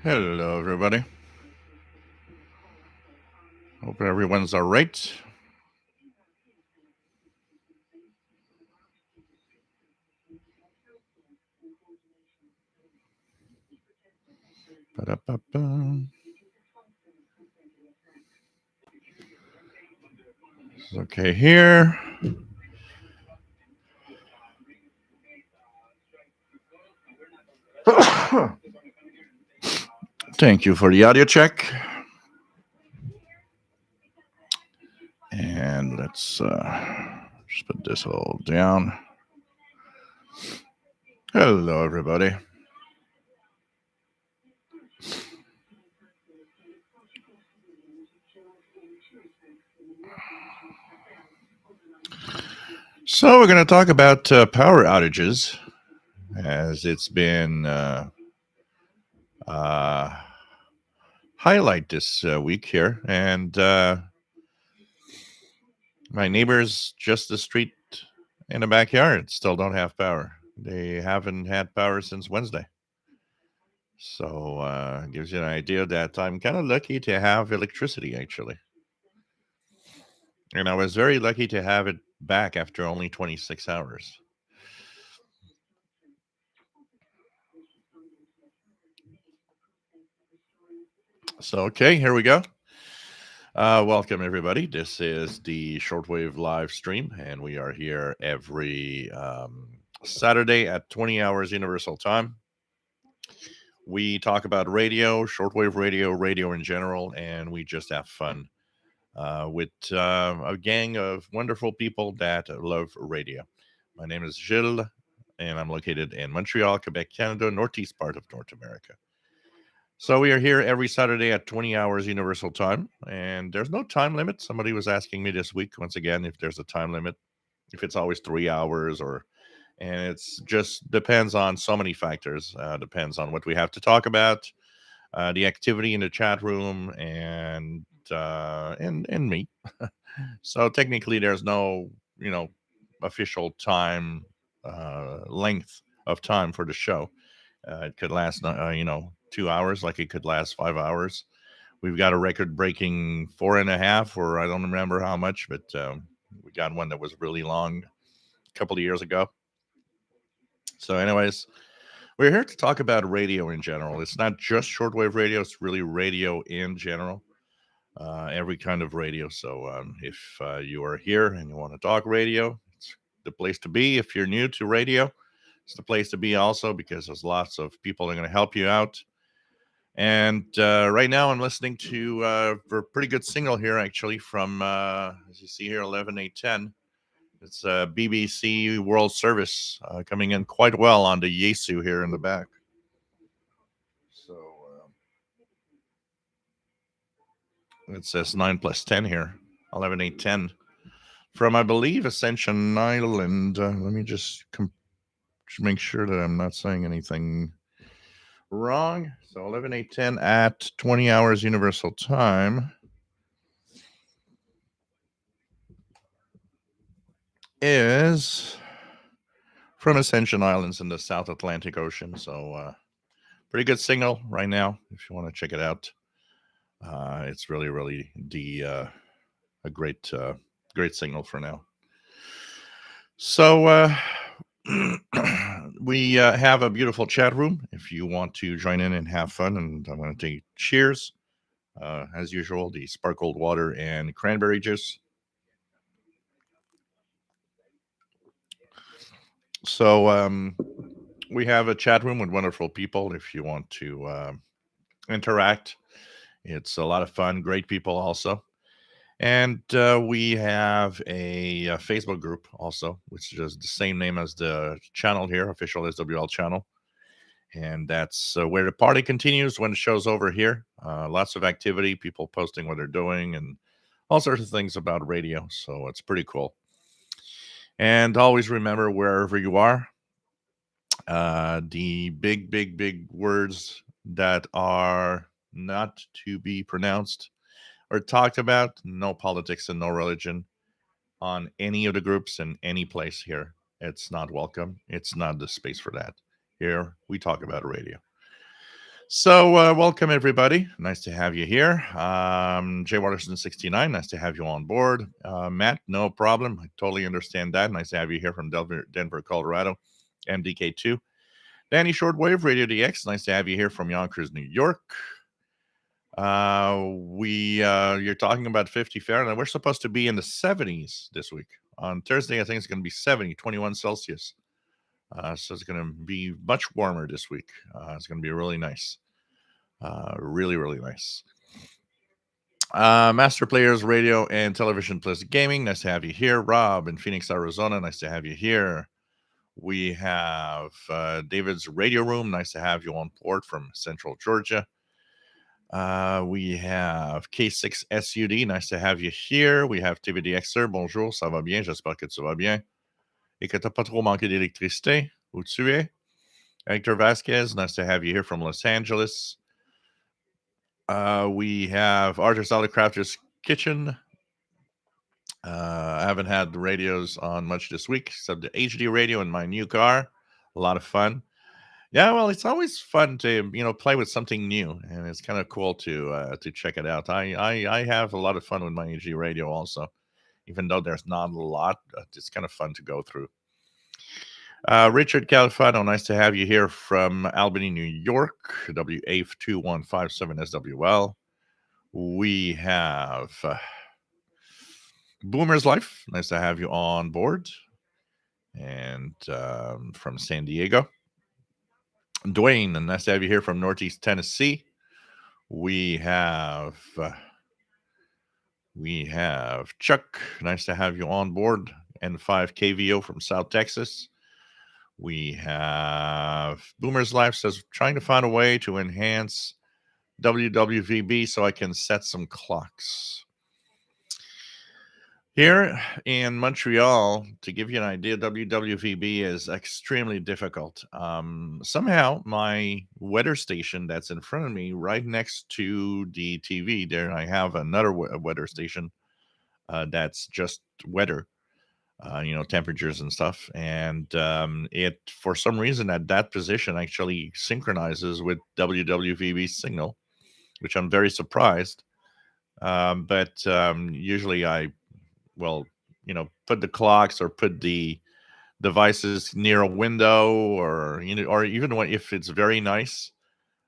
Hello, everybody. Hope everyone's all right. Ba-da-ba-ba. It's okay here. Thank you for the audio check. And let's just put this all down. Hello, everybody. So, we're going to talk about power outages as it's been uh, highlight this week here. And my neighbors just the street in the backyard still don't have power. They haven't had power since Wednesday. So gives you an idea that I'm kind of lucky to have electricity actually. And I was very lucky to have it back after only 26 hours. So, okay, here we go. Welcome, everybody. This is the Shortwave live stream, and we are here every Saturday at 20 hours Universal Time. We talk about radio, shortwave radio, radio in general, and we just have fun with a gang of wonderful people that love radio. My name is Gilles, and I'm located in Montreal, Quebec, Canada, northeast part of North America. So we are here every Saturday at 20 hours Universal Time, and there's no time limit. Somebody was asking me this week, once again, if there's a time limit, if it's always 3 hours or, and it's just depends on so many factors. Depends on what we have to talk about, the activity in the chat room, and me. So technically, there's no official time length of time for the show. It could last 2 hours, like it could last 5 hours. We've got a record-breaking 4.5, or I don't remember how much, but we got one that was really long a couple of years ago. So, anyways, we're here to talk about radio in general. It's not just shortwave radio; it's really radio in general. Every kind of radio. So if you are here and you want to talk radio, it's the place to be. If you're new to radio, it's the place to be also because there's lots of people that are going to help you out. And right now I'm listening to a pretty good signal here actually from, as you see here, 11810. It's BBC World Service coming in quite well on the Yesu here in the back. So it says 9 plus 10 here, 11810. From, I believe, Ascension Island. Let me just make sure that I'm not saying anything wrong. So 11810 at 20 hours Universal Time is from Ascension Islands in the South Atlantic Ocean. So pretty good signal right now if you want to check it out. It's really, really a great signal for now. So we have a beautiful chat room if you want to join in and have fun. And I'm going to take cheers, as usual, the sparkled water and cranberry juice. So we have a chat room with wonderful people if you want to interact. It's a lot of fun, great people also. And we have a Facebook group also, which is the same name as the channel here, official SWL channel. And that's where the party continues when the show's over here. Lots of activity, people posting what they're doing, and all sorts of things about radio. So it's pretty cool. And always remember, wherever you are, the big, big, big words that are not to be pronounced or talked about, no politics and no religion on any of the groups in any place here. It's not welcome. It's not the space for that. Here we talk about radio. So, welcome everybody. Nice to have you here. Jay Waterston 69. Nice to have you on board. Matt, no problem. I totally understand that. Nice to have you here from Denver, Colorado. MDK2. Danny Shortwave, Radio DX. Nice to have you here from Yonkers, New York. You're talking about 50 Fahrenheit. We're supposed to be in the 70s this week. On Thursday, I think it's going to be 70, 21 Celsius. So it's going to be much warmer this week. It's going to be really nice. Really, really nice. Master Players Radio and Television Plus Gaming. Nice to have you here. Rob in Phoenix, Arizona. Nice to have you here. We have David's Radio Room. Nice to have you on board from Central Georgia. We have K6SUD. Nice to have you here. We have TVDXer. Bonjour, ça va bien? J'espère que tu vas bien. Et que tu n'as pas trop manqué d'électricité. Où tu es? Hector Vasquez. Nice to have you here from Los Angeles. We have Arthur Solid Crafter's Kitchen. I haven't had the radios on much this week, except the HD radio in my new car. A lot of fun. Yeah, well, it's always fun to play with something new, and it's kind of cool to check it out. I have a lot of fun with my HD radio also, even though there's not a lot. It's kind of fun to go through. Richard Califano, nice to have you here from Albany, New York, WA2157SWL. We have Boomer's Life, nice to have you on board. And from San Diego. Dwayne, and nice to have you here from Northeast Tennessee. We have Chuck, nice to have you on board. N5KVO from South Texas. We have Boomer's Life says, trying to find a way to enhance WWVB so I can set some clocks. Here in Montreal, to give you an idea, WWVB is extremely difficult. Somehow, my weather station that's in front of me, right next to the TV, there I have another weather station that's just weather, temperatures and stuff. And it, for some reason, at that position actually synchronizes with WWVB signal, which I'm very surprised. But usually put the clocks or put the devices near a window, or or even if it's very nice,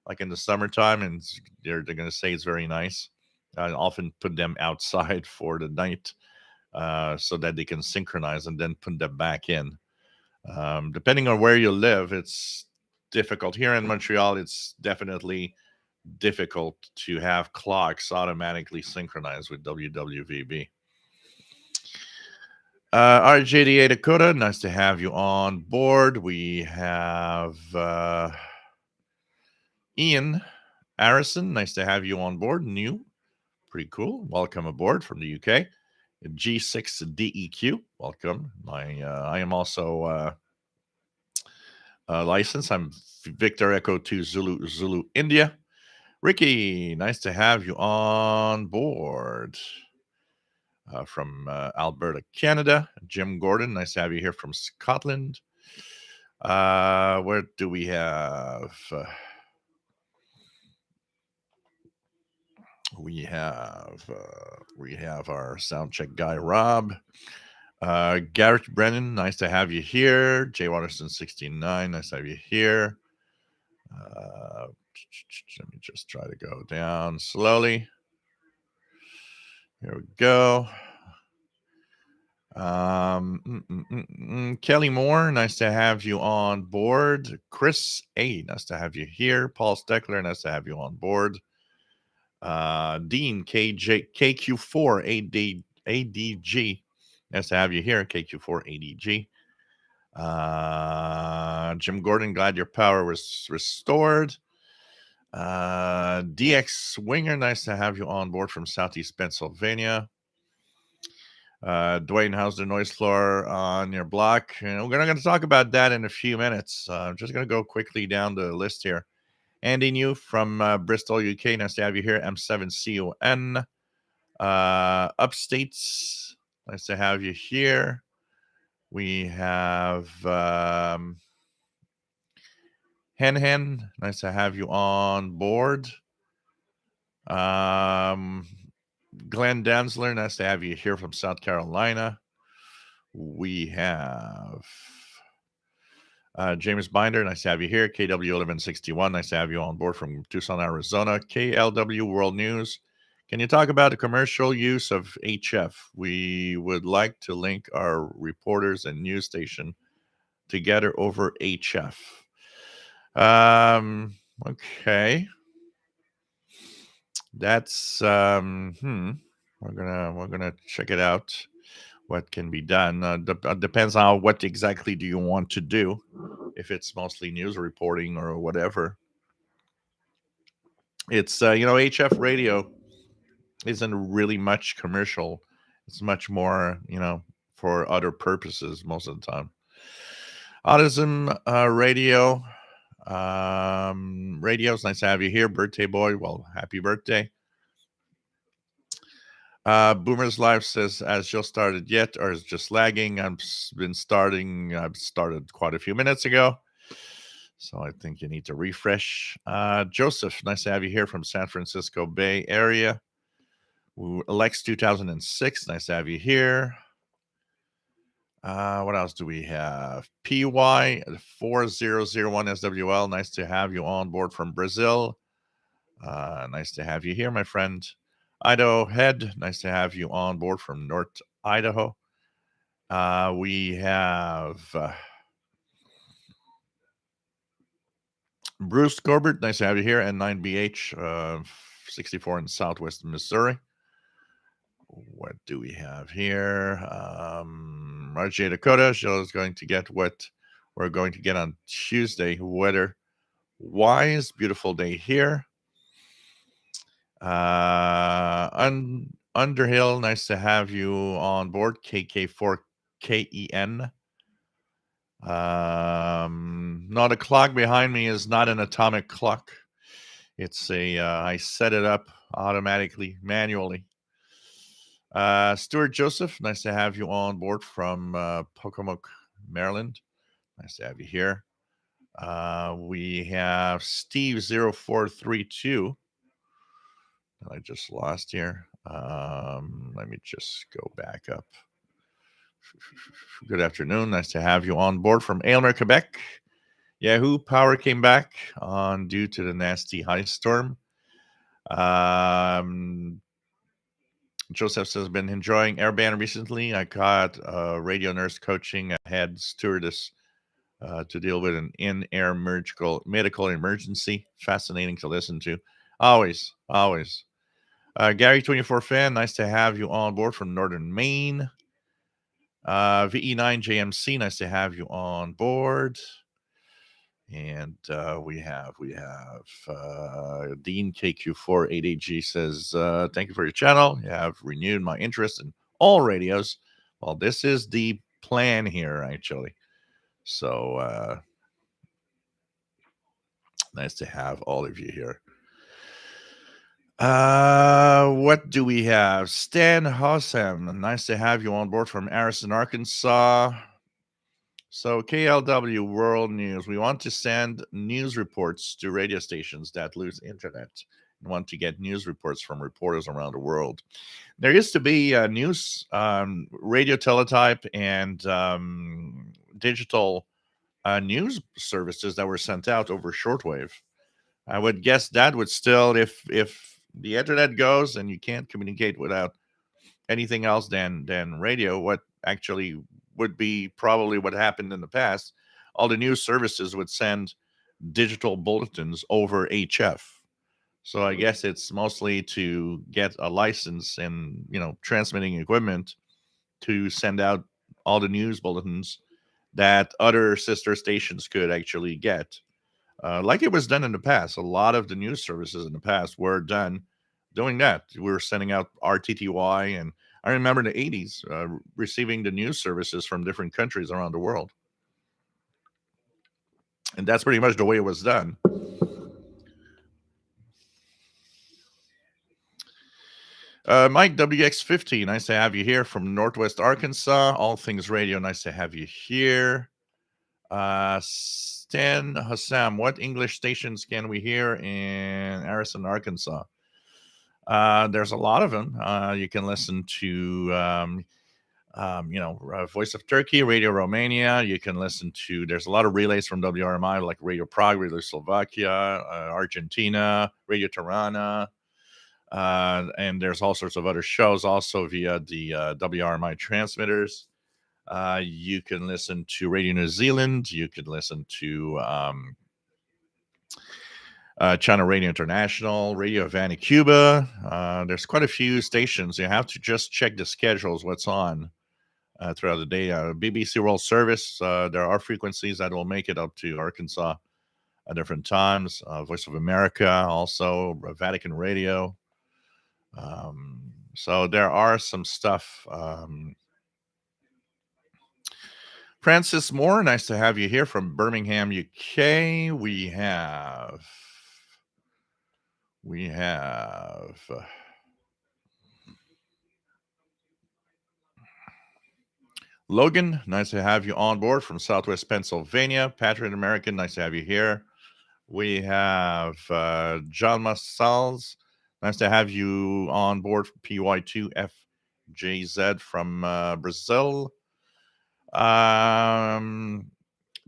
like in the summertime, and they're going to say it's very nice. I often put them outside for the night, so that they can synchronize and then put them back in. Depending on where you live, it's difficult. Here in Montreal, it's definitely difficult to have clocks automatically synchronized with WWVB. RJDA Dakota, nice to have you on board. We have Ian Arison, nice to have you on board. New, pretty cool. Welcome aboard from the UK. G6DEQ, welcome. I am also licensed. I'm Victor Echo 2 Zulu India. Ricky, nice to have you on board. From Alberta, Canada. Jim Gordon, nice to have you here from Scotland. Where do we have? We have our sound check guy, Rob. Garrett Brennan, nice to have you here. Jay Waterston 69, nice to have you here. Let me just try to go down slowly. Here we go. Kelly Moore, nice to have you on board. Chris A, nice to have you here. Paul Steckler, nice to have you on board. Dean KQ4 ADG, nice to have you here. KQ4 ADG. Jim Gordon, glad your power was restored. DX Winger, nice to have you on board from Southeast Pennsylvania. Dwayne, how's the noise floor on your block? And we're going to talk about that in a few minutes. I'm just going to go quickly down the list here. Andy New from Bristol, UK. Nice to have you here. M7CON. Upstates. Nice to have you here. We have Hen Hen, nice to have you on board. Um, Glenn Densler, nice to have you here from South Carolina. We have James Binder, nice to have you here. KW1161, nice to have you on board from Tucson, Arizona. KLW World News, can you talk about the commercial use of HF? We would like to link our reporters and news station together over HF. Okay. That's we're gonna check it out. What can be done depends on what exactly do you want to do. If it's mostly news reporting or whatever, it's HF radio isn't really much commercial. It's much more for other purposes most of the time. Autism radio. Radio's nice to have you here, birthday boy. Well, happy birthday. Boomer's Life says, has just started yet or is just lagging? I've started quite a few minutes ago. So I think you need to refresh. Joseph, nice to have you here from San Francisco Bay Area. Lex 2006, nice to have you here. What else do we have? PY 4001 SWL, nice to have you on board from Brazil. Nice to have you here, my friend. Idaho Head, nice to have you on board from North Idaho. We have Bruce Corbett, nice to have you here, and 9BH 64 in Southwest Missouri. What do we have here? RJ Dakota show is going to get what we're going to get on Tuesday. Weather wise, beautiful day here. Underhill, nice to have you on board. KK4KEN. Not a clock behind me is not an atomic clock. It's I set it up automatically, manually. Stuart Joseph, nice to have you on board from Pocomoke, Maryland. Nice to have you here. We have Steve0432. I just lost here. Let me just go back up. Good afternoon. Nice to have you on board from Aylmer, Quebec. Yahoo Power came back on due to the nasty ice storm. Joseph has been enjoying airband recently. I got a radio nurse coaching a head stewardess to deal with an in-air medical emergency. Fascinating to listen to. Always. Gary 24 fan, nice to have you on board from Northern Maine. VE9 JMC, nice to have you on board. And we have Dean KQ488G says, thank you for your channel. You have renewed my interest in all radios. Well, this is the plan here, actually. So nice to have all of you here. What do we have? Stan Hossam, nice to have you on board from Harrison, Arkansas. So KLW World News, we want to send news reports to radio stations that lose internet and want to get news reports from reporters around the world. There used to be news, radio teletype, and digital news services that were sent out over shortwave. I would guess that would still, if the internet goes and you can't communicate without anything else than radio, what actually would be probably what happened in the past, all the news services would send digital bulletins over HF. So I guess it's mostly to get a license and transmitting equipment to send out all the news bulletins that other sister stations could actually get. Like it was done in the past. A lot of the news services in the past were done doing that. We were sending out RTTY, and I remember in the 80s receiving the news services from different countries around the world. And that's pretty much the way it was done. Mike WX50, nice to have you here from Northwest Arkansas. All Things Radio, nice to have you here. Stan Hassam, what English stations can we hear in Harrison, Arkansas? There's a lot of them. You can listen to, Voice of Turkey, Radio Romania. You can listen to, there's a lot of relays from WRMI, like Radio Prague, Radio Slovakia, Argentina, Radio Tirana. And there's all sorts of other shows also via the WRMI transmitters. You can listen to Radio New Zealand. You could listen to China Radio International, Radio Havana, Cuba. There's quite a few stations. You have to just check the schedules, what's on throughout the day. BBC World Service, there are frequencies that will make it up to Arkansas at different times. Voice of America, also Vatican Radio. So there are some stuff. Francis Moore, nice to have you here from Birmingham, UK. We have Logan, nice to have you on board from Southwest Pennsylvania. Patriot American, nice to have you here. We have John Massals, nice to have you on board from PY2FJZ from Brazil.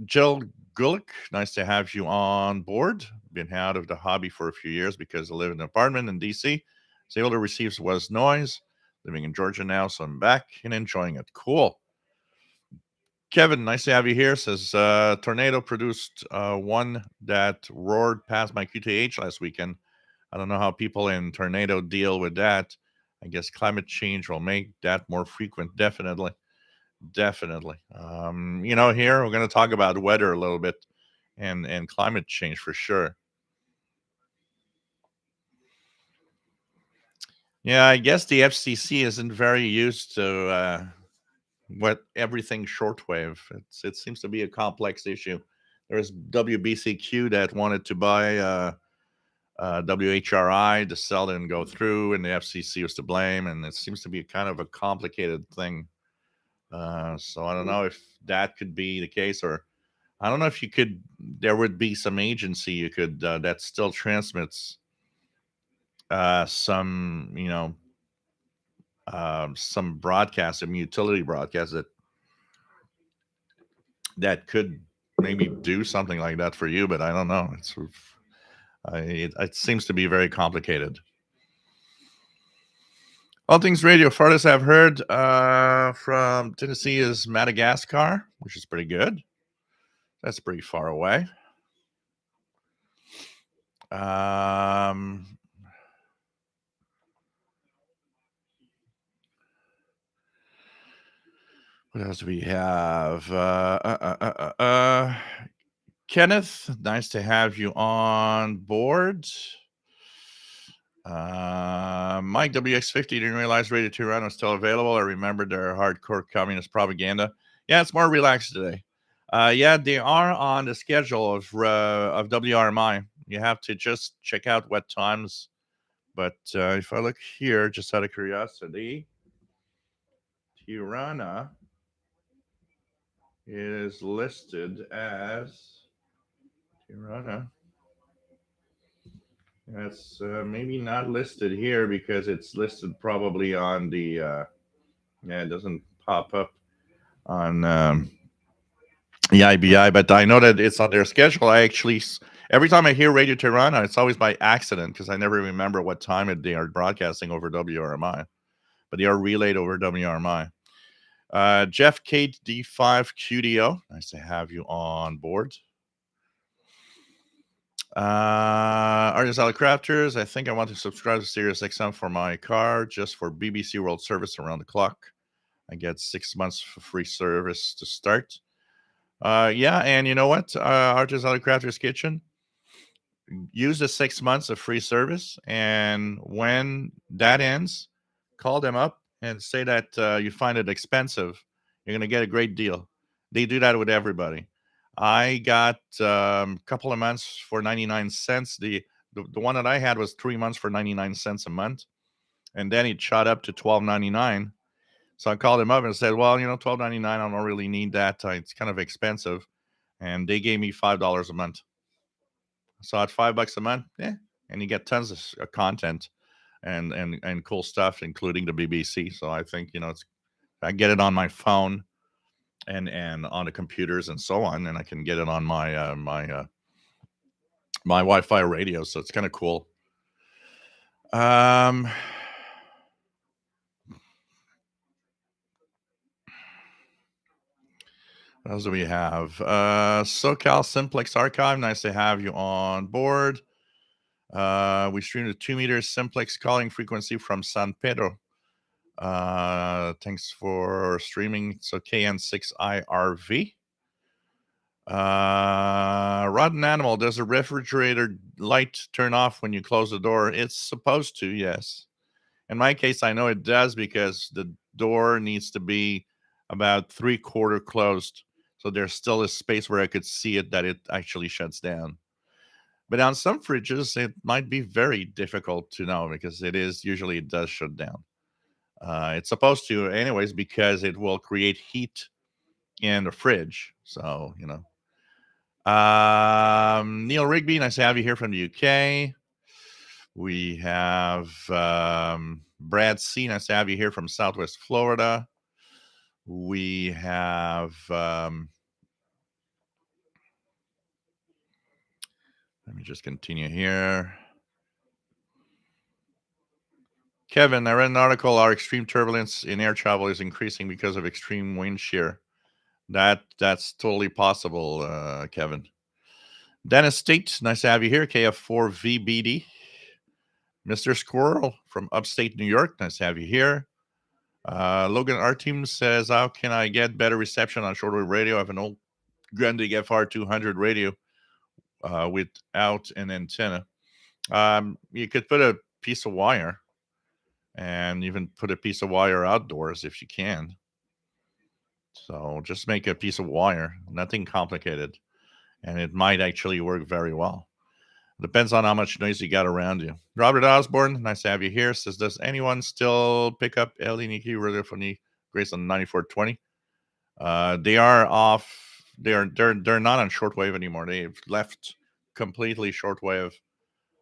Jill Gulick, nice to have you on board. Been out of the hobby for a few years because I live in an apartment in DC. Was able to receive was noise. Living in Georgia now, so I'm back and enjoying it. Cool. Kevin, nice to have you here. Says tornado produced one that roared past my QTH last weekend. I don't know how people in tornado deal with that. I guess climate change will make that more frequent. Definitely. Here we're going to talk about weather a little bit and climate change for sure. Yeah, I guess the FCC isn't very used to what everything shortwave. It seems to be a complex issue. There's WBCQ that wanted to buy WHRI. The sell didn't go through, and the FCC was to blame. And it seems to be kind of a complicated thing. So I don't know if that could be the case, or I don't know if you could. There would be some agency you could that still transmits some broadcast, some utility broadcast that could maybe do something like that for you, but I don't know. It seems to be very complicated. All Things Radio, farthest I've heard from Tennessee is Madagascar, which is pretty good. That's pretty far away. What else do we have? Kenneth, nice to have you on board. Mike WX50 didn't realize Radio Tehran was still available. I remembered their hardcore communist propaganda. Yeah, it's more relaxed today. Yeah, they are on the schedule of WRMI. You have to just check out what times. But if I look here, just out of curiosity, Tirana is listed as Tirana. That's maybe not listed here because it's listed probably on the it doesn't pop up on the IBI, but I know that it's on their schedule. I actually, every time I hear Radio Tirana, it's always by accident because I never remember what time they are broadcasting over WRMI, but they are relayed over WRMI. Jeff Kate D5 QDO, nice to have you on board. Artist Alley Crafters, I think I want to subscribe to Sirius XM for my car just for BBC World Service around the clock. I get 6 months for free service to start. Yeah, and you know what? Artist Alley Crafters Kitchen, use the 6 months of free service, and when that ends, call them up and say that you find it expensive. You're going to get a great deal. They do that with everybody. I got a couple of months for 99 cents. The one that I had was 3 months for 99 cents a month, and then it shot up to $12.99. So I called him up and said, well, $12.99, I don't really need that. It's kind of expensive. and they gave me $5 a month. So at $5 a month, yeah, and you get tons of content and cool stuff, including the BBC. So I think it's I get it on my phone and on the computers and so on, and I can get it on my Wi-Fi radio. So it's kind of cool. Um, what else do we have? SoCal Simplex Archive. Nice to have you on board. We streamed a 2 meter simplex calling frequency from San Pedro. Thanks for streaming. So KN6IRV. Rotten Animal. Does the refrigerator light turn off when you close the door? It's supposed to, yes. In my case, I know it does because the door needs to be about 3/4 closed. So there's still a space where I could see it that it actually shuts down. But on some fridges, it might be very difficult to know because it does shut down. It's supposed to, anyways, because it will create heat in the fridge. So, Neil Rigby, nice to have you here from the UK. We have Brad C, nice to have you here from Southwest Florida. We have, let me just continue here. Kevin, I read an article. Our extreme turbulence in air travel is increasing because of extreme wind shear. That's totally possible, Kevin. Dennis State, nice to have you here. KF4VBD. Mr. Squirrel from upstate New York, nice to have you here. Logan Artem says, how can I get better reception on shortwave radio? I have an old Grundig FR200 radio without an antenna. You could put a piece of wire and even put a piece of wire outdoors if you can. So just make a piece of wire, nothing complicated, and it might actually work very well. Depends on how much noise you got around you. Robert Osborne, nice to have you here. Says, does anyone still pick up Eliniki Radiophonie Grace on 9420? They are off. They're not on shortwave anymore. They've left completely shortwave.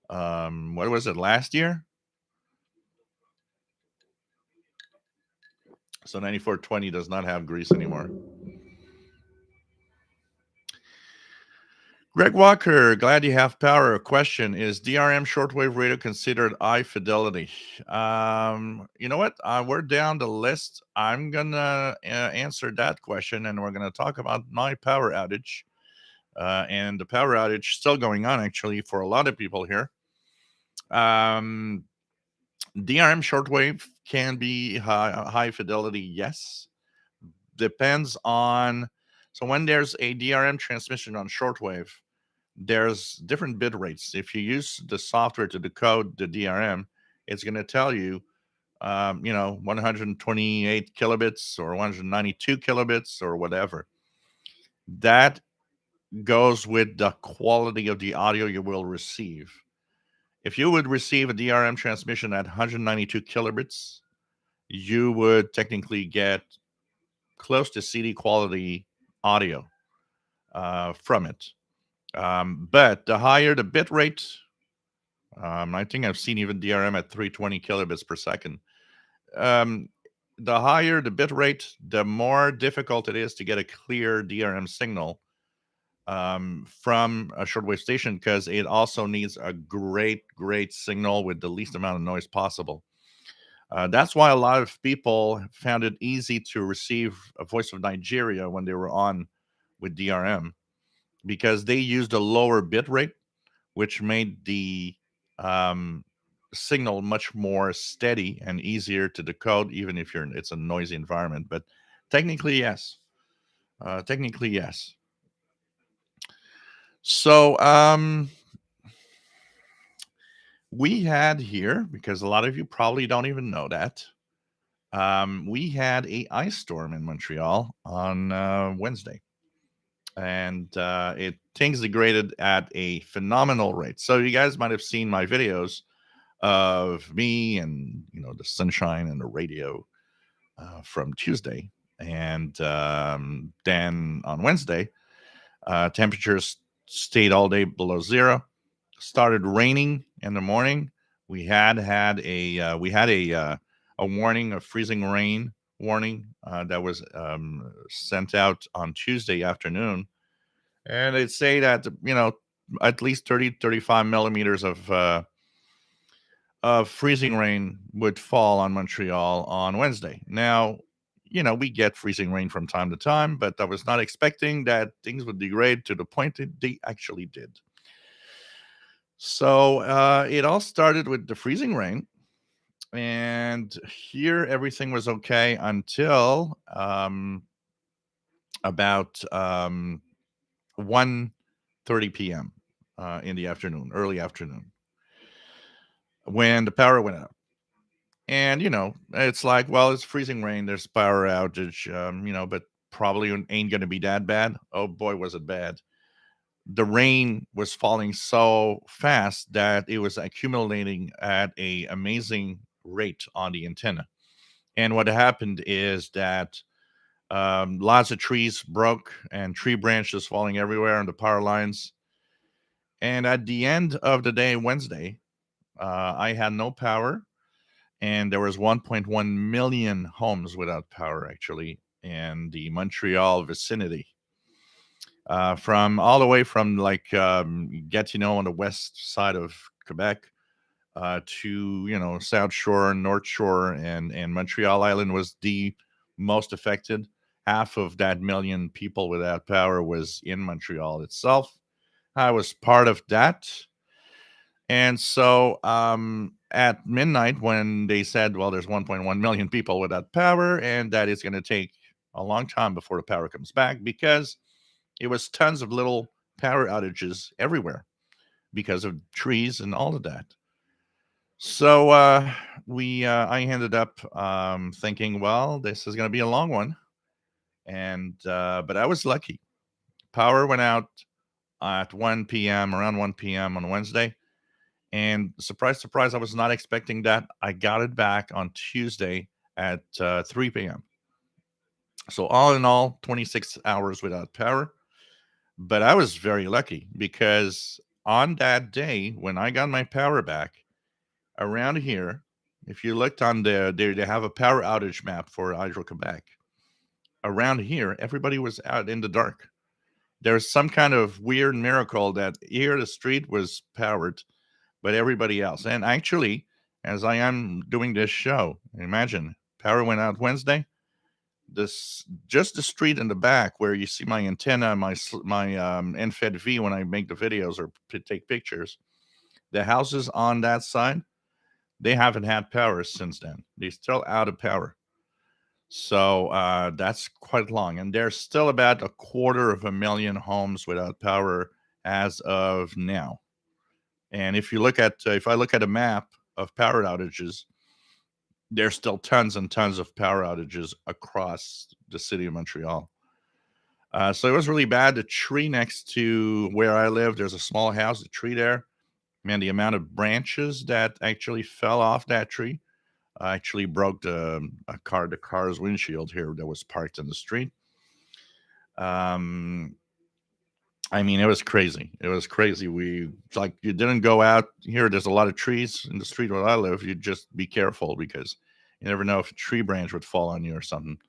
What was it, last year? So 9420 does not have Greece anymore. Greg Walker, glad you have power. Question: is DRM shortwave radio considered high fidelity? You know what? We're down the list. I'm gonna answer that question, and we're gonna talk about my power outage. And the power outage still going on actually for a lot of people here. DRM shortwave can be high fidelity, yes. Depends on. So when there's a DRM transmission on shortwave, there's different bit rates. If you use the software to decode the DRM, it's going to tell you, 128 kilobits or 192 kilobits or whatever. That goes with the quality of the audio you will receive. If you would receive a DRM transmission at 192 kilobits, you would technically get close to CD quality audio from it. But the higher the bit rate, I think I've seen even DRM at 320 kilobits per second. The higher the bit rate, the more difficult it is to get a clear DRM signal from a shortwave station, because it also needs a great signal with the least amount of noise possible. That's why a lot of people found it easy to receive a Voice of Nigeria when they were on with DRM, because they used a lower bit rate, which made the signal much more steady and easier to decode, even if it's a noisy environment. But technically, yes. Technically, yes. So we had here, because a lot of you probably don't even know that, we had a ice storm in Montreal on Wednesday. And things degraded at a phenomenal rate. So you guys might have seen my videos of me and the sunshine and the radio from Tuesday, and then on Wednesday Temperatures stayed all day below zero. Started raining in the morning. We had a warning, a freezing rain warning that was sent out on Tuesday afternoon, and it say that at least 35 millimeters of freezing rain would fall on Montreal on Wednesday. Now, we get freezing rain from time to time, but I was not expecting that things would degrade to the point that they actually did. So it all started with the freezing rain, and here everything was okay until about 1:30 p.m. In the afternoon, early afternoon, when the power went out. And it's like, well, it's freezing rain. There's power outage. But probably ain't gonna be that bad. Oh boy, was it bad! The rain was falling so fast that it was accumulating at a amazing rate on the antenna. And what happened is that lots of trees broke and tree branches falling everywhere on the power lines. And at the end of the day, Wednesday, I had no power, and there was 1.1 million homes without power actually in the Montreal vicinity. From all the way from like Gatineau on the west side of Quebec to South Shore, North Shore, and Montreal Island was the most affected. Half of that million people without power was in Montreal itself. I was part of that. And so at midnight, when they said, well, there's 1.1 million people without power, and that it's going to take a long time before the power comes back because it was tons of little power outages everywhere because of trees and all of that. So I ended up thinking, well, this is going to be a long one, and but I was lucky. Power went out at 1 p.m. around 1 p.m. on Wednesday, and surprise, surprise, I was not expecting that. I got it back on Tuesday at 3 p.m. So all in all, 26 hours without power. But I was very lucky because on that day when I got my power back around here, if you looked on they have a power outage map for Hydro Quebec. Around here, everybody was out in the dark. There's some kind of weird miracle that here the street was powered, but everybody else. And actually, as I am doing this show, imagine power went out Wednesday. This just the street in the back where you see my antenna, my NFED V when I make the videos or take pictures. The houses on that side, they haven't had power since then. They're still out of power. So that's quite long, and there's still about 250,000 homes without power as of now. And if I look at a map of power outages, there's still tons and tons of power outages across the city of Montreal. So it was really bad. The tree next to where I live, there's a small house, a tree there. Man, the amount of branches that actually fell off that tree actually broke the car's windshield here that was parked in the street. Um, I mean, it was crazy. It was crazy. You didn't go out here. There's a lot of trees in the street where I live. You just be careful because you never know if a tree branch would fall on you or something.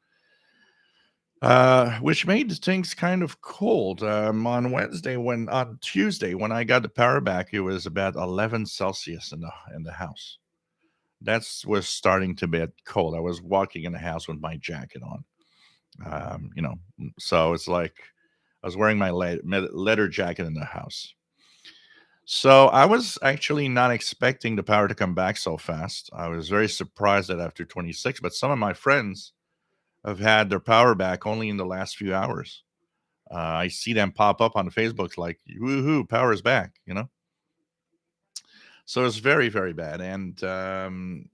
Which made things kind of cold. On Tuesday, when I got the power back, it was about 11 Celsius in the house. Was starting to get cold. I was walking in the house with my jacket on. So it's like I was wearing my leather jacket in the house. So I was actually not expecting the power to come back so fast. I was very surprised that after 26, but some of my friends have had their power back only in the last few hours. I see them pop up on Facebook like, woohoo, power is back. So it's very, very bad. And, Kevin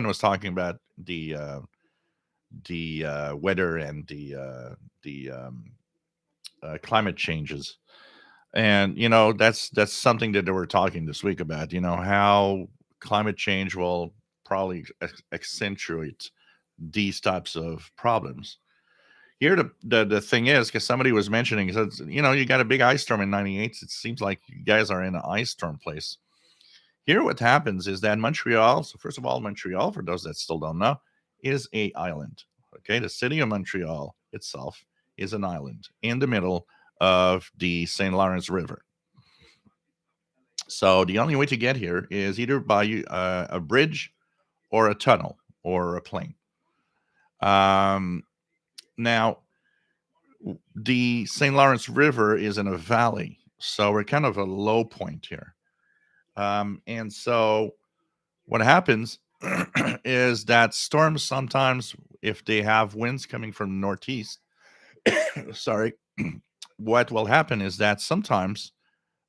was talking about the weather and the climate changes. And that's something that they were talking this week about. How climate change will probably accentuate these types of problems. Here, the thing is, because somebody was mentioning, he said, you got a big ice storm in '98. It seems like you guys are in an ice storm place. Here, what happens is that Montreal. So first of all, Montreal, for those that still don't know, is a island. Okay, the city of Montreal itself is an island in the middle of the St. Lawrence River. So the only way to get here is either by a bridge or a tunnel or a plane. Um, Now, the St. Lawrence River is in a valley, so we're kind of a low point here. And so what happens is that storms sometimes, if they have winds coming from the northeast, sorry, what will happen is that sometimes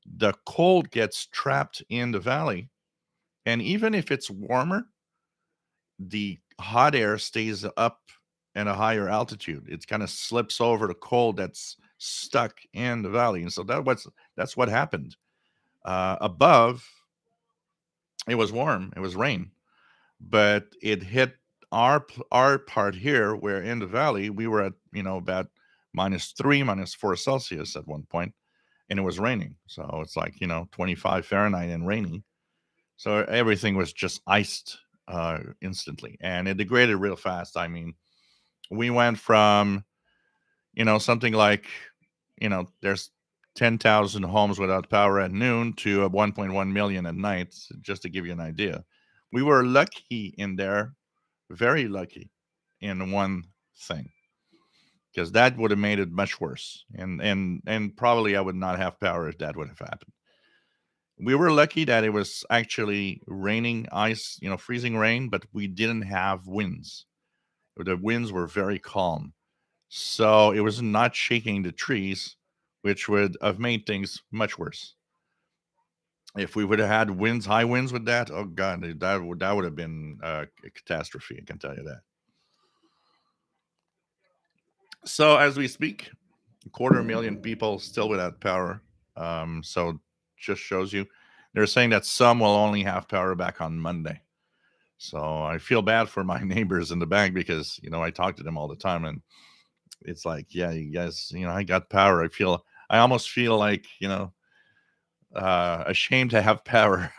the cold gets trapped in the valley. And even if it's warmer, the hot air stays up at a higher altitude. It kind of slips over the cold that's stuck in the valley. And so that's what happened. Above, it was warm, it was rain, but it hit our part here, where in the valley we were at about -3, -4 Celsius at one point, and it was raining. So it's like 25 Fahrenheit and raining. So everything was just iced instantly, and it degraded real fast. I mean, we went from something like there's 10,000 homes without power at noon to 1.1 million at night, just to give you an idea. We were lucky in there, very lucky in one thing, because that would have made it much worse, and probably I would not have power if that would have happened. We were lucky that it was actually raining ice, freezing rain, but we didn't have winds. The winds were very calm. So it was not shaking the trees, which would have made things much worse. If we would have had winds, high winds with that, oh god, that would have been a catastrophe. I can tell you that. So as we speak, a quarter million people still without power. So just shows you, they're saying that some will only have power back on Monday. So I feel bad for my neighbors in the back, because I talk to them all the time, and it's like, yeah, you guys, I got power. I almost feel like ashamed to have power.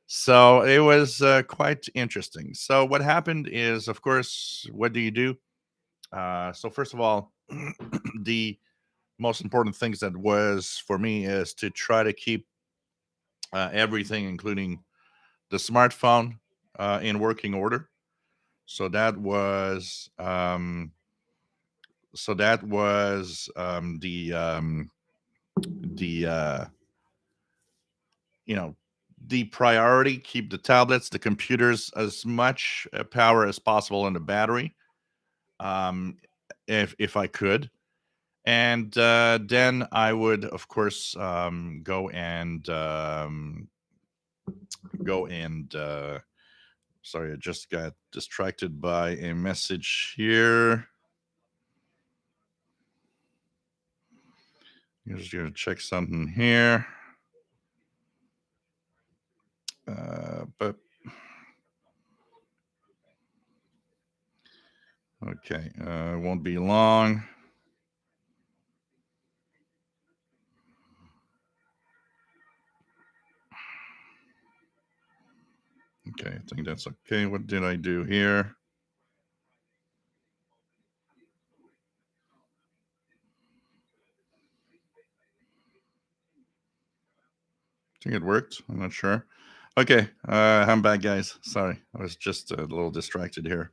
So it was quite interesting. So what happened is, of course, what do you do? So first of all, the most important things that was for me is to try to keep everything, including the smartphone, in working order. So that was the you know the priority. Keep the tablets, the computers, as much power as possible in the battery, um, if I could. And then I would, of course, go and sorry, I just got distracted by a message here. Just gonna check something here. But okay, it won't be long. Okay, I think that's okay. What did I do here? I think it worked. I'm not sure. Okay, I'm back, guys. Sorry, I was just a little distracted here.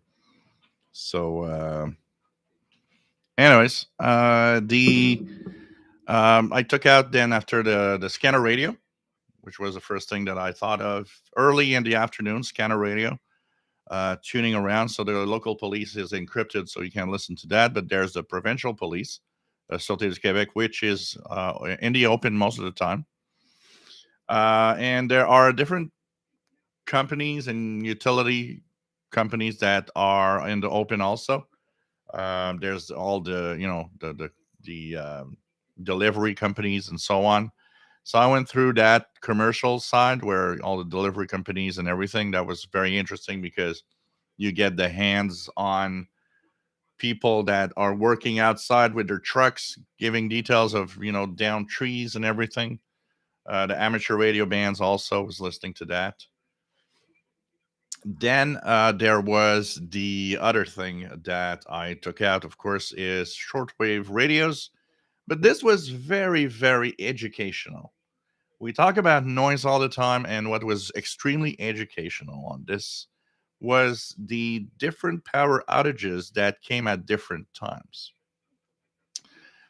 So, anyways, the I took out then after the scanner radio, which was the first thing that I thought of early in the afternoon. Scanner radio, tuning around. So the local police is encrypted, so you can't listen to that. But there's the provincial police, Sûreté du Québec, which is in the open most of the time. And there are different companies and utility companies that are in the open also. There's all the delivery companies and so on. So I went through that commercial side where all the delivery companies and everything. That was very interesting because you get the hands-on people that are working outside with their trucks, giving details of down trees and everything. The amateur radio bands also was listening to that. Then there was the other thing that I took out, of course, is shortwave radios. But this was very, very educational. We talk about noise all the time, and what was extremely educational on this was the different power outages that came at different times.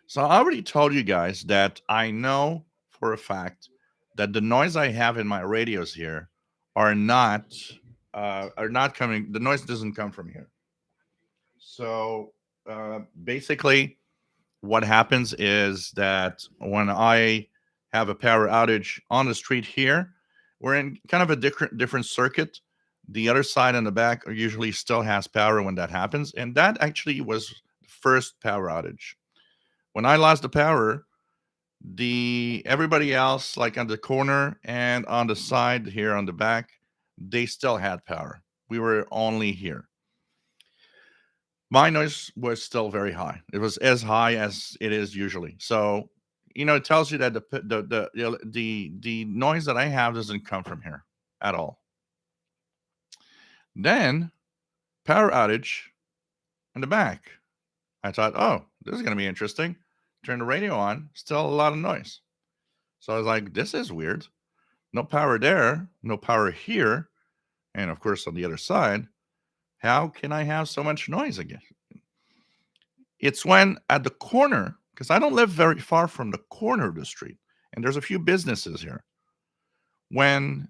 So I already told you guys that I know for a fact that the noise I have in my radios here are not coming. The noise doesn't come from here. So basically, what happens is that when I have a power outage on the street here, we're in kind of a different circuit. The other side and the back usually still has power when that happens, and that actually was the first power outage. When I lost the power, the everybody else, like on the corner and on the side here on the back, they still had power. We were only here. My noise was still very high. It was as high as it is usually. So, it tells you that the noise that I have doesn't come from here at all. Then power outage in the back. I thought, oh, this is going to be interesting. Turn the radio on. Still a lot of noise. So I was like, this is weird. No power there. No power here. And of course, on the other side, how can I have so much noise again? It's when at the corner, because I don't live very far from the corner of the street, and there's a few businesses here. When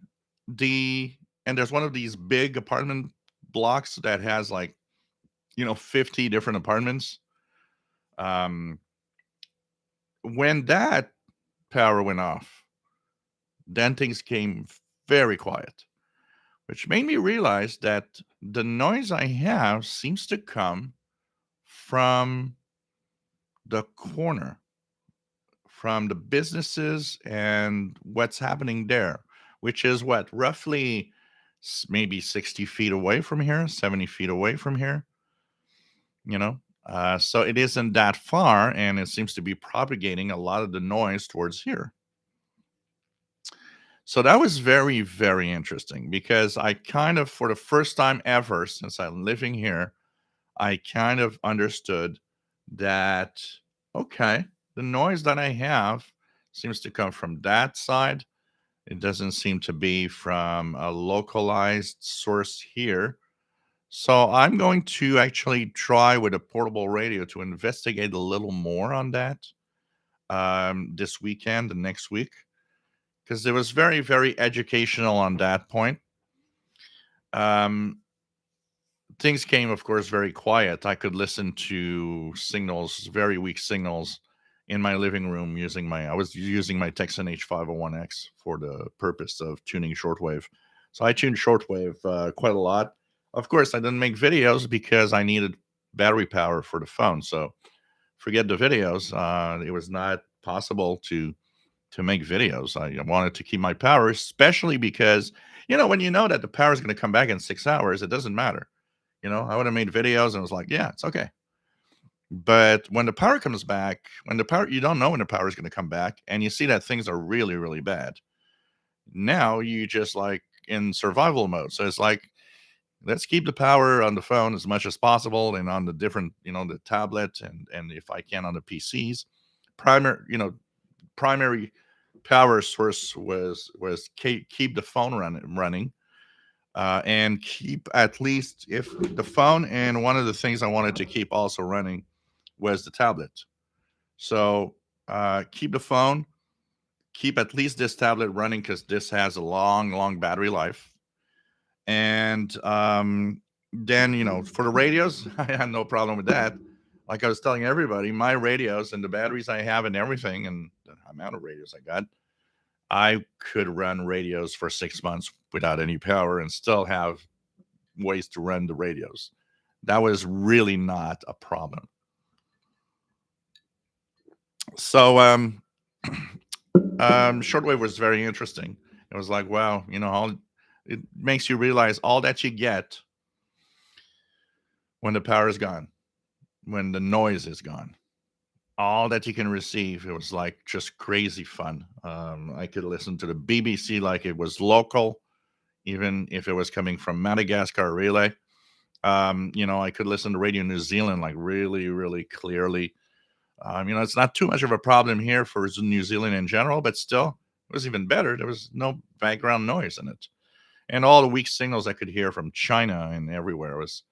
the and there's one of these big apartment blocks that has like 50 different apartments. Um, when that power went off, then things came very quiet, which made me realize that the noise I have seems to come from the corner, from the businesses and what's happening there, which is what, roughly maybe 60 feet away from here, 70 feet away from here, you know? So it isn't that far, and it seems to be propagating a lot of the noise towards here. So that was very, very interesting because I kind of, for the first time ever since I'm living here, I kind of understood that, okay, the noise that I have seems to come from that side. It doesn't seem to be from a localized source here. So I'm going to actually try with a portable radio to investigate a little more on that this weekend and next week, because it was very, very educational on that point. Um, Things came, of course, very quiet. I could listen to signals, very weak signals, in my living room I was using my Texan H501X for the purpose of tuning shortwave. So I tuned shortwave quite a lot. Of course, I didn't make videos because I needed battery power for the phone. So forget the videos. It was not possible to make videos. I wanted to keep my power, especially because when you know that the power is going to come back in 6 hours, it doesn't matter. I would have made videos and was like, yeah, it's okay. But when the power comes back, you don't know when the power is going to come back, and you see that things are really, really bad. Now you just like in survival mode. So it's like, let's keep the power on the phone as much as possible and on the different, the tablet and if I can on the PCs. Primary power source was keep the phone running and keep at least if the phone, and one of the things I wanted to keep also running was the tablet. So keep the phone, keep at least this tablet running because this has a long, long battery life. And then, for the radios, I had no problem with that. Like I was telling everybody, my radios and the batteries I have and everything, and the amount of radios I could run radios for 6 months without any power and still have ways to run the radios. That was really not a problem. So shortwave was very interesting. It was like, wow, it makes you realize all that you get when the power is gone. when the noise is gone. All that you can receive, it was like just crazy fun. I could listen to the BBC like it was local, even if it was coming from Madagascar relay. I could listen to Radio New Zealand like really, really clearly. It's not too much of a problem here for New Zealand in general, but still, it was even better. There was no background noise in it. And all the weak signals I could hear from China and everywhere was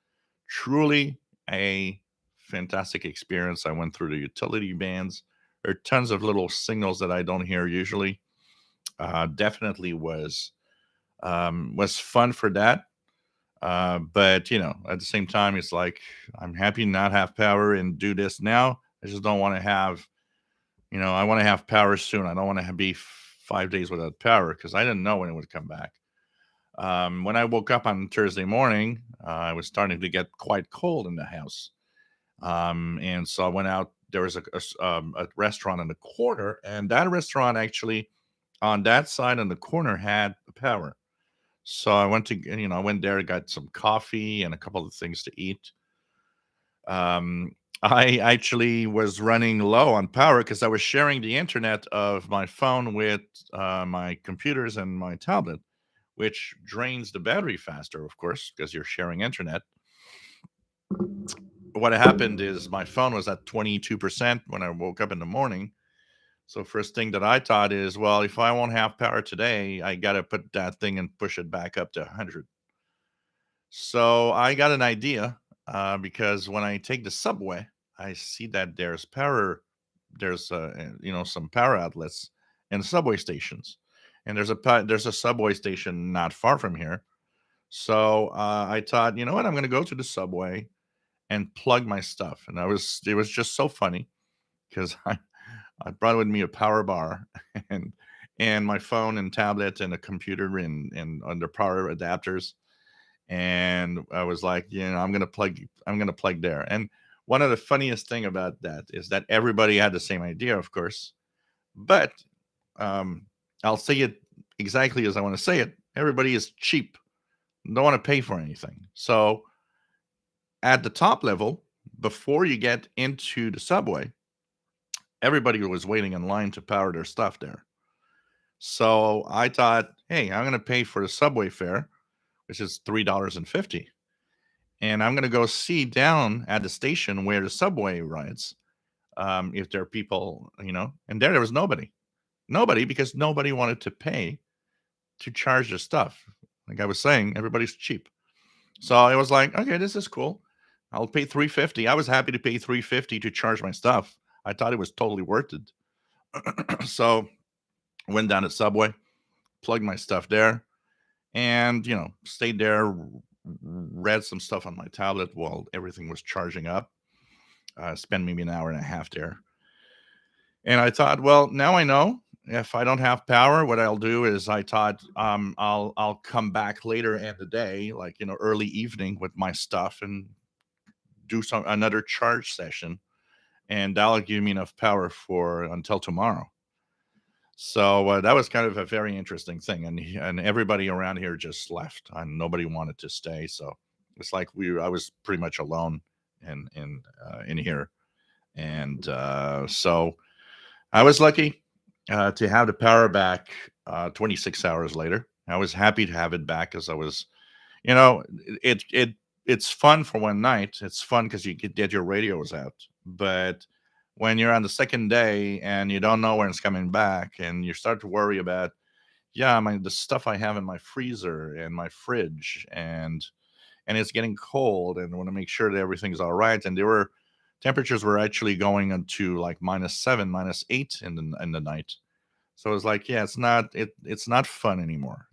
truly a fantastic experience. I went through the utility bands. There are tons of little signals that I don't hear usually. Definitely was fun for that. But at the same time, it's like I'm happy to not have power and do this now. I just don't want to have, I want to have power soon. I don't want to be 5 days without power because I didn't know when it would come back. When I woke up on Thursday morning, I was starting to get quite cold in the house. And so I went out. There was a restaurant in the corner, and that restaurant actually on that side in the corner had power. So I went there, got some coffee and a couple of things to eat. I actually was running low on power because I was sharing the internet of my phone with my computers and my tablet, which drains the battery faster, of course, because you're sharing internet. What happened is my phone was at 22% when I woke up in the morning. So first thing that I thought is, well, if I won't have power today, I got to put that thing and push it back up to 100. So I got an idea because when I take the subway, I see that there's power, there's some power outlets and subway stations, and there's a subway station not far from here. So I thought, you know what, I'm going to go to the subway and plug my stuff, and it was just so funny because I brought with me a power bar and my phone and tablet and a computer and under power adapters, and I was like, I'm gonna plug there. And one of the funniest thing about that is that everybody had the same idea, of course, but um, I'll say it exactly as I want to say it. Everybody is cheap, don't want to pay for anything. So at the top level, before you get into the subway, everybody was waiting in line to power their stuff there. So I thought, hey, I'm going to pay for the subway fare, which is $3.50. And I'm going to go see down at the station where the subway rides, if there are people, and there was nobody. Nobody, because nobody wanted to pay to charge their stuff. Like I was saying, everybody's cheap. So it was like, okay, this is cool. I'll pay 350. I was happy to pay 350 to charge my stuff. I thought it was totally worth it. So went down to Subway, plugged my stuff there, and stayed there, read some stuff on my tablet while everything was charging up. Spent maybe an hour and a half there, and I thought, well, now I know if I don't have power, what I'll do is I thought I'll come back later in the day, like early evening with my stuff and do some another charge session, and that'll give me enough power for until tomorrow. So that was kind of a very interesting thing, and everybody around here just left, and nobody wanted to stay. So it's like I was pretty much alone in here, and so I was lucky to have the power back 26 hours later. I was happy to have it back because I was, you know, it's fun for one night. It's fun because you get your radios out, but when you're on the second day and you don't know when it's coming back, and you start to worry about, yeah, the stuff I have in my freezer and my fridge, and it's getting cold, and I want to make sure that everything's all right. And there were temperatures were actually going into like -7, -8 in the night. So it's like, yeah, it's not fun anymore.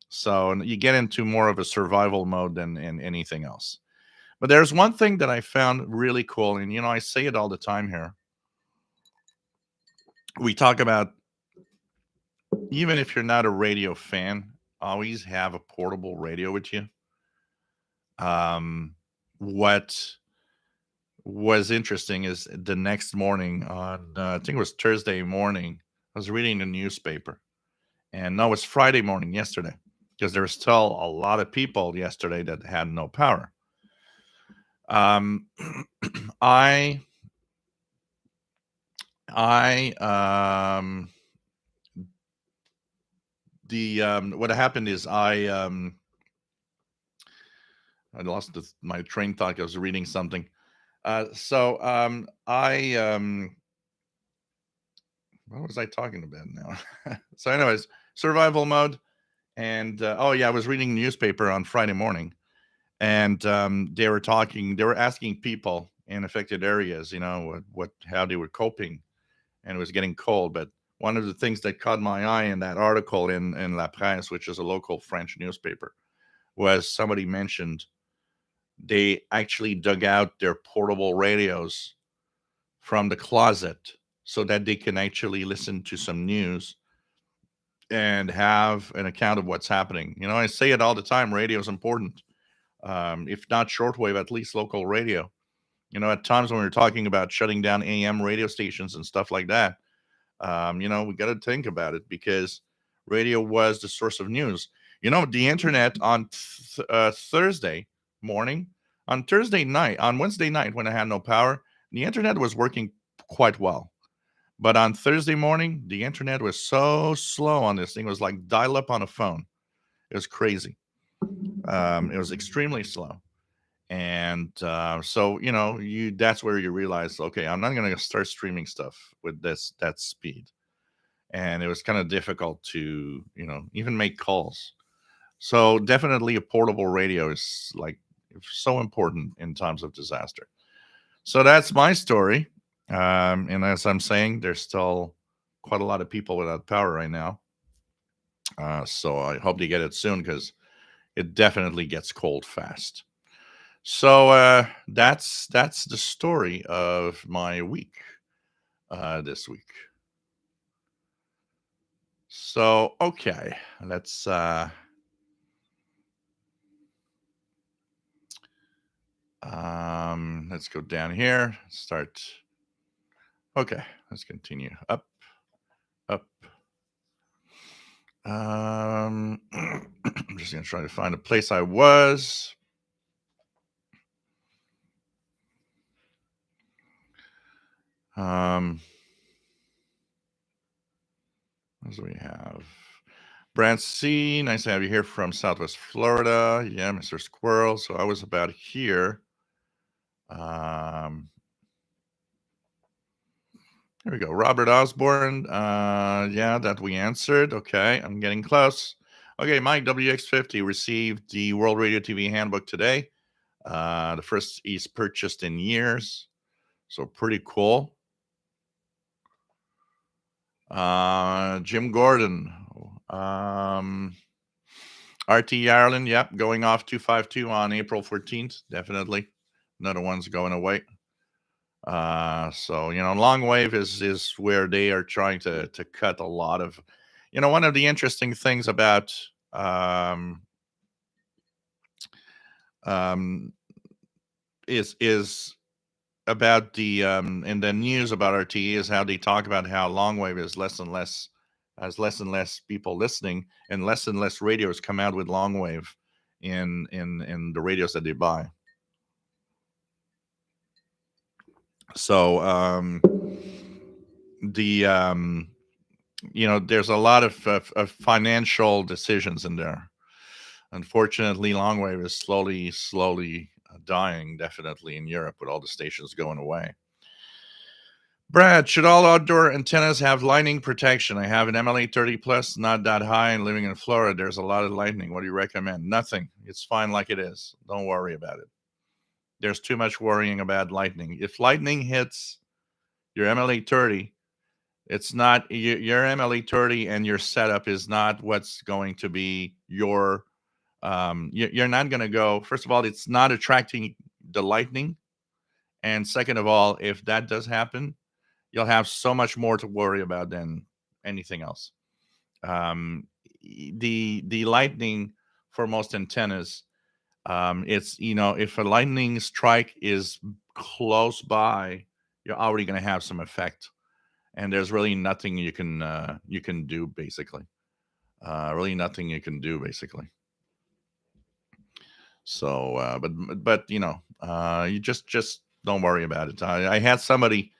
So and you get into more of a survival mode than in anything else. But there's one thing that I found really cool, and I say it all the time here. We talk about, even if you're not a radio fan, always have a portable radio with you. What was interesting is the next morning on, I think it was Thursday morning, I was reading the newspaper, and no, it was Friday morning yesterday, because there was still a lot of people yesterday that had no power. Um, I I the what happened is I lost my train thought. I was reading something. I what was I talking about now? So, anyways, survival mode, and oh yeah, I was reading the newspaper on Friday morning, and they were asking people in affected areas, how they were coping, and it was getting cold. But one of the things that caught my eye in that article in La Presse, which is a local French newspaper, was somebody mentioned they actually dug out their portable radios from the closet so that they can actually listen to some news and have an account of what's happening. I say it all the time, radio is important. If not shortwave, at least local radio. At times when we're talking about shutting down AM radio stations and stuff like that, we got to think about it because radio was the source of news. The internet on Thursday morning, on Thursday night, on Wednesday night when I had no power, the internet was working quite well. But on Thursday morning, the internet was so slow on this thing. It was like dial up on a phone. It was crazy. It was extremely slow. And so, that's where you realize, okay, I'm not going to start streaming stuff with that speed. And it was kind of difficult to, even make calls. So definitely a portable radio is like so important in times of disaster. So that's my story. And as I'm saying, there's still quite a lot of people without power right now. So I hope they get it soon because it definitely gets cold fast. So that's the story of my week this week. So okay, let's go down here. Start. Okay, let's continue up, up. I'm just gonna try to find a place I was. What do we have? Brant C, nice to have you here from Southwest Florida. Yeah, Mr. Squirrel. So I was about here. Um, Here we go. Robert Osborne. Yeah, that we answered. Okay, I'm getting close. Okay, Mike WX50 received the World Radio TV Handbook today. The first he's purchased in years. So pretty cool. Jim Gordon. RT Ireland, yep, going off 252 on April 14th. Definitely. Another one's going away. So long wave is where they are trying to cut a lot of, one of the interesting things about um is about the in the news about RTE is how they talk about how long wave is less and less, has less and less people listening, and less radios come out with long wave in the radios that they buy. So the there's a lot of financial decisions in there. Unfortunately, long wave is slowly dying, definitely in Europe with all the stations going away. Brad, should all outdoor antennas have lightning protection? I have an MLA 30 plus, not that high, and living in Florida. There's a lot of lightning. What do you recommend? Nothing. It's fine like it is. Don't worry about it. There's too much worrying about lightning. If lightning hits your MLA 30, it's not your MLA 30, and your setup is not what's going to be your. You're not going to go. First of all, it's not attracting the lightning, and second of all, if that does happen, you'll have so much more to worry about than anything else. Um, the lightning for most antennas, it's if a lightning strike is close by, you're already going to have some effect, and there's really nothing you can do basically. Really nothing you can do basically. So, but you just don't worry about it. I had somebody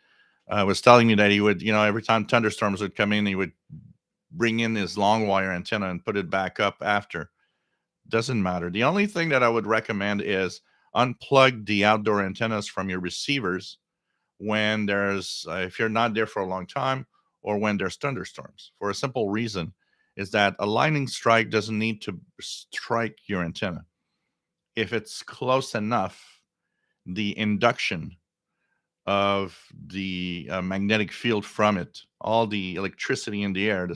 was telling me that he would, every time thunderstorms would come in, he would bring in his long wire antenna and put it back up after. Doesn't matter. The only thing that I would recommend is unplug the outdoor antennas from your receivers when there's if you're not there for a long time or when there's thunderstorms, for a simple reason is that a lightning strike doesn't need to strike your antenna. If it's close enough, the induction of the magnetic field from it, all the electricity in the air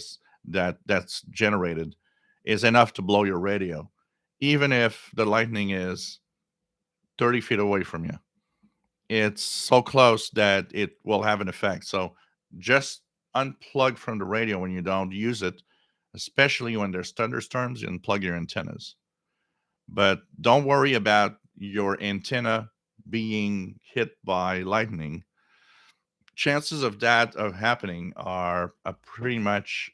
that's generated, is enough to blow your radio, even if the lightning is 30 feet away from you. It's so close that it will have an effect. So just unplug from the radio when you don't use it, especially when there's thunderstorms, and plug your antennas. But don't worry about your antenna being hit by lightning. Chances of that of happening are pretty much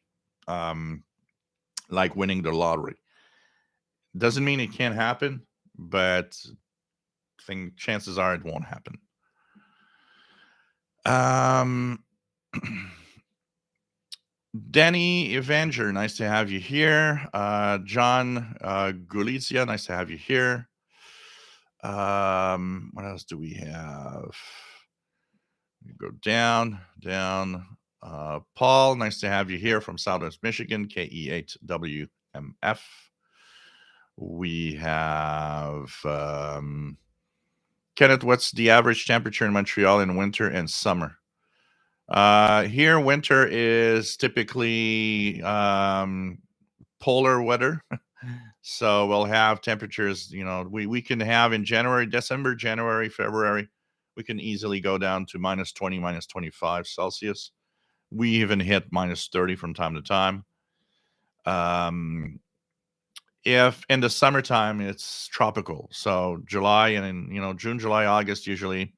um, like winning the lottery. Doesn't mean it can't happen, but think chances are it won't happen. Um, Danny Evanger, nice to have you here. John Gulizia, nice to have you here. What else do we have? We go down. Paul, nice to have you here from Southwest Michigan, KE8WMF. We have Kenneth, what's the average temperature in Montreal in winter and summer? Here, winter is typically polar weather. So we'll have temperatures, we can have in December, January, February, we can easily go down to minus 20, minus 25 Celsius. We even hit minus 30 from time to time. If in the summertime, it's tropical. So July and June, July, August, usually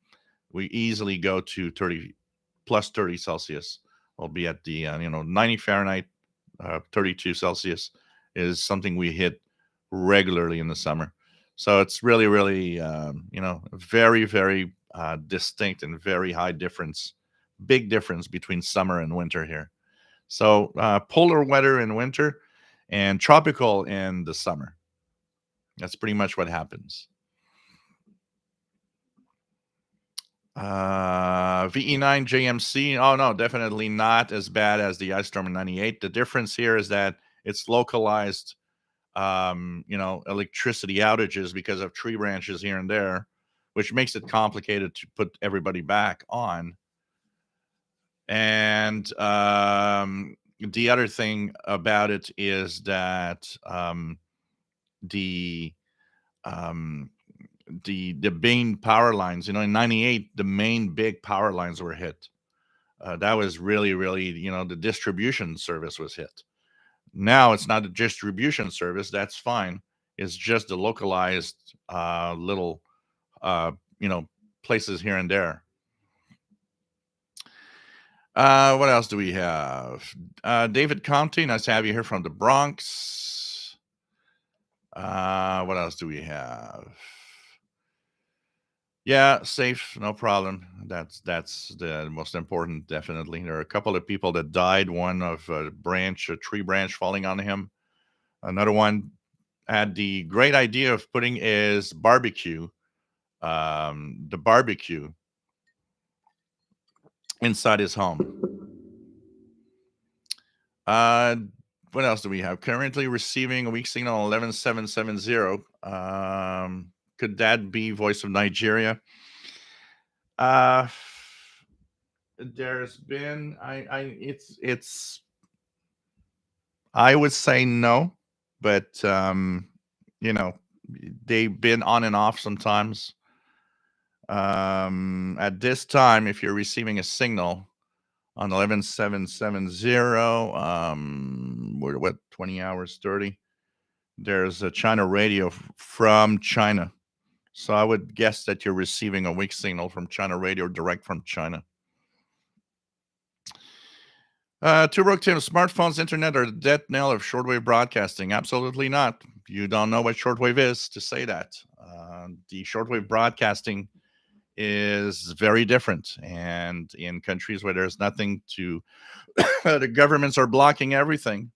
we easily go to 30 plus 30 Celsius. We'll be at the 90 Fahrenheit, 32 Celsius is something we hit regularly in the summer. So it's really, really, very, very distinct and very high difference, big difference between summer and winter here. So polar weather in winter and tropical in the summer. That's pretty much what happens. VE9 JMC. Oh, no, definitely not as bad as the Ice Storm in 98. The difference here is that it's localized, electricity outages because of tree branches here and there, which makes it complicated to put everybody back on. And the other thing about it is that the main power lines, in 98, the main big power lines were hit. That was really, really, the distribution service was hit. Now it's not a distribution service. That's fine. It's just the localized little, places here and there. What else do we have? David Conte, nice to have you here from the Bronx. What else do we have? Yeah, safe, no problem. That's the most important, definitely. There are a couple of people that died. One of a tree branch falling on him. Another one had the great idea of putting his barbecue, the barbecue, inside his home. What else do we have? Currently receiving a weak signal on 11770. Could that be Voice of Nigeria? There's been I would say no, but they've been on and off sometimes. At this time, if you're receiving a signal on 11770, we're 20 hours 30. There's a China radio from China. So I would guess that you're receiving a weak signal from China radio direct from China. Turok Tim, smartphones, internet are the death knell of shortwave broadcasting. Absolutely not. You don't know what shortwave is to say that. The shortwave broadcasting is very different, and in countries where there's nothing to, the governments are blocking everything.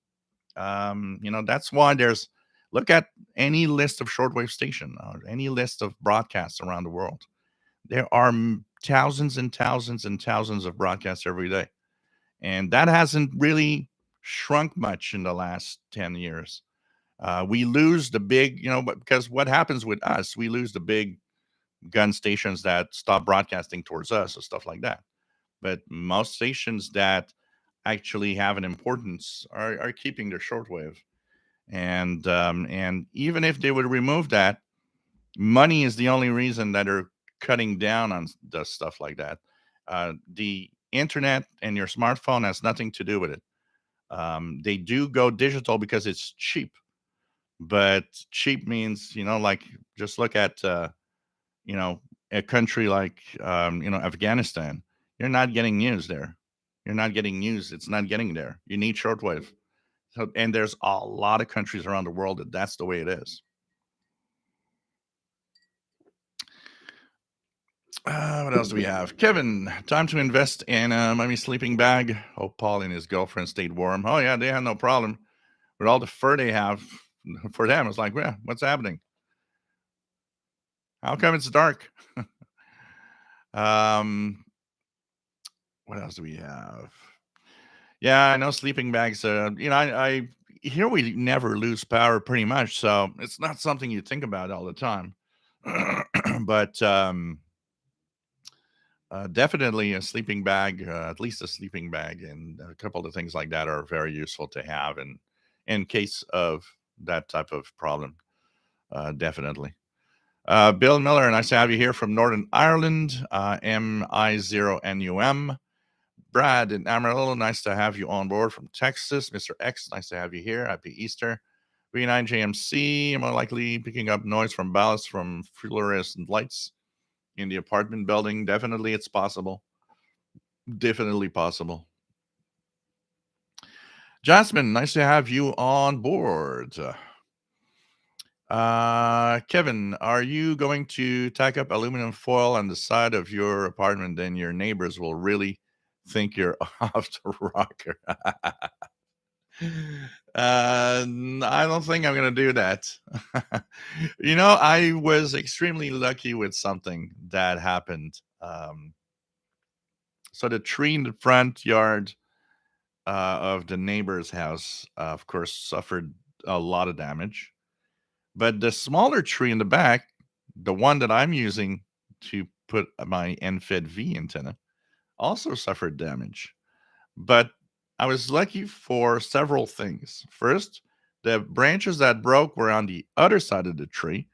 That's why there's, look at any list of shortwave station or any list of broadcasts around the world. There are thousands and thousands and thousands of broadcasts every day, and that hasn't really shrunk much in the last 10 years. We lose the big, because what happens with us, we lose the big gun stations that stop broadcasting towards us or stuff like that. But most stations that actually have an importance are keeping their shortwave. And even if they would remove that, money is the only reason that they're cutting down on the stuff like that. The internet and your smartphone has nothing to do with it. They do go digital because it's cheap, but cheap means, like, just look at you know a country like Afghanistan. You're not getting news there. You're not getting news. It's not getting there. You need shortwave. So, and there's a lot of countries around the world that that's the way it is. What else do we have? Kevin, time to invest in a mummy sleeping bag. Oh, Paul and his girlfriend stayed warm. Oh, yeah, they had no problem with all the fur they have. For them, it's like, yeah, what's happening? How come it's dark? um, what else do we have? Yeah, I know sleeping bags. I here we never lose power pretty much, so it's not something you think about all the time. But definitely a sleeping bag, at least a sleeping bag, and a couple of things like that are very useful to have in case of that type of problem. Definitely. Bill Miller, nice to have you here from Northern Ireland. MI0NUM. Brad in Amarillo, nice to have you on board from Texas. Mr. X, nice to have you here. Happy Easter. V9JMC, more likely picking up noise from ballast from fluorescent lights in the apartment building. Definitely, it's possible. Definitely possible. Jasmine, nice to have you on board. Kevin, are you going to tack up aluminum foil on the side of your apartment? Then your neighbors will really think you're off the rocker. I don't think I'm gonna do that. I was extremely lucky with something that happened. So the tree in the front yard of the neighbor's house, of course, suffered a lot of damage. But the smaller tree in the back, the one that I'm using to put my NFED V antenna, also suffered damage. But I was lucky for several things. First, the branches that broke were on the other side of the tree.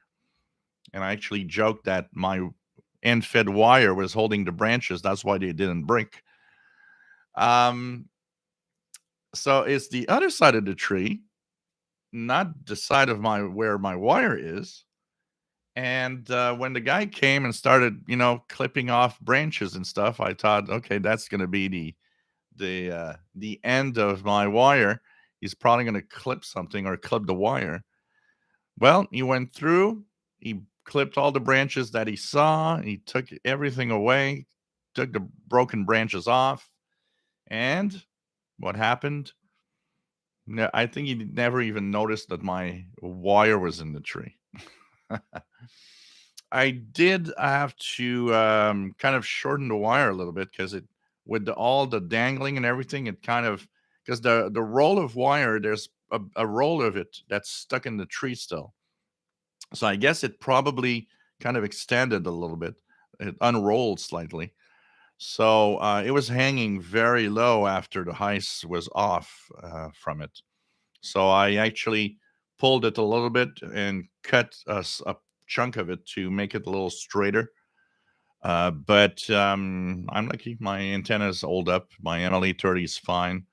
And I actually joked that my NFED wire was holding the branches. That's why they didn't break. Um, so it's the other side of the tree, not the side of my where my wire is. And when the guy came and started, clipping off branches and stuff, I thought, okay, that's going to be the end of my wire. He's probably going to clip something or clip the wire. Well, he went through. He clipped all the branches that he saw. He took everything away, took the broken branches off, and what happened? I think he never even noticed that my wire was in the tree. I did have to kind of shorten the wire a little bit because with all the dangling and everything, it kind of, because the roll of wire, there's a roll of it that's stuck in the tree still. So I guess it probably kind of extended a little bit. It unrolled slightly. So it was hanging very low after the heist was off from it. So I actually pulled it a little bit and cut a chunk of it to make it a little straighter. But I'm lucky my antennas hold up. My MLE 30 is fine.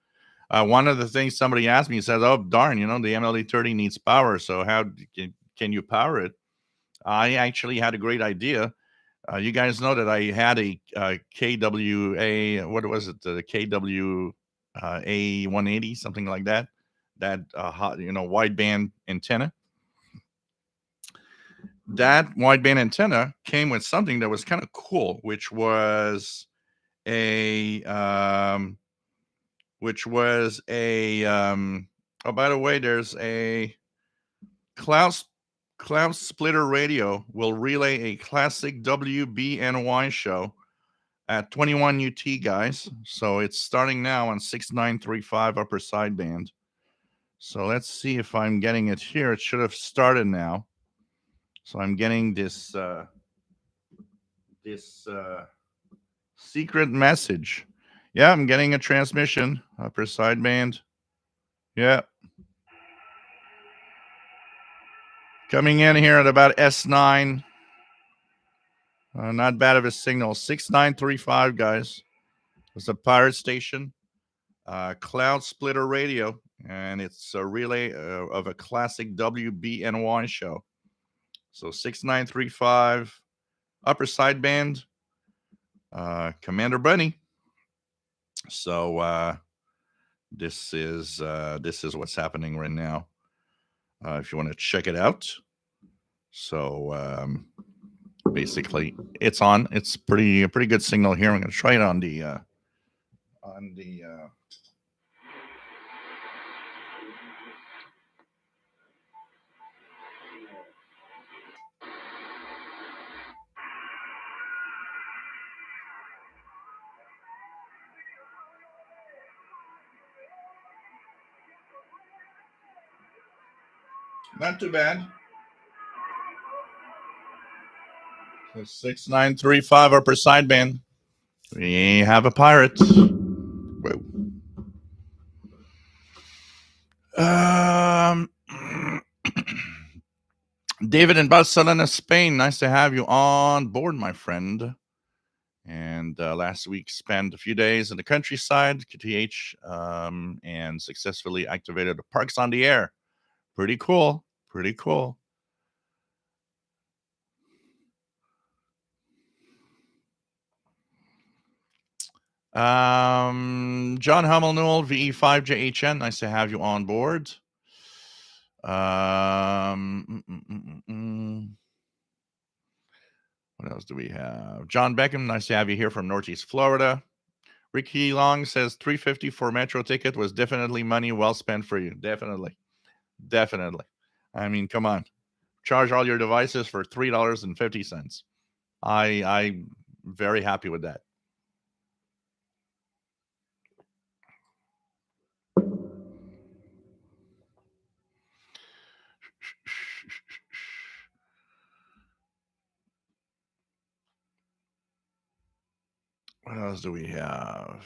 One of the things somebody asked me says, "Oh darn, the MLE 30 needs power. So how can you power it?" I actually had a great idea. You guys know that I had a KWA. What was it? The KW A 180, something like that. That wideband antenna. that wideband antenna came with something that was kind of cool, which was a oh, by the way, there's a cloud cloud splitter radio will relay a classic WBNY show at 21 UT, guys. So it's starting now on 6935 upper sideband. So let's see if I'm getting it here. It should have started now. So I'm getting this secret message. Yeah, I'm getting a transmission upper sideband. Yeah. Coming in here at about S9. Not bad of a signal. 6935, guys. It's a pirate station. Cloud splitter radio. And it's a relay of a classic WBNY show. So 6935, upper sideband, Commander Bunny. So this is what's happening right now. If you want to check it out. So basically, it's on. It's a pretty good signal here. I'm going to try it on the not too bad. So 6935 upper sideband. We have a pirate. Whoa. David in Barcelona, Spain. Nice to have you on board, my friend. And last week spent a few days in the countryside, KTH, and successfully activated the parks on the air. Pretty cool. Pretty cool. John Hummel Newell, VE5JHN. Nice to have you on board. What else do we have? John Beckham, nice to have you here from Northeast Florida. Ricky Long says $3.50 for Metro ticket was definitely money well spent for you. Definitely. I mean, come on. Charge all your devices for $3.50. I'm very happy with that. What else do we have?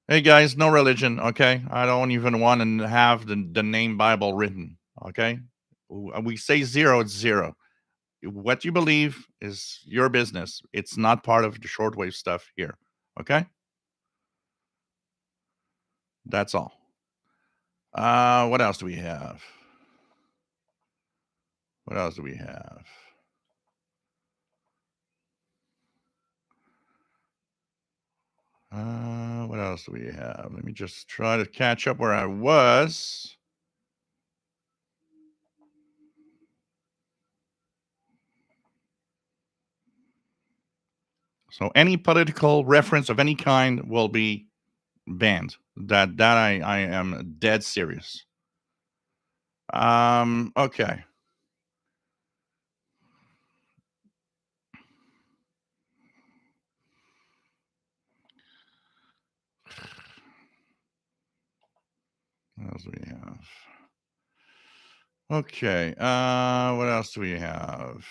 Hey guys, no religion, okay? I don't even want to have the name Bible written, okay? We say zero, it's zero. What you believe is your business. It's not part of the shortwave stuff here, okay? That's all. What else do we have? What else do we have? Let me just try to catch up where I was. So any political reference of any kind will be banned. That I am dead serious. Okay. What else do we have? Okay. What else do we have?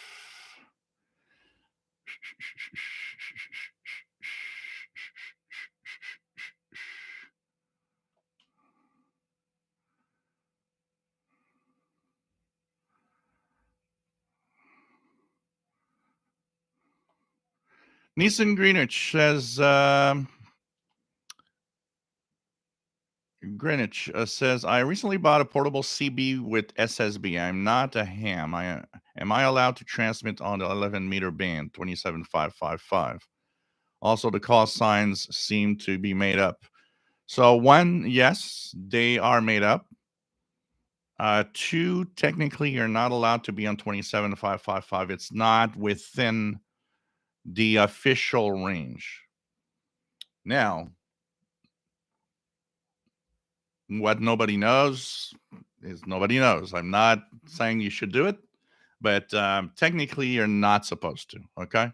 Neeson Greenwich says, I recently bought a portable CB with SSB. I'm not a ham. Am I allowed to transmit on the 11-meter band, 27555? Also, the call signs seem to be made up. So one, yes, they are made up. Two, technically, you're not allowed to be on 27,555. It's not within the official range. Now, what nobody knows is nobody knows. I'm not saying you should do it, but technically, you're not supposed to. Okay.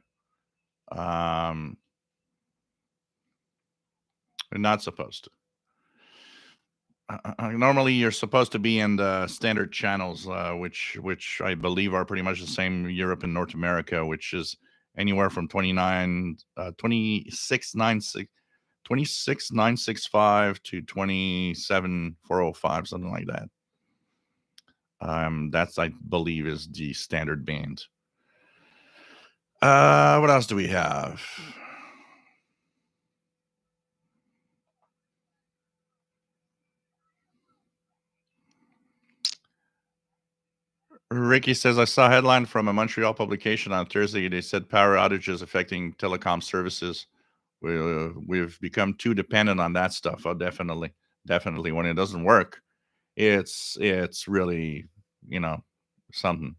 Um, you're not supposed to. Normally, you're supposed to be in the standard channels, which I believe are pretty much the same Europe and North America, which is anywhere from 26,965 to 27,405, something like that. That's, I believe, is the standard band. What else do we have? Ricky says, I saw a headline from a Montreal publication on Thursday. They said power outages affecting telecom services. We've become too dependent on that stuff. Oh, definitely. Definitely. When it doesn't work, it's really, you know, something.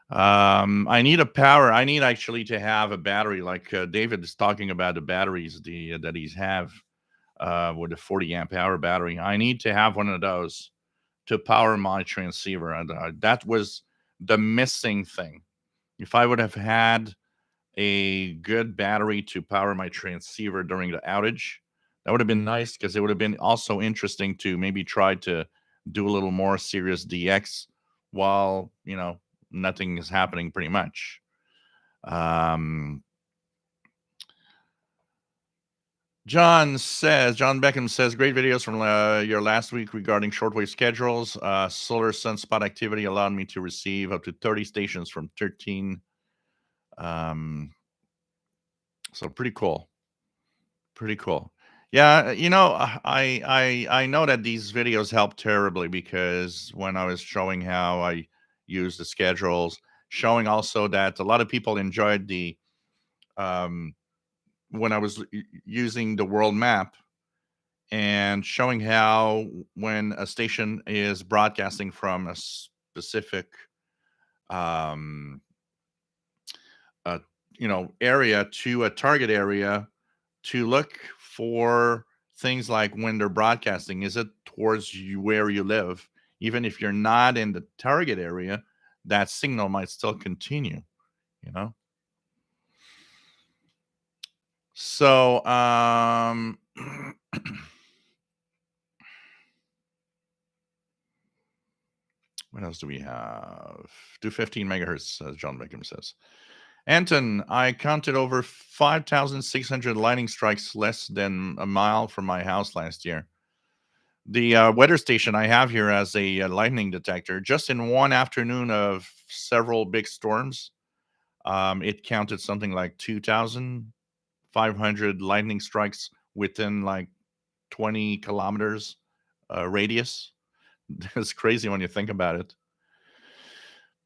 I need a power. I need actually to have a battery, like David is talking about the batteries that he's have with a 40 amp hour battery. I need to have one of those to power my transceiver, and that was the missing thing. If I would have had a good battery to power my transceiver during the outage, that would have been nice because it would have been also interesting to maybe try to do a little more serious DX while, nothing is happening pretty much. Um, John Beckham says, great videos from your last week regarding shortwave schedules. Solar sunspot activity allowed me to receive up to 30 stations from 13. So pretty cool. Pretty cool. Yeah, I know that these videos help terribly because when I was showing how I use the schedules, showing also that a lot of people enjoyed the um, when I was using the world map and showing how when a station is broadcasting from a specific um, uh, area to a target area, to look for things like when they're broadcasting, is it towards you where you live? Even if you're not in the target area, that signal might still continue, you know? So, what else do we have? Do 15 megahertz, as John Beckham says. Anton, I counted over 5,600 lightning strikes less than a mile from my house last year. The weather station I have here as a lightning detector, just in one afternoon of several big storms, it counted something like 2,500 lightning strikes within like 20 kilometers radius. It's crazy when you think about it.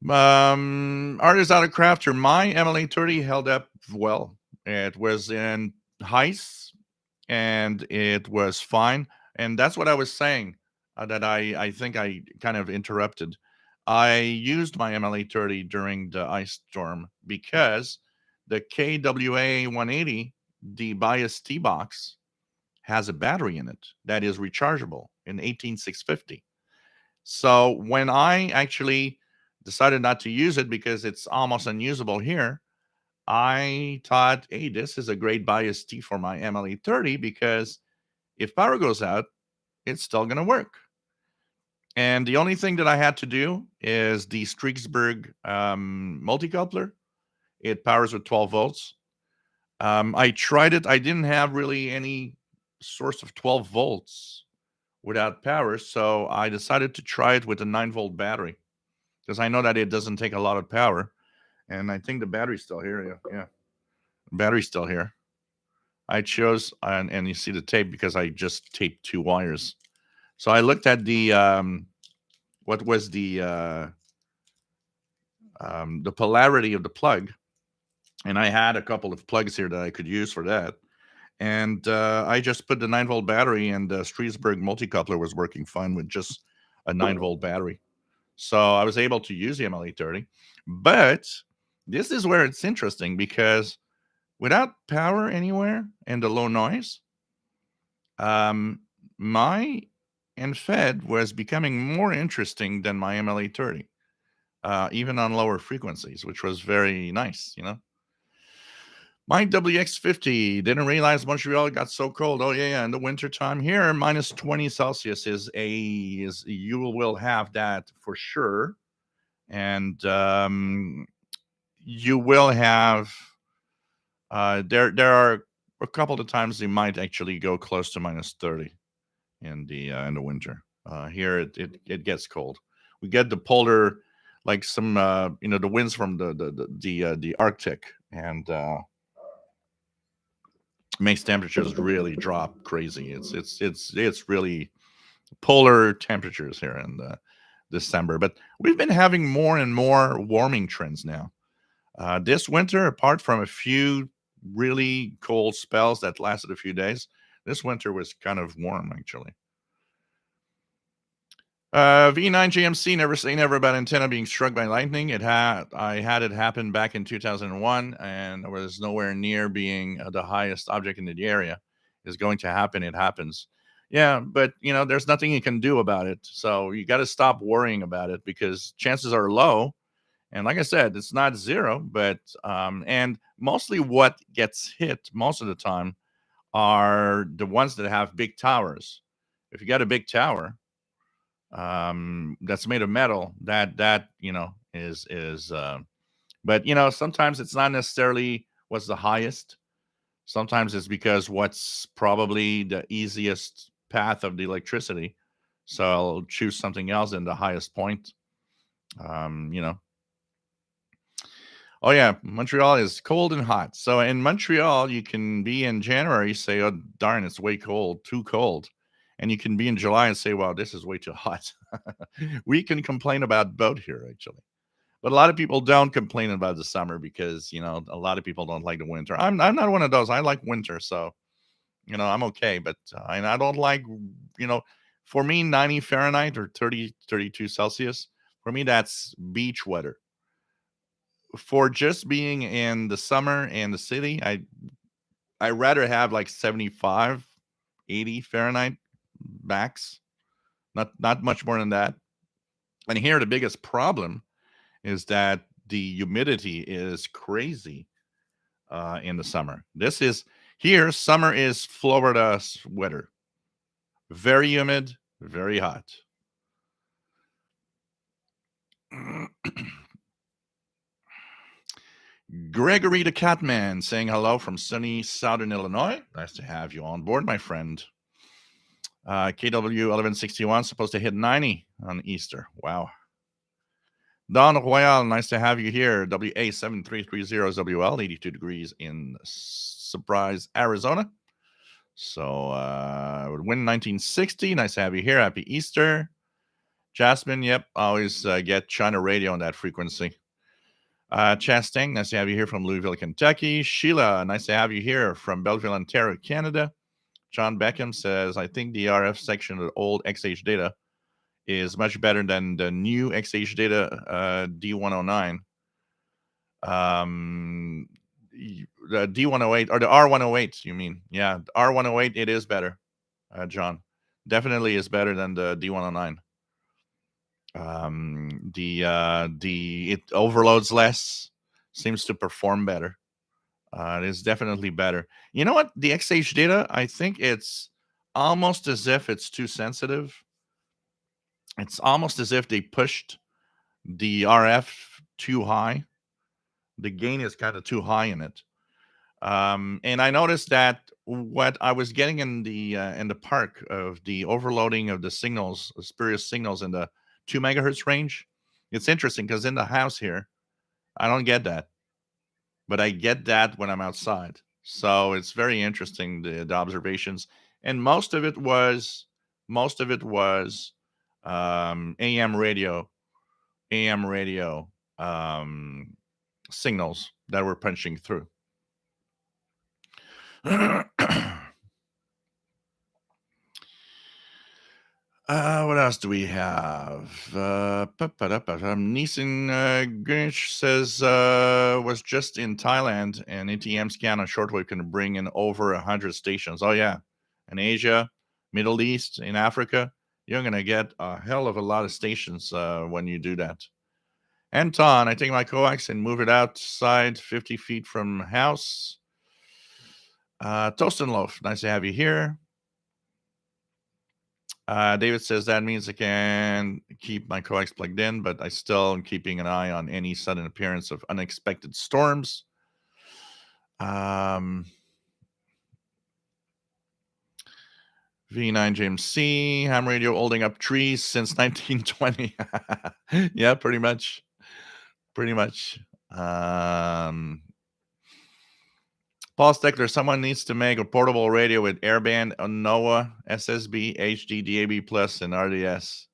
Artist out of crafter, my MLA30 held up well. It was in heights and it was fine. And that's what I was saying, that I think I kind of interrupted. I used my MLA30 during the ice storm because the KWA 180, the bias T box, has a battery in it that is rechargeable in 18650. So when I actually decided not to use it because it's almost unusable here, I thought, hey, this is a great bias T for my MLA30 because if power goes out, it's still going to work. And the only thing that I had to do is the Streaksburg multicoupler. It powers with 12 volts. I tried it. I didn't have really any source of 12 volts without power. So I decided to try it with a 9-volt battery because I know that it doesn't take a lot of power. And I think the battery's still here. Yeah. Yeah. Battery's still here. I chose, and you see the tape because I just taped 2 wires. So I looked at what was the polarity of the plug, and I had a couple of plugs here that I could use for that. And I just put the 9-volt battery, and the Streetsburg multicoupler was working fine with just a 9-volt battery. So I was able to use the ML830. But this is where it's interesting, because without power anywhere and the low noise, um, my NFED was becoming more interesting than my ML830, even on lower frequencies, which was very nice, you know. My WX50 didn't realize Montreal got so cold. Oh yeah, in the wintertime here, minus 20 Celsius is you will have that for sure, and you will have there are a couple of times they might actually go close to minus 30 in the winter. Here it gets cold. We get the polar, like some the winds from the Arctic, and makes temperatures really drop crazy. It's really polar temperatures here in December. But we've been having more and more warming trends now. This winter, apart from a few really cold spells that lasted a few days, this winter was kind of warm actually. V9 GMC, never say never about antenna being struck by lightning. I had it happen back in 2001, and I was nowhere near being the highest object in the area. Is going to happen. It happens. Yeah, but there's nothing you can do about it. So you got to stop worrying about it, because chances are low. And like I said, it's not zero, but and mostly what gets hit most of the time are the ones that have big towers. If you got a big tower, that's made of metal, that is but sometimes it's not necessarily what's the highest. Sometimes it's because what's probably the easiest path of the electricity, so I'll choose something else in the highest point. um you know oh yeah, Montreal is cold and hot. So in Montreal you can be in January, say, oh darn, it's way cold, too cold. And you can be in July and say, wow, this is way too hot. We can complain about both here actually, but a lot of people don't complain about the summer, because a lot of people don't like the winter. I'm not one of those. I like winter, so I'm okay. But and I don't like, you know for me, 90 Fahrenheit or 32 Celsius, for me that's beach weather. For just being in the summer and the city, I rather have like 75, 80 Fahrenheit max, not much more than that. And here the biggest problem is that the humidity is crazy in the summer. This is Here, summer is Florida's weather. Very humid, very hot. Gregory the Catman saying hello from sunny Southern Illinois. Nice to have you on board, my friend. KW 1161 supposed to hit 90 on Easter. Wow. Don Royal, nice to have you here. WA7330WL, 82 degrees in Surprise, Arizona. So, win 1960. Nice to have you here. Happy Easter. Jasmine, yep, always get China radio on that frequency. Chastang, nice to have you here from Louisville, Kentucky. Sheila, nice to have you here from Belleville, Ontario, Canada. John Beckham says, I think the RF section of the old XH data is much better than the new XH data D109. The D108 or the R108, you mean? Yeah, the R108, it is better, John. Definitely is better than the D109. It overloads less, seems to perform better. It is definitely better. You know what? The XH data, I think it's almost as if it's too sensitive. It's almost as if they pushed the RF too high. The gain is kind of too high in it. And I noticed that what I was getting in the park of the overloading of the signals, spurious signals in the 2 megahertz range. It's interesting because in the house here, I don't get that, but I get that when I'm outside. So it's very interesting, the observations, and most of it was AM radio, AM radio um, signals that were punching through. What else do we have? Neeson Grinch says was just in Thailand, and ATM scan on shortwave can bring in over 100 stations. Oh yeah, in Asia, Middle East, in Africa, you're gonna get a hell of a lot of stations when you do that. Anton, I take my coax and move it outside 50 feet from house. Toast and Loaf, nice to have you here. David says that means I can keep my coax plugged in, but I still am keeping an eye on any sudden appearance of unexpected storms. V9 James C. Ham radio holding up trees since 1920. Yeah, pretty much. Pretty much. Paul Steckler, someone needs to make a portable radio with airband, NOAA, SSB, HD, DAB Plus, and RDS.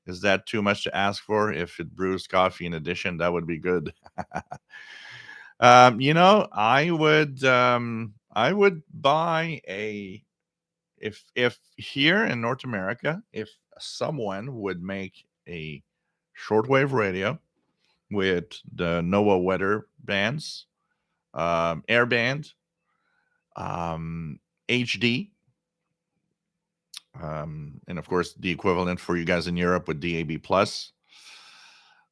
Is that too much to ask for? If it brews coffee in addition, that would be good. I would buy a if here in North America, if someone would make a shortwave radio with the NOAA weather bands, airband, HD, and of course the equivalent for you guys in Europe with DAB plus,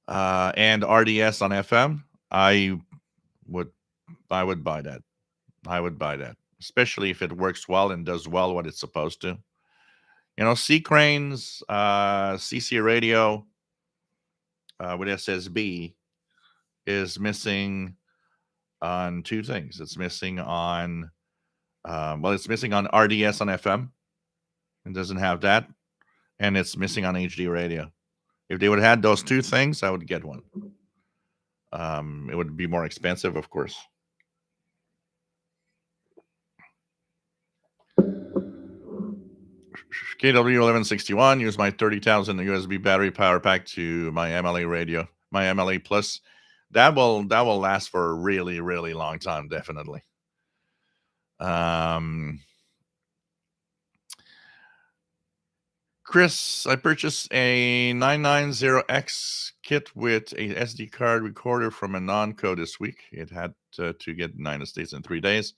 and RDS on FM, would I would buy that. I would buy that, especially if it works well and does well what it's supposed to. C Cranes, CC radio with SSB is missing on two things. It's missing on it's missing on RDS on FM. It doesn't have that, and it's missing on HD radio. If they would have had those two things, I would get one. It would be more expensive, of course. KW1161, use my 30,000 USB battery power pack to my MLA radio, my MLA Plus. That will last for a really, really long time, definitely. Chris, I purchased a 990X kit with a SD card recorder from a non-co this week. It had to get the United States in 3 days.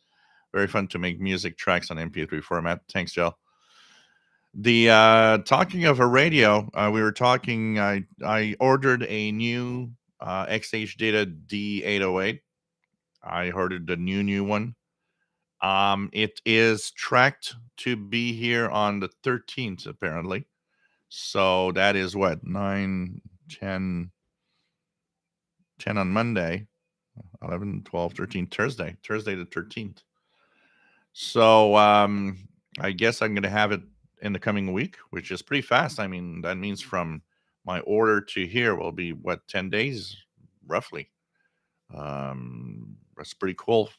Very fun to make music tracks on MP3 format. Thanks, Joe. The talking of a radio, we were talking. I ordered a new XH Data D808. I ordered the new one. It is tracked to be here on the 13th, apparently. So that is what, 9, 10 on Monday, 11, 12, 13, Thursday the 13th. So I guess I'm going to have it in the coming week, which is pretty fast. I mean, that means from my order to here will be 10 days roughly. That's pretty cool.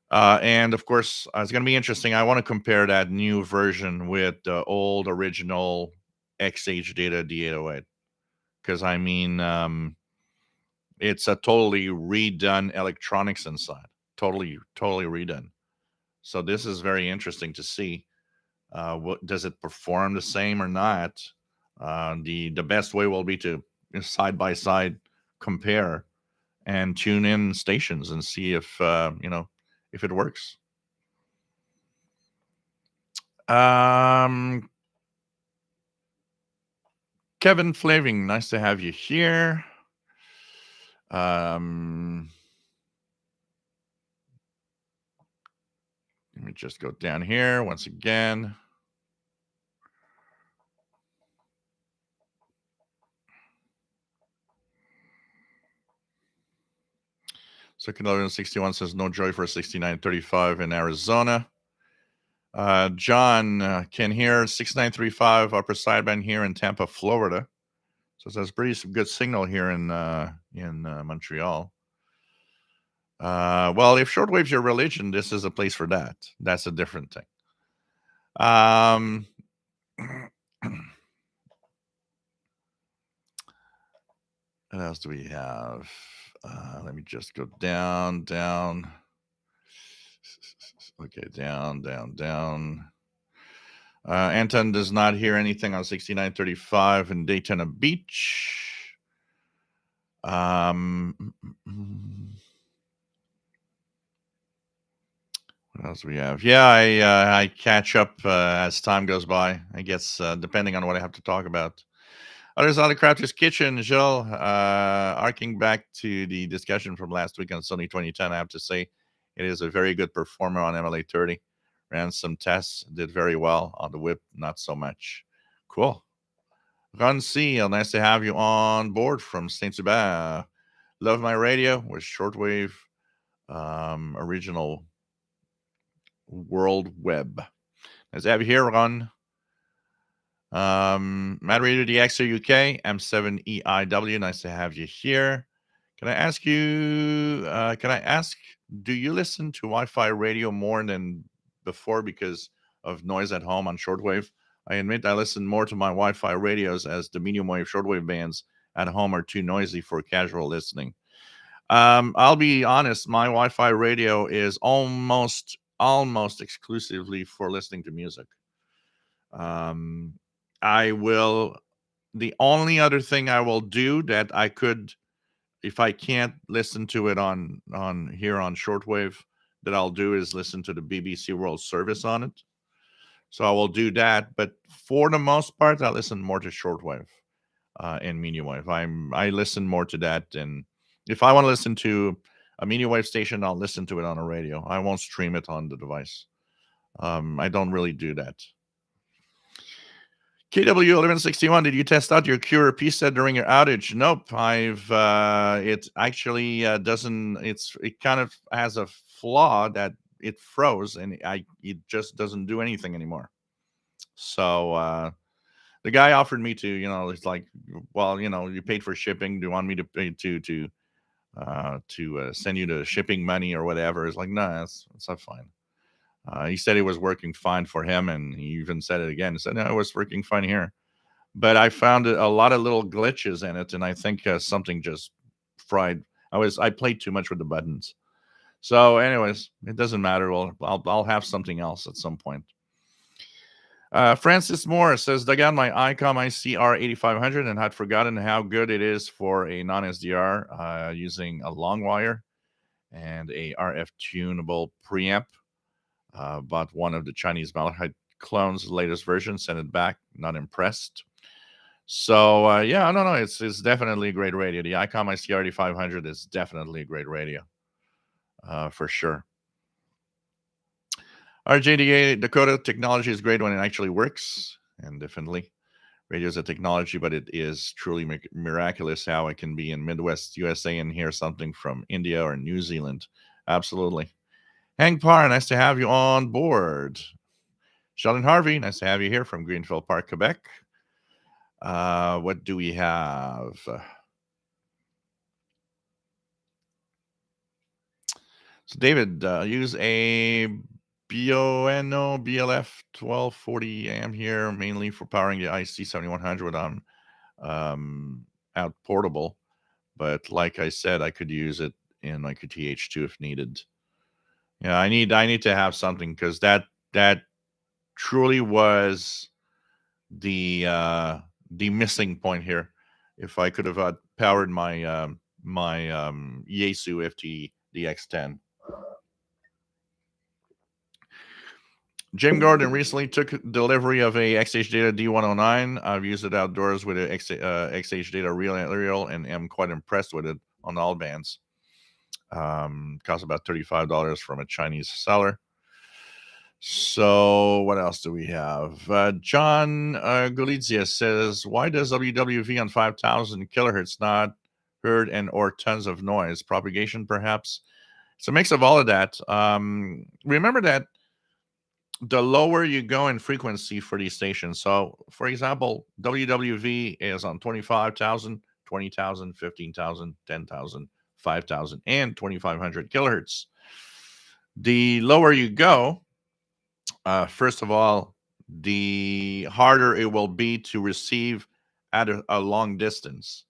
And of course, it's going to be interesting. I want to compare that new version with the old original XH Data D808, because I mean, it's a totally redone electronics inside, totally redone. So this is very interesting to see. What does it perform the same or not? The best way will be to side by side compare and tune in stations and see if if it works. Kevin Flaving, nice to have you here. Let me just go down here once again. Second 1161 says no joy for 6935 in Arizona. John can hear 6935 upper sideband here in Tampa, Florida. So that's pretty good signal here in Montreal. Well, if shortwave's your religion, this is a place for that. That's a different thing. What else do we have? Let me just go down. Okay, down. Anton does not hear anything on 6935 in Daytona Beach. What else do we have? Yeah, I catch up as time goes by. I guess depending on what I have to talk about. Others on the Crafter's Kitchen, Jill. Arcing back to the discussion from last week on Sony 2010, I have to say it is a very good performer on MLA 30. Ran some tests, did very well on the whip, not so much. Cool. Ron C, nice to have you on board from Saint Hubert. Love my radio with shortwave original world web. Nice to have you here, Ron. Mad Radio DX UK, M7EIW. Nice to have you here. Can I ask you? Do you listen to Wi-Fi radio more than before because of noise at home on shortwave? I admit I listen more to my Wi-Fi radios as the medium wave shortwave bands at home are too noisy for casual listening. I'll be honest, my Wi-Fi radio is almost exclusively for listening to music. I will. The only other thing I will do that I could, if I can't listen to it on here on shortwave, that I'll do is listen to the BBC World Service on it. So I will do that, but for the most part, I listen more to shortwave and medium wave. I listen more to that, and if I want to listen to a medium wave station, I'll listen to it on a radio. I won't stream it on the device. I don't really do that. KW1161, did you test out your QRP set during your outage? Nope. It actually doesn't, it kind of has a flaw that it froze and it just doesn't do anything anymore. So the guy offered me to, it's like, well, you paid for shipping. Do you want me to pay to send you the shipping money or whatever? It's like, no, that's not fine. He said it was working fine for him, and he even said it again. He said, no, it was working fine here. But I found a lot of little glitches in it, and I think something just fried. I played too much with the buttons. So, anyways, it doesn't matter. Well, I'll have something else at some point. Francis Moore says, dug out my ICOM ICR 8500 and had forgotten how good it is for a non-SDR using a long wire and a RF tunable preamp. Bought one of the Chinese Malachite clones, latest version, sent it back. Not impressed. So yeah, I don't know. It's definitely a great radio. The ICOM ICR 8500 is definitely a great radio, for sure. RJDA Dakota technology is great when it actually works, and definitely radio is a technology, but it is truly miraculous how it can be in Midwest USA and hear something from India or New Zealand. Absolutely. Hank Parr, nice to have you on board. Sheldon Harvey, nice to have you here from Greenfield Park, Quebec. What do we have? So David, use a Biono BLF 1240 AM here, mainly for powering the IC 7100 on out portable. But like I said, I could use it in like a TH2 if needed. Yeah, I need to have something because that truly was the missing point here. If I could have powered my Yaesu FT DX10. Jim Gordon recently took delivery of a XH Data D109. I've used it outdoors with a XH Data reel and am quite impressed with it on all bands. Cost about $35 from a Chinese seller. So what else do we have? John Gulizia says, why does WWV on 5,000 kilohertz not heard and or tons of noise? Propagation, perhaps? It's a mix of all of that. Remember that the lower you go in frequency for these stations. So, for example, WWV is on 25,000, 20,000, 15,000, 10,000, 5,000, and 2,500 kilohertz. The lower you go, first of all, the harder it will be to receive at a long distance.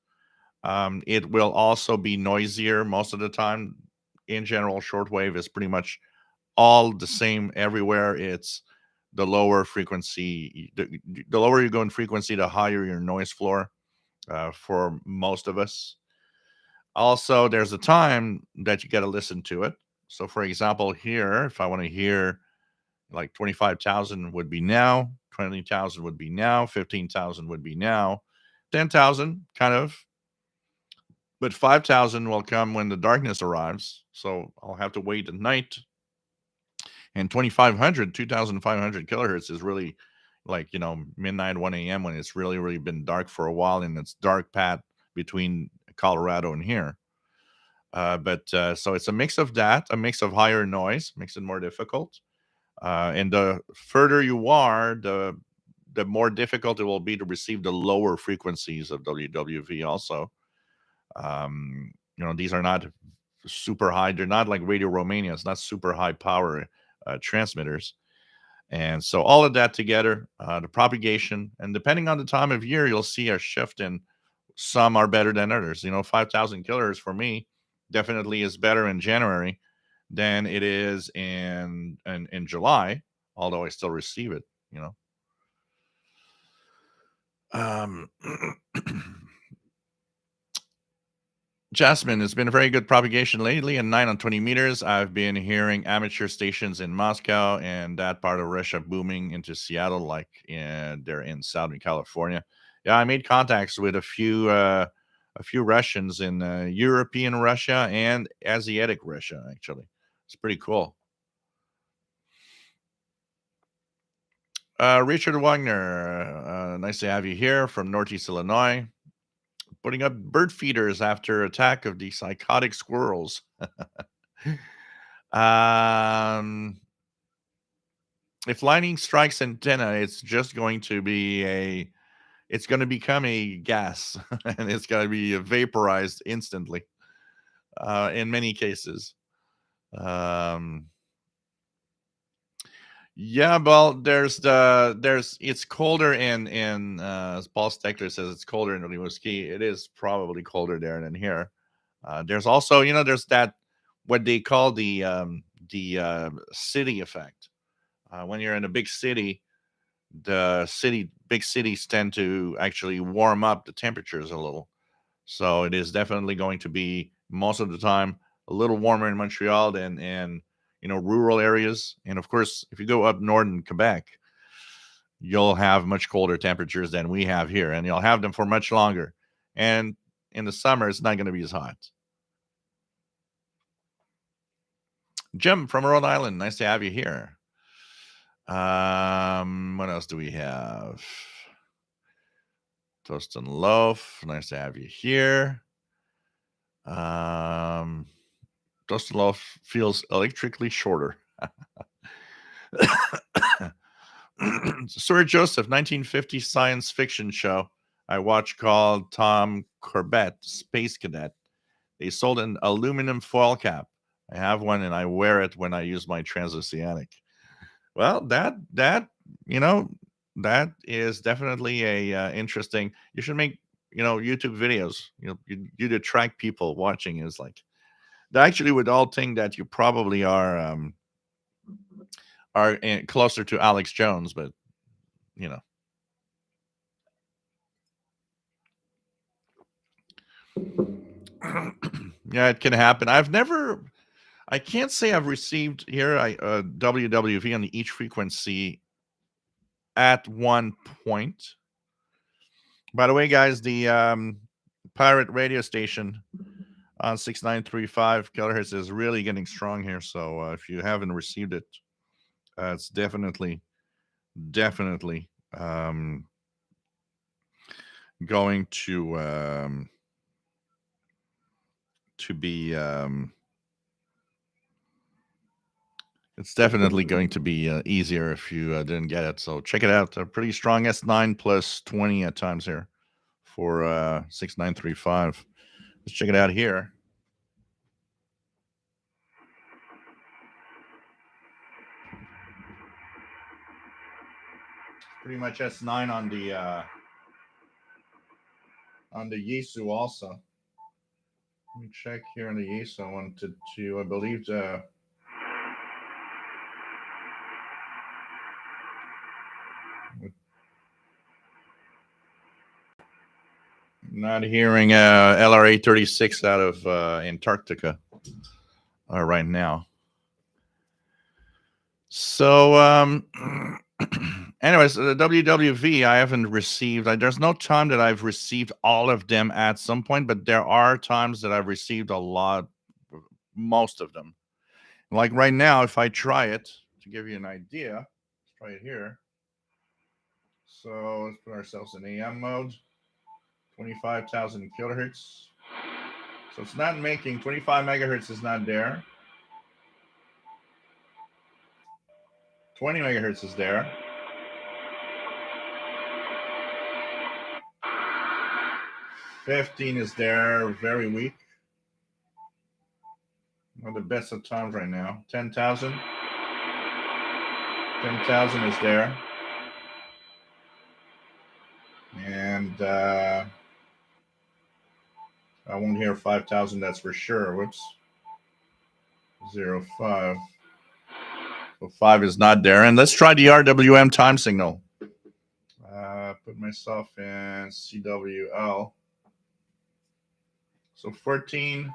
It will also be noisier most of the time. In general, shortwave is pretty much all the same everywhere. It's the lower frequency, the lower you go in frequency, the higher your noise floor for most of us. Also, there's a time that you got to listen to it. So, for example, here, if I want to hear like 25,000 would be now, 20,000 would be now, 15,000 would be now, 10,000 kind of, but 5,000 will come when the darkness arrives. So I'll have to wait at night. And 2,500, 2,500 kilohertz is really like, midnight, 1 a.m. when it's really, really been dark for a while and it's dark path between Colorado and here. But so it's a mix of that, a mix of higher noise, makes it more difficult. And the further you are, the more difficult it will be to receive the lower frequencies of WWV. Also, these are not super high. They're not like Radio Romania. It's not super high power transmitters. And so all of that together, the propagation, and depending on the time of year, you'll see a shift in. Some are better than others. 5,000 kilohertz for me definitely is better in January than it is in July, although I still receive it, Um, Jasmine, has been a very good propagation lately, and 9 on 20 meters. I've been hearing amateur stations in Moscow and that part of Russia booming into Seattle, like they're in Southern California. Yeah, I made contacts with a few Russians in European Russia and Asiatic Russia. Actually, it's pretty cool. Richard Wagner, nice to have you here from Northeast Illinois. Putting up bird feeders after attack of the psychotic squirrels. um, if lightning strikes antenna, it's just going to be it's going to become a gas and it's going to be vaporized instantly in many cases. Um, Yeah, well, it's colder in as Paul Steckler says it's colder in Rimouski. It is probably colder there than here. There's also, there's that what they call the city effect. When you're in a big city, big cities tend to actually warm up the temperatures a little. So it is definitely going to be most of the time a little warmer in Montreal than in rural areas. And of course, if you go up north in Quebec, you'll have much colder temperatures than we have here, and you'll have them for much longer. And in the summer, it's not going to be as hot. Jim from Rhode Island, nice to have you here. What else do we have? Toast and Loaf, nice to have you here. Toast and Loaf feels electrically shorter. Sir Joseph, 1950 science fiction show I watched called Tom Corbett, Space Cadet. They sold an aluminum foil cap. I have one and I wear it when I use my transoceanic. Well, you know that is definitely a interesting. You should make YouTube videos. You to track people watching is like they actually would all think that you probably are closer to Alex Jones, but you know. Yeah, it can happen. I can't say I've received here WWV on the each frequency at one point. By the way, guys, the pirate radio station on 6935 kilohertz is really getting strong here. So if you haven't received it, it's definitely going to be it's definitely going to be easier if you didn't get it. So check it out. A pretty strong S9 plus 20 at times here for 6935. Let's check it out here. Pretty much S9 on the Yesu also. Let me check here on the Yesu. I wanted to, I believe, Not hearing LRA 36 out of Antarctica right now. So, anyways, the WWV I haven't received. There's no time that I've received all of them at some point, but there are times that I've received a lot, most of them. Like right now, if I try it to give you an idea, let's try it here. So let's put ourselves in AM mode, 25,000 kilohertz. So it's not making 25 megahertz is not there. 20 megahertz is there. 15 is there, very weak. One of the best of times right now. 10,000. 10,000 is there. And I won't hear 5,000, that's for sure. Whoops. 05. So 5 is not there. And let's try the RWM time signal. Put myself in CWL. So 14.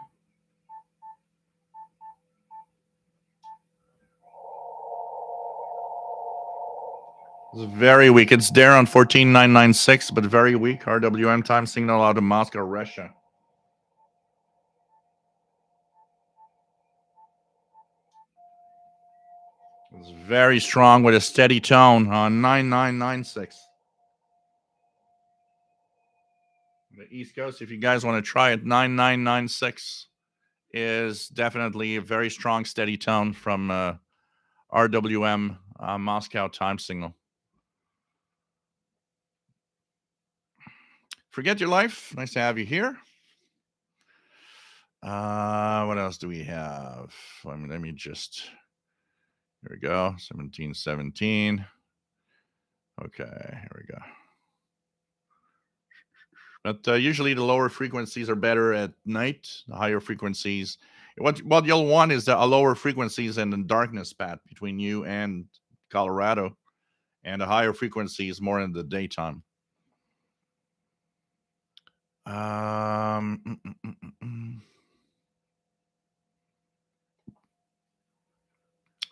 It's very weak. It's there on 14996, but very weak. RWM time signal out of Moscow, Russia. It's very strong with a steady tone on 9996. The East Coast, if you guys want to try it, 9996 is definitely a very strong, steady tone from RWM Moscow time signal. Forget Your Life. Nice to have you here. What else do we have? Let me just. Here we go. 1717. Okay, here we go. But usually the lower frequencies are better at night. The higher frequencies, what you'll want is a lower frequencies and the darkness path between you and Colorado, and the higher frequencies more in the daytime.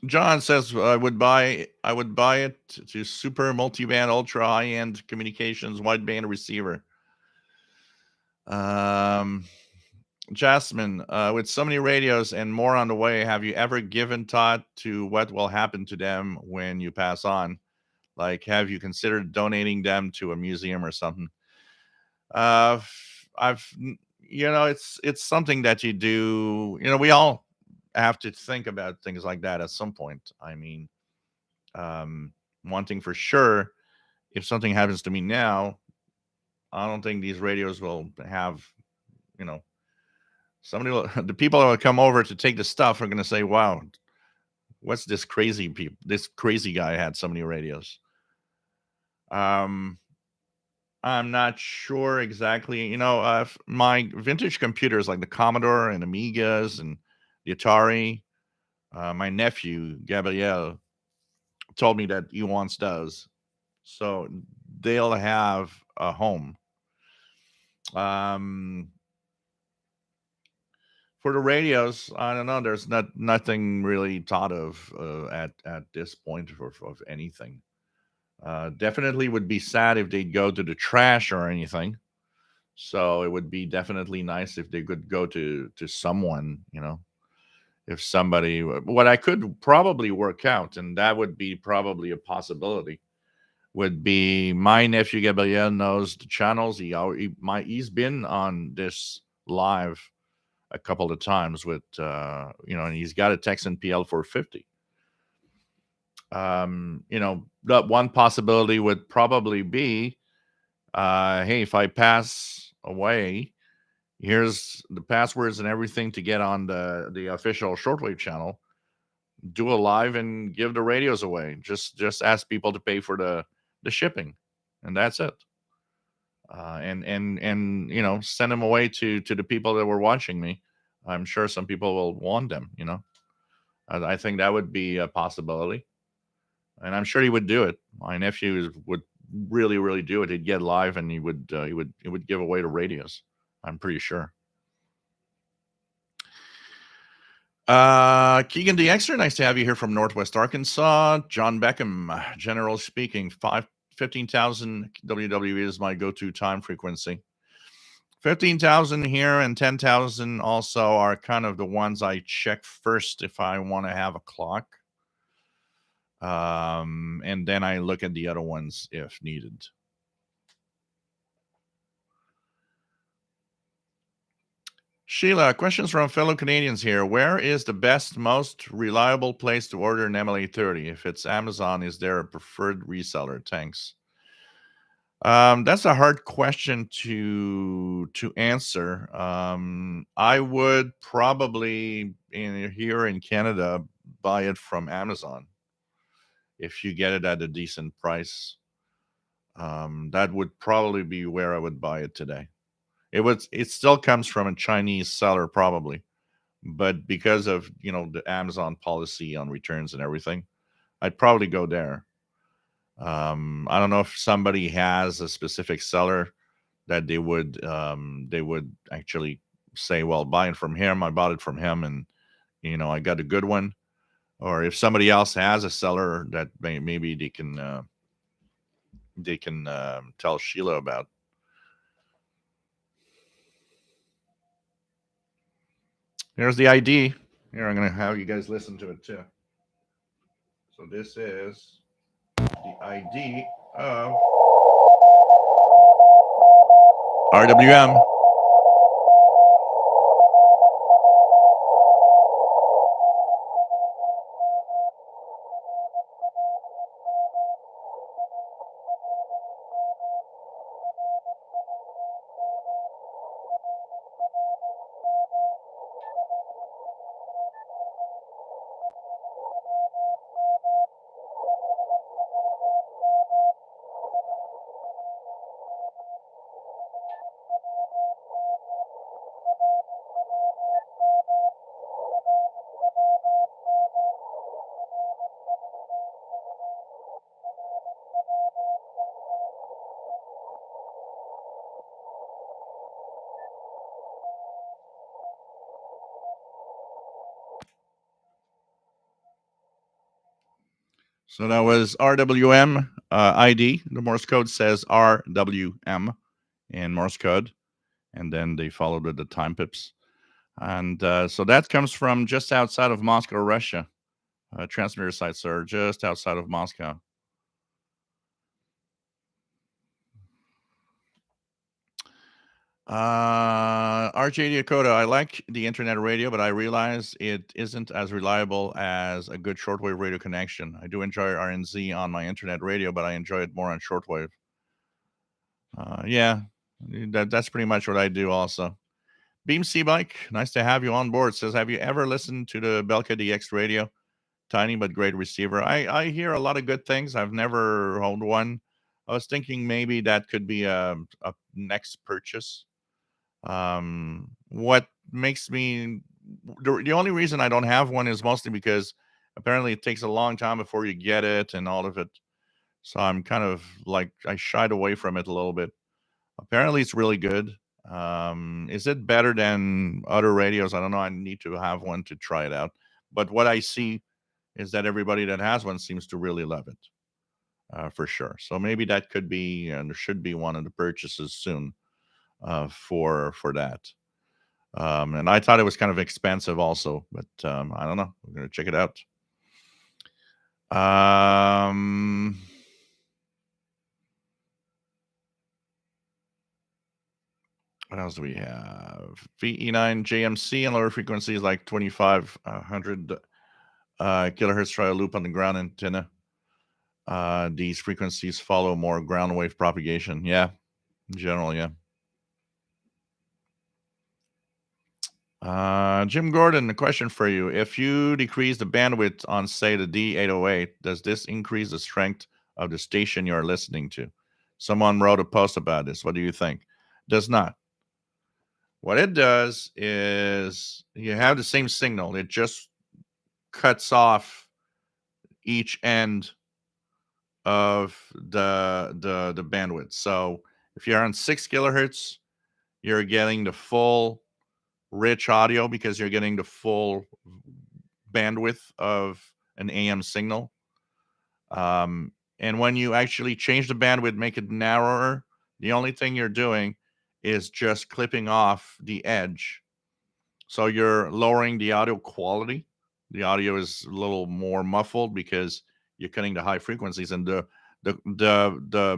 John says I would buy it to super multiband ultra high end communications wideband receiver. Jasmine, with so many radios and more on the way, have you ever given thought to what will happen to them when you pass on? Like, have you considered donating them to a museum or something? I've, it's something that you do. We all have to think about things like that at some point. I mean, one thing for sure, if something happens to me now, I don't think these radios will have, somebody will, the people that will come over to take the stuff are going to say, wow, what's this crazy this crazy guy had so many radios. I'm not sure exactly. My vintage computers like the Commodore and Amigas and the Atari, my nephew Gabriel told me that he wants those, so they'll have a home. For the radios, I don't know. There's nothing really thought of at this point of anything. Definitely would be sad if they'd go to the trash or anything. So it would be definitely nice if they could go to someone, if somebody, what I could probably work out, and that would be probably a possibility, would be my nephew Gabriel knows the channels. He's been on this live a couple of times with, and he's got a Texan PL 450. That one possibility would probably be, hey, if I pass away, here's the passwords and everything to get on the official Shortwave channel. Do a live and give the radios away. Just ask people to pay for the shipping, and that's it. And send them away to the people that were watching me. I'm sure some people will want them. I think that would be a possibility, and I'm sure he would do it. My nephew would really, really do it, he'd get live and he would give away the radios. I'm pretty sure. Keegan DXer, nice to have you here from Northwest Arkansas. John Beckham, general speaking, 15,000 WWE is my go-to time frequency. 15,000 here and 10,000 also are kind of the ones I check first if I want to have a clock. And then I look at the other ones if needed. Sheila, questions from fellow Canadians here. Where is the best, most reliable place to order an MLA30? If it's Amazon, is there a preferred reseller? Thanks. That's a hard question to answer. I would probably here in Canada buy it from Amazon if you get it at a decent price. That would probably be where I would buy it today. It still comes from a Chinese seller probably, but because of the Amazon policy on returns and everything, I'd probably go there. I don't know if somebody has a specific seller that they would actually say, well, buying from him, I bought it from him, and I got a good one. Or if somebody else has a seller that maybe they can tell Sheila about. Here's the ID. Here, I'm going to have you guys listen to it too. So this is the ID of RWM. So that was RWM ID. The Morse code says RWM in Morse code, and then they followed with the time pips. And so that comes from just outside of Moscow, Russia. Transmitter sites are just outside of Moscow. RJ Dakota, I like the internet radio, but I realize it isn't as reliable as a good shortwave radio connection. I do enjoy RNZ on my internet radio, but I enjoy it more on shortwave. Yeah, that's pretty much what I do also. Beam C Bike, nice to have you on board. Says, have you ever listened to the Belka DX radio? Tiny but great receiver. I hear a lot of good things. I've never owned one. I was thinking maybe that could be a next purchase. What makes me the only reason I don't have one is mostly because apparently it takes a long time before you get it and all of it. So I'm kind of like I shied away from it a little bit. Apparently it's really good. Is it better than other radios? I don't know. I need to have one to try it out. But what I see is that everybody that has one seems to really love it, for sure. So maybe that could be and there should be one of the purchases soon for that. And I thought it was kind of expensive also, but I don't know. We're gonna check it out. What else do we have? VE9 JMC and lower frequencies like 2500 kilohertz. Try a loop on the ground antenna. These frequencies follow more ground wave propagation. Yeah, in general, yeah. Jim Gordon, a question for you. If you decrease the bandwidth on, say, the D808, does this increase the strength of the station you're listening to? Someone wrote a post about this. What do you think? Does not. What it does is you have the same signal. It just cuts off each end of the bandwidth. So if you're on 6 kilohertz, you're getting the full rich audio because you're getting the full bandwidth of an AM signal. And when you actually change the bandwidth, make it narrower, the only thing you're doing is just clipping off the edge. So you're lowering the audio quality. The audio is a little more muffled because you're cutting the high frequencies, and the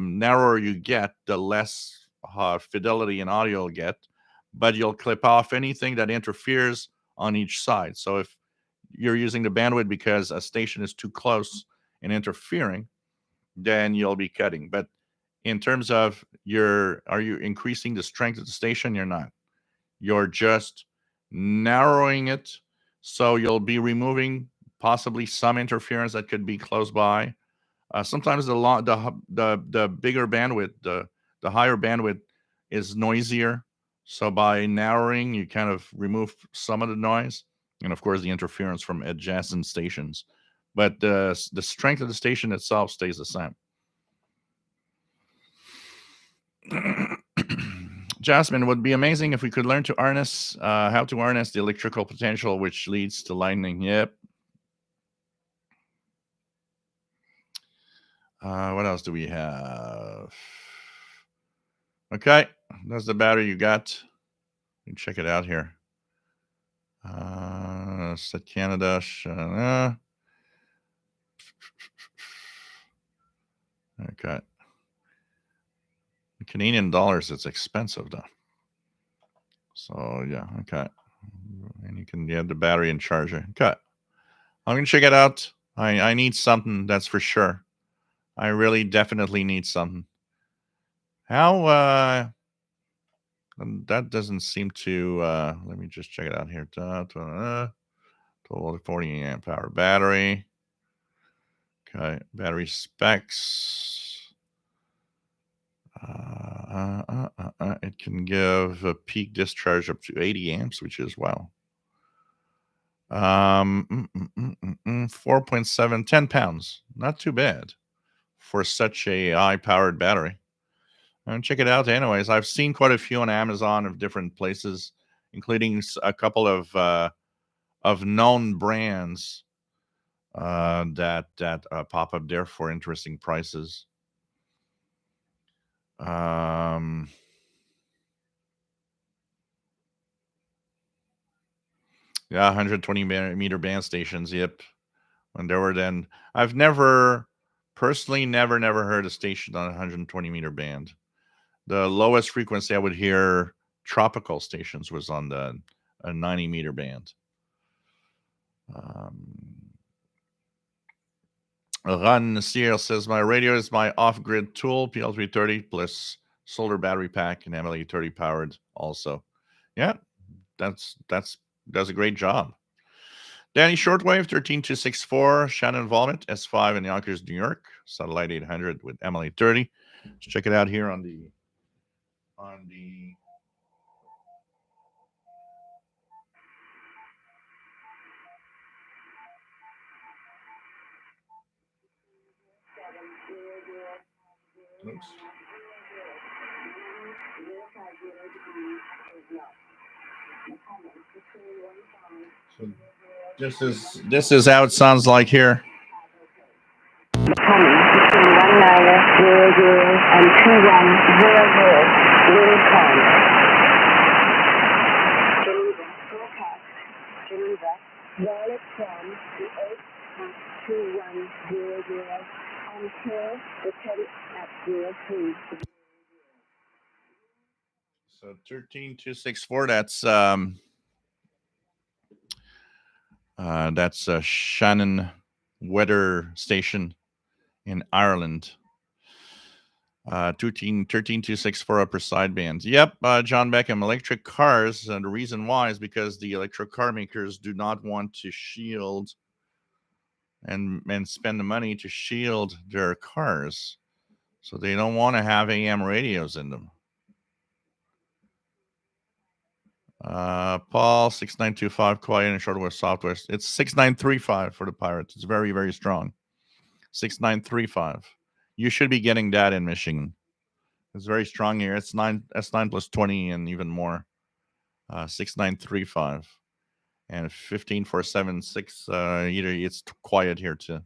narrower you get, the less fidelity in audio you'll get. But you'll clip off anything that interferes on each side. So if you're using the bandwidth because a station is too close and interfering, then you'll be cutting. But in terms of are you increasing the strength of the station? You're not. You're just narrowing it, so you'll be removing possibly some interference that could be close by. Sometimes the bigger bandwidth, the higher bandwidth is noisier. So by narrowing, you kind of remove some of the noise, and of course the interference from adjacent stations. But the strength of the station itself stays the same. Jasmine, would be amazing if we could learn to harness how to harness the electrical potential which leads to lightning. Yep. What else do we have? Okay, that's the battery you got. You can check it out here. Set Canada. Okay. In Canadian dollars, it's expensive though. So yeah, okay. And you can get the battery and charger. Okay. I'm gonna check it out. I need something, that's for sure. I really definitely need something. How that doesn't seem to let me just check it out here. 40 amp hour battery. Okay, battery specs. It can give a peak discharge up to 80 amps, which is wow. 4.7, 10 pounds. Not too bad for such a high-powered battery. And check it out anyways. I've seen quite a few on Amazon of different places, including a couple of known brands that pop up there for interesting prices. Yeah, 120 meter band stations. Yep. When there were then, I've never heard a station on 120 meter band. The lowest frequency I would hear tropical stations was on the 90 meter band. Ran Nasir says, my radio is my off-grid tool, PL330 plus solar battery pack and MLE30 powered also. Yeah, does a great job. Danny Shortwave 13264, Shannon Volmet S5 in Yonkers, New York, satellite 800 with MLE30. Let's check it out here on the oops. So this is how it sounds like here. Between 1900 and 2100 Lincoln. Geneva, valid from the 8 until the 10 at 03. So 13264, that's a Shannon weather station in Ireland. 13264 upper sidebands. Yep, John Beckham, electric cars. And the reason why is because the electric car makers do not want to shield and spend the money to shield their cars. So they don't want to have AM radios in them. Paul 6925 quiet and shortwave software. It's 6935 for the Pirates. It's very, very strong. 6935. You should be getting that in Michigan. It's very strong here. It's S9 plus 20 and even more. 6935 and 15476. Either it's quiet here too.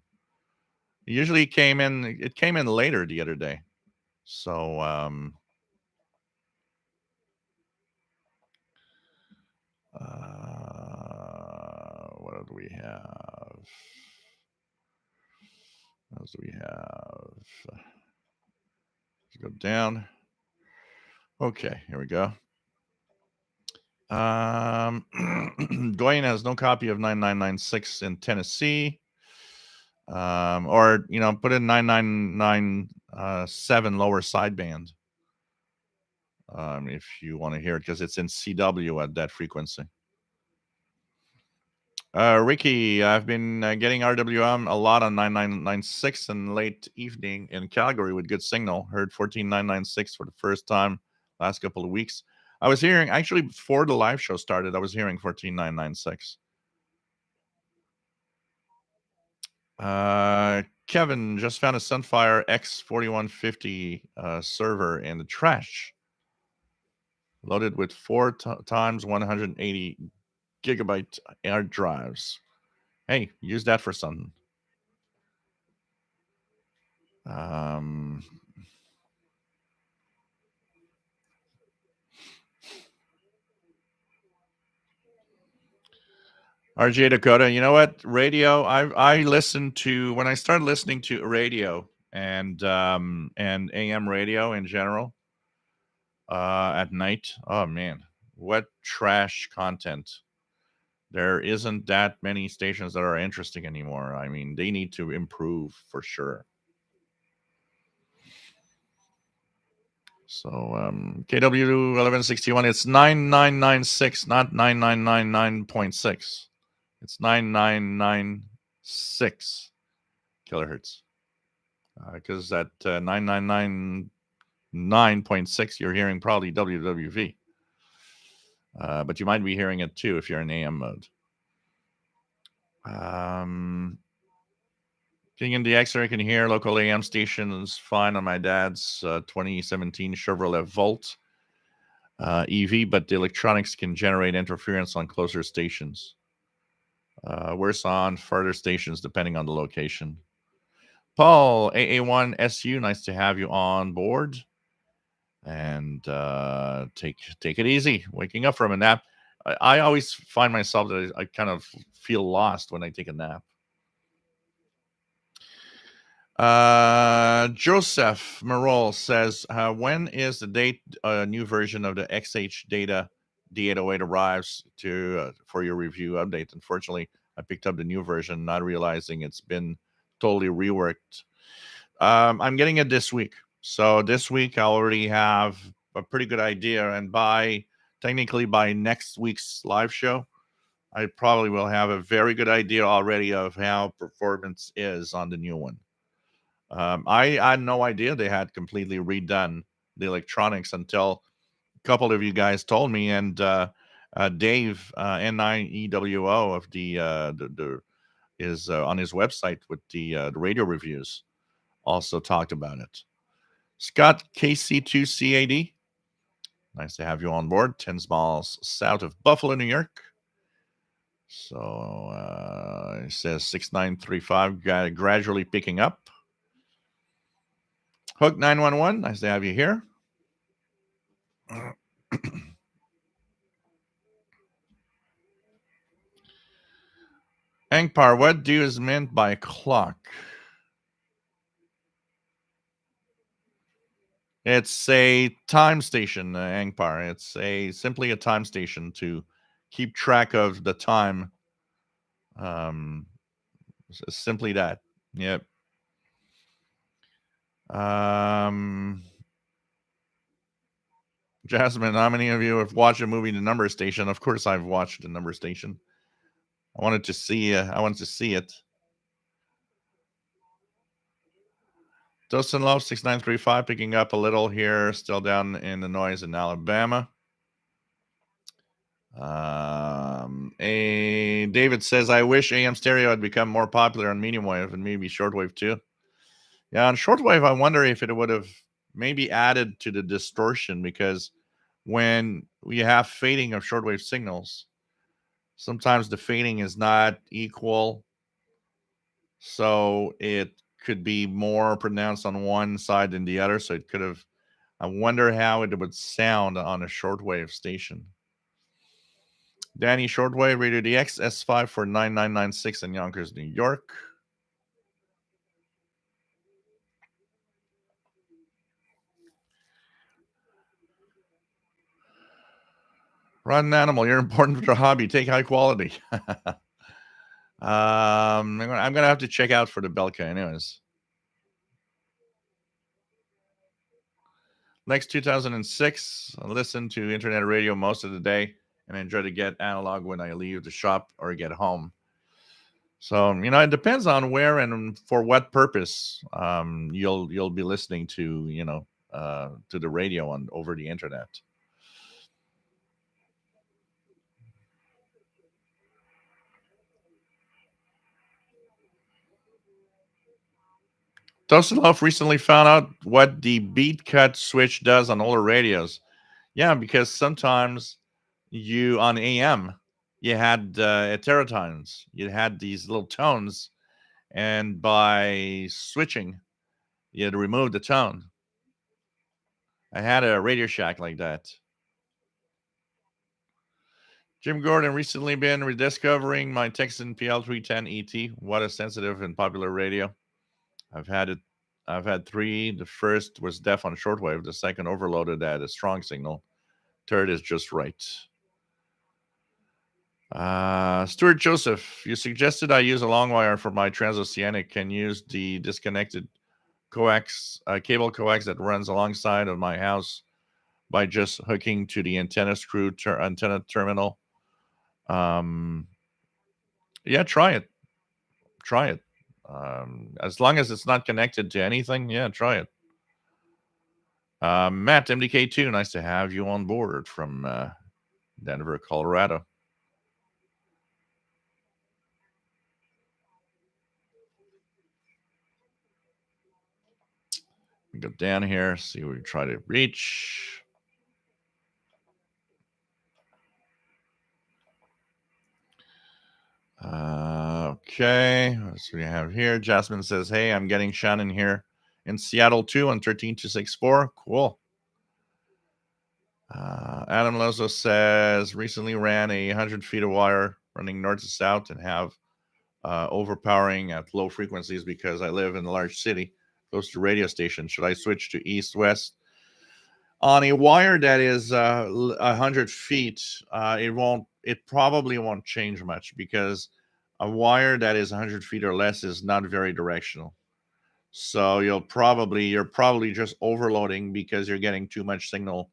Usually it came in later the other day. So what do we have? What else do we have? Let's go down. Okay, here we go. Dwayne has no copy of 9996 in Tennessee. Or put in 9997 lower sideband. If you want to hear it, because it's in CW at that frequency. Ricky, I've been getting RWM a lot on 9996 in late evening in Calgary with good signal. Heard 14996 for the first time last couple of weeks. I was hearing, actually, before the live show started, I was hearing 14996. Kevin just found a Sunfire X4150 server in the trash. Loaded with 4 times 180 gigabyte hard drives. Hey, use that for something. RJ Dakota, you know what? Radio. I listened to when I started listening to radio and AM radio in general at night. Oh man, what trash content! There isn't that many stations that are interesting anymore. I mean, they need to improve for sure. So KW 1161, it's 9996, not 9999.6. It's 9996 kilohertz. Because at 9999.6, you're hearing probably WWV. But you might be hearing it too if you're in AM mode. Getting in the X-ray, I can hear local AM stations fine on my dad's 2017 Chevrolet Volt EV, but the electronics can generate interference on closer stations. Worse on further stations, depending on the location. Paul, AA1SU, nice to have you on board. And take it easy. Waking up from a nap. I always find myself that I kind of feel lost when I take a nap. Joseph Merol says, when is the date new version of the XH data D808 arrives for your review update? Unfortunately, I picked up the new version, not realizing it's been totally reworked. I'm getting it this week. So this week I already have a pretty good idea. And technically by next week's live show, I probably will have a very good idea already of how performance is on the new one. I had no idea they had completely redone the electronics until a couple of you guys told me. And Dave, N9EWO of is on his website with the radio reviews, also talked about it. Scott, KC2CAD, nice to have you on board. 10 miles south of Buffalo, New York. So it says 6935 gradually picking up. Hook 911, nice to have you here. Angpar, what do is meant by clock? It's a time station, Angpar. It's simply a time station to keep track of the time. Simply that. Yep. Jasmine, how many of you have watched a movie, The Number Station? Of course, I've watched The Number Station. I wanted to see it. Dustin Love 6935 picking up a little here, still down in the noise in Alabama. David says, I wish AM stereo had become more popular on medium wave and maybe shortwave too. Yeah, on shortwave, I wonder if it would have maybe added to the distortion because when we have fading of shortwave signals, sometimes the fading is not equal, so it could be more pronounced on one side than the other. So it could have. I wonder how it would sound on a shortwave station. Danny Shortwave Radio DX S5 for 9996 in Yonkers, New York. Run an animal. You're important for your hobby. Take high quality. I'm gonna have to check out for the Belka, anyways. Next 2006, I listen to internet radio most of the day and enjoy to get analog when I leave the shop or get home. So it depends on where and for what purpose you'll be listening to to the radio on over the internet. Tosinov recently found out what the beat cut switch does on older radios. Yeah, because sometimes you on AM you had heterotones, you had these little tones, and by switching, you had to remove the tone. I had a Radio Shack like that. Jim Gordon recently been rediscovering my Texan PL310 ET. What a sensitive and popular radio. I've had it. I've had three. The first was deaf on shortwave. The second overloaded at a strong signal. Third is just right. Stuart Joseph, you suggested I use a long wire for my transoceanic. Can use the disconnected coax cable coax that runs alongside of my house by just hooking to the antenna antenna terminal. Um, yeah, try it. Try it. As long as it's not connected to anything, yeah, try it. Matt MDK2, nice to have you on board from Denver, Colorado. We go down here, see what we try to reach. Okay, let's we have here. Jasmine says, "Hey, I'm getting Shannon here in Seattle too on 13264. Cool." Adam Lozo says, "Recently ran 100 feet of wire running north to south and have overpowering at low frequencies because I live in a large city close to radio station. Should I switch to east west?" On a wire that is 100 feet, it probably won't change much because a wire that is 100 feet or less is not very directional. So you're probably just overloading because you're getting too much signal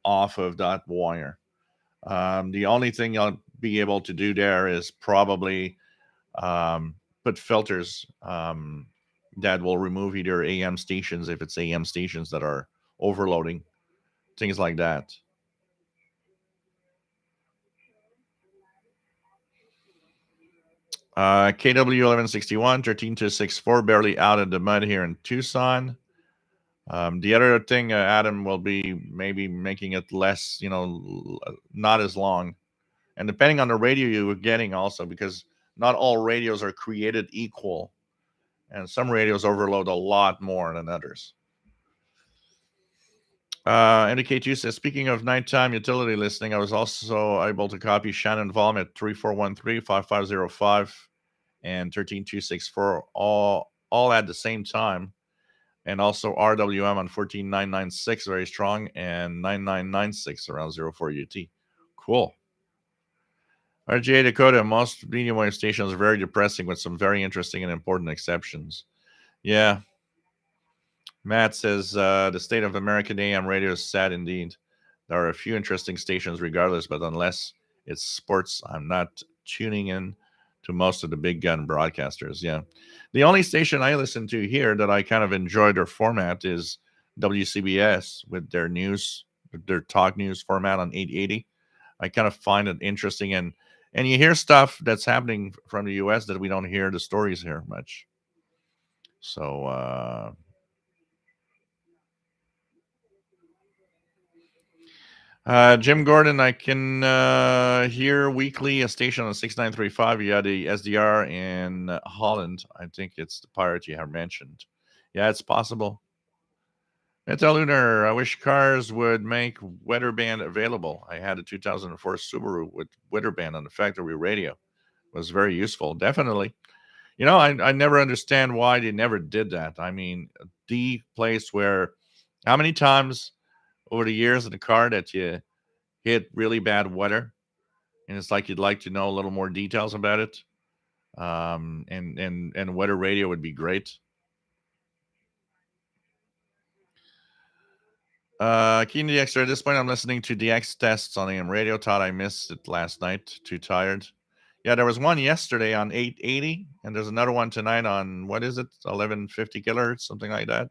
off of that wire. The only thing you'll be able to do there is probably put filters that will remove either AM stations if it's AM stations that are overloading, things like that. KW 1161, 13264, barely out of the mud here in Tucson. The other thing, Adam, will be maybe making it less, not as long. And depending on the radio you were getting also, because not all radios are created equal. And some radios overload a lot more than others. NDK2 says, speaking of nighttime utility listening, I was also able to copy Shannon Volm at 3413-5505 and 13264 all at the same time. And also RWM on 14996, very strong, and 9996 around 04 UT. Cool. RGA Dakota, most medium wave stations are very depressing with some very interesting and important exceptions. Yeah. Matt says the state of American AM radio is sad indeed. There are a few interesting stations regardless, but unless it's sports, I'm not tuning in to most of the big gun broadcasters. Yeah. The only station I listen to here that I kind of enjoy their format is WCBS with their news, their talk news format on 880. I kind of find it interesting, and you hear stuff that's happening from the US that we don't hear the stories here much. So Jim Gordon, I can hear weekly a station on 6935. You had the SDR in Holland. I think it's the pirate you have mentioned. Yeah, it's possible. Metal Lunar, I wish cars would make Weatherband available. I had a 2004 Subaru with Weatherband on the factory radio. It was very useful, definitely. I never understand why they never did that. I mean, the place where, how many times over the years in the car that you hit really bad weather, and it's like you'd like to know a little more details about it. And weather radio would be great. Keen DX, at this point, I'm listening to DX tests on AM radio. Thought I missed it last night. Too tired. Yeah, there was one yesterday on 880, and there's another one tonight on, what is it, 1150 kilohertz, something like that.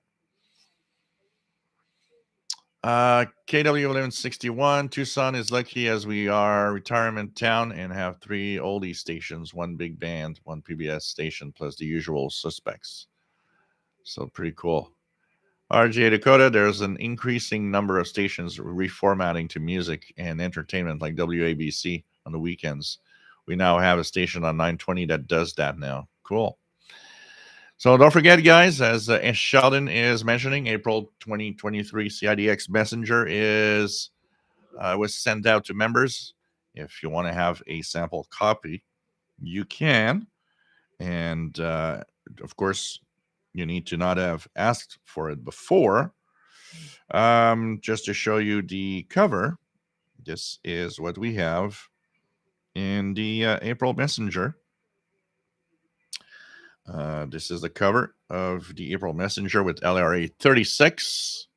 KW 1161, Tucson is lucky as we are retirement town and have three oldie stations, one big band, one PBS station, plus the usual suspects. So pretty cool. RJ Dakota, there's an increasing number of stations reformatting to music and entertainment like WABC on the weekends. We now have a station on 920 that does that now. Cool. So don't forget, guys, as Sheldon is mentioning, April 2023 CIDX Messenger was sent out to members. If you want to have a sample copy, you can. And of course, you need to not have asked for it before. Just to show you the cover, this is what we have in the April Messenger. This is the cover of the April Messenger with LRA 36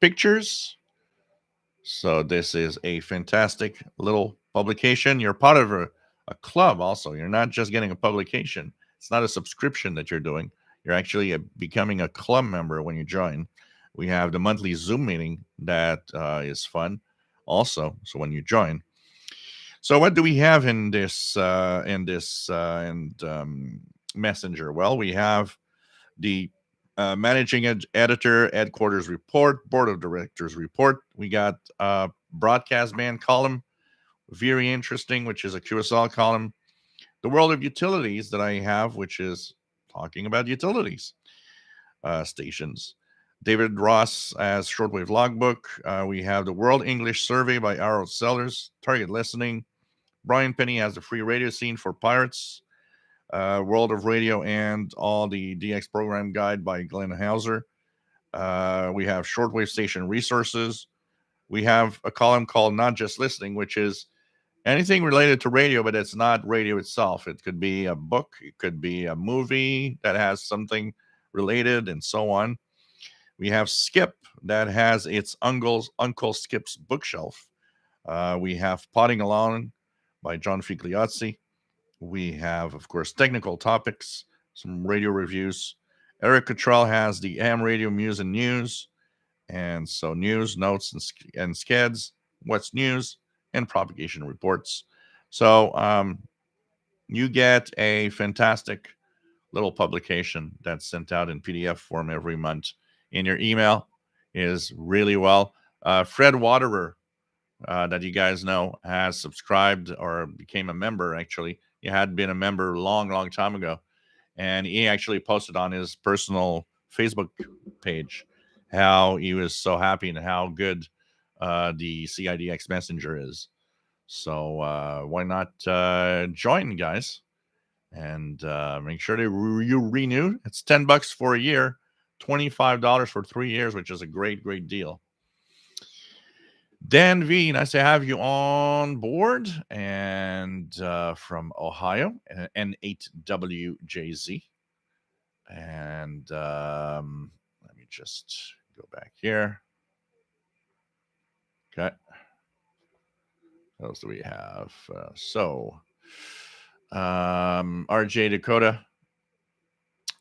pictures. So this is a fantastic little publication. You're part of a club also. You're not just getting a publication. It's not a subscription that you're doing. You're actually becoming a club member when you join. We have the monthly Zoom meeting that is fun also. So when you join. So what do we have in this Messenger? Well, we have the managing editor headquarters report, board of directors report. We got broadcast band column, very interesting, which is a QSL column. The world of utilities that I have, which is talking about utilities stations. David Ross as Shortwave Logbook. We have the World English Survey by Arrow Sellers, Target Listening. Brian Penny has the free radio scene for pirates. World of Radio and all the DX program guide by Glenn Hauser. We have shortwave station resources. We have a column called Not Just Listening, which is anything related to radio, but it's not radio itself. It could be a book, it could be a movie that has something related, and so on. We have Skip that has its Uncle Skip's bookshelf. We have Potting Along by John Figliozzi. We have, of course, technical topics, some radio reviews. Eric Cottrell has the AM Radio Muse and News. And so news, notes, and skeds, what's news, and propagation reports. So you get a fantastic little publication that's sent out in PDF form every month in your email. Is really well. Fred Waterer, that you guys know, has subscribed or became a member. Actually, he had been a member a long, long time ago, and he actually posted on his personal Facebook page how he was so happy and how good the CIDX Messenger is. So why not join, guys, and make sure that you renew. It's $10 for a year, $25 for 3 years, which is a great, great deal. Dan V, nice to have you on board, and from Ohio, N8WJZ. And let me just go back here. Okay. What else do we have? RJ Dakota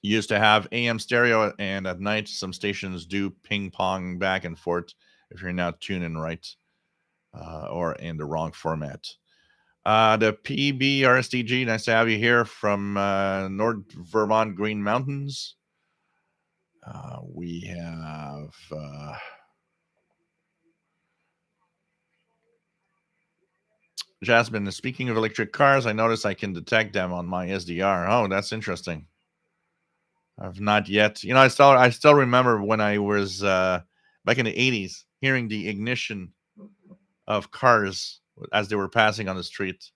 used to have AM stereo, and at night some stations do ping pong back and forth if you're not tuning right or in the wrong format. The PBRSTG, nice to have you here from North Vermont Green Mountains. We have Jasmine, speaking of electric cars, I noticed I can detect them on my SDR. Oh, that's interesting. I've not yet. I still remember when I was back in the 80s hearing the ignition of cars as they were passing on the street.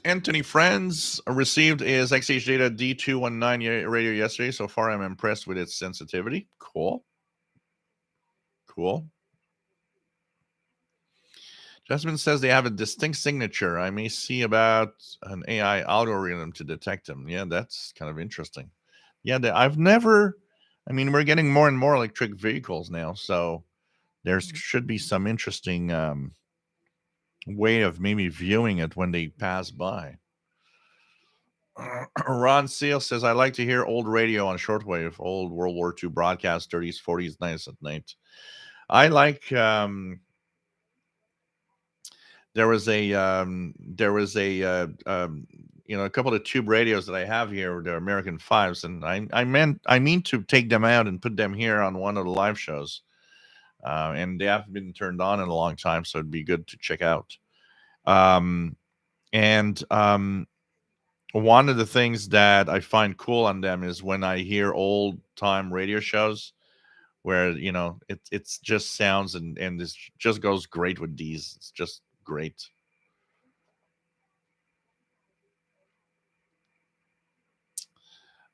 Anthony Friends received his XH Data D219 radio yesterday. So far, I'm impressed with its sensitivity. Cool. Cool. Jasmine says they have a distinct signature. I may see about an AI algorithm to detect them. Yeah, that's kind of interesting. Yeah, I've never. I mean, we're getting more and more electric vehicles now, so there should be some interesting way of maybe viewing it when they pass by. Ron Seal says, I like to hear old radio on shortwave, old World War II broadcast, 30s, 40s, nice at night. I like a couple of tube radios that I have here. They're American fives, and I mean to take them out and put them here on one of the live shows. And they haven't been turned on in a long time, so it'd be good to check out. And one of the things that I find cool on them is when I hear old time radio shows where it's just sounds and this just goes great with these. It's just great.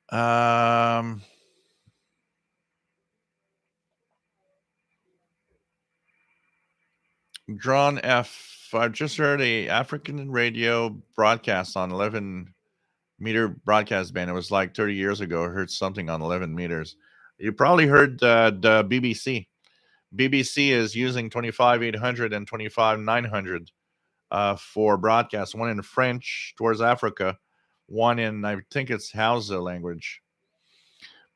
Um, Drawn F. I've just heard a African radio broadcast on 11-meter broadcast band. It was like 30 years ago. I heard something on 11 meters. You probably heard the BBC. BBC is using 25-800 and 25-900 for broadcasts. One in French towards Africa, one in I think it's Hausa language.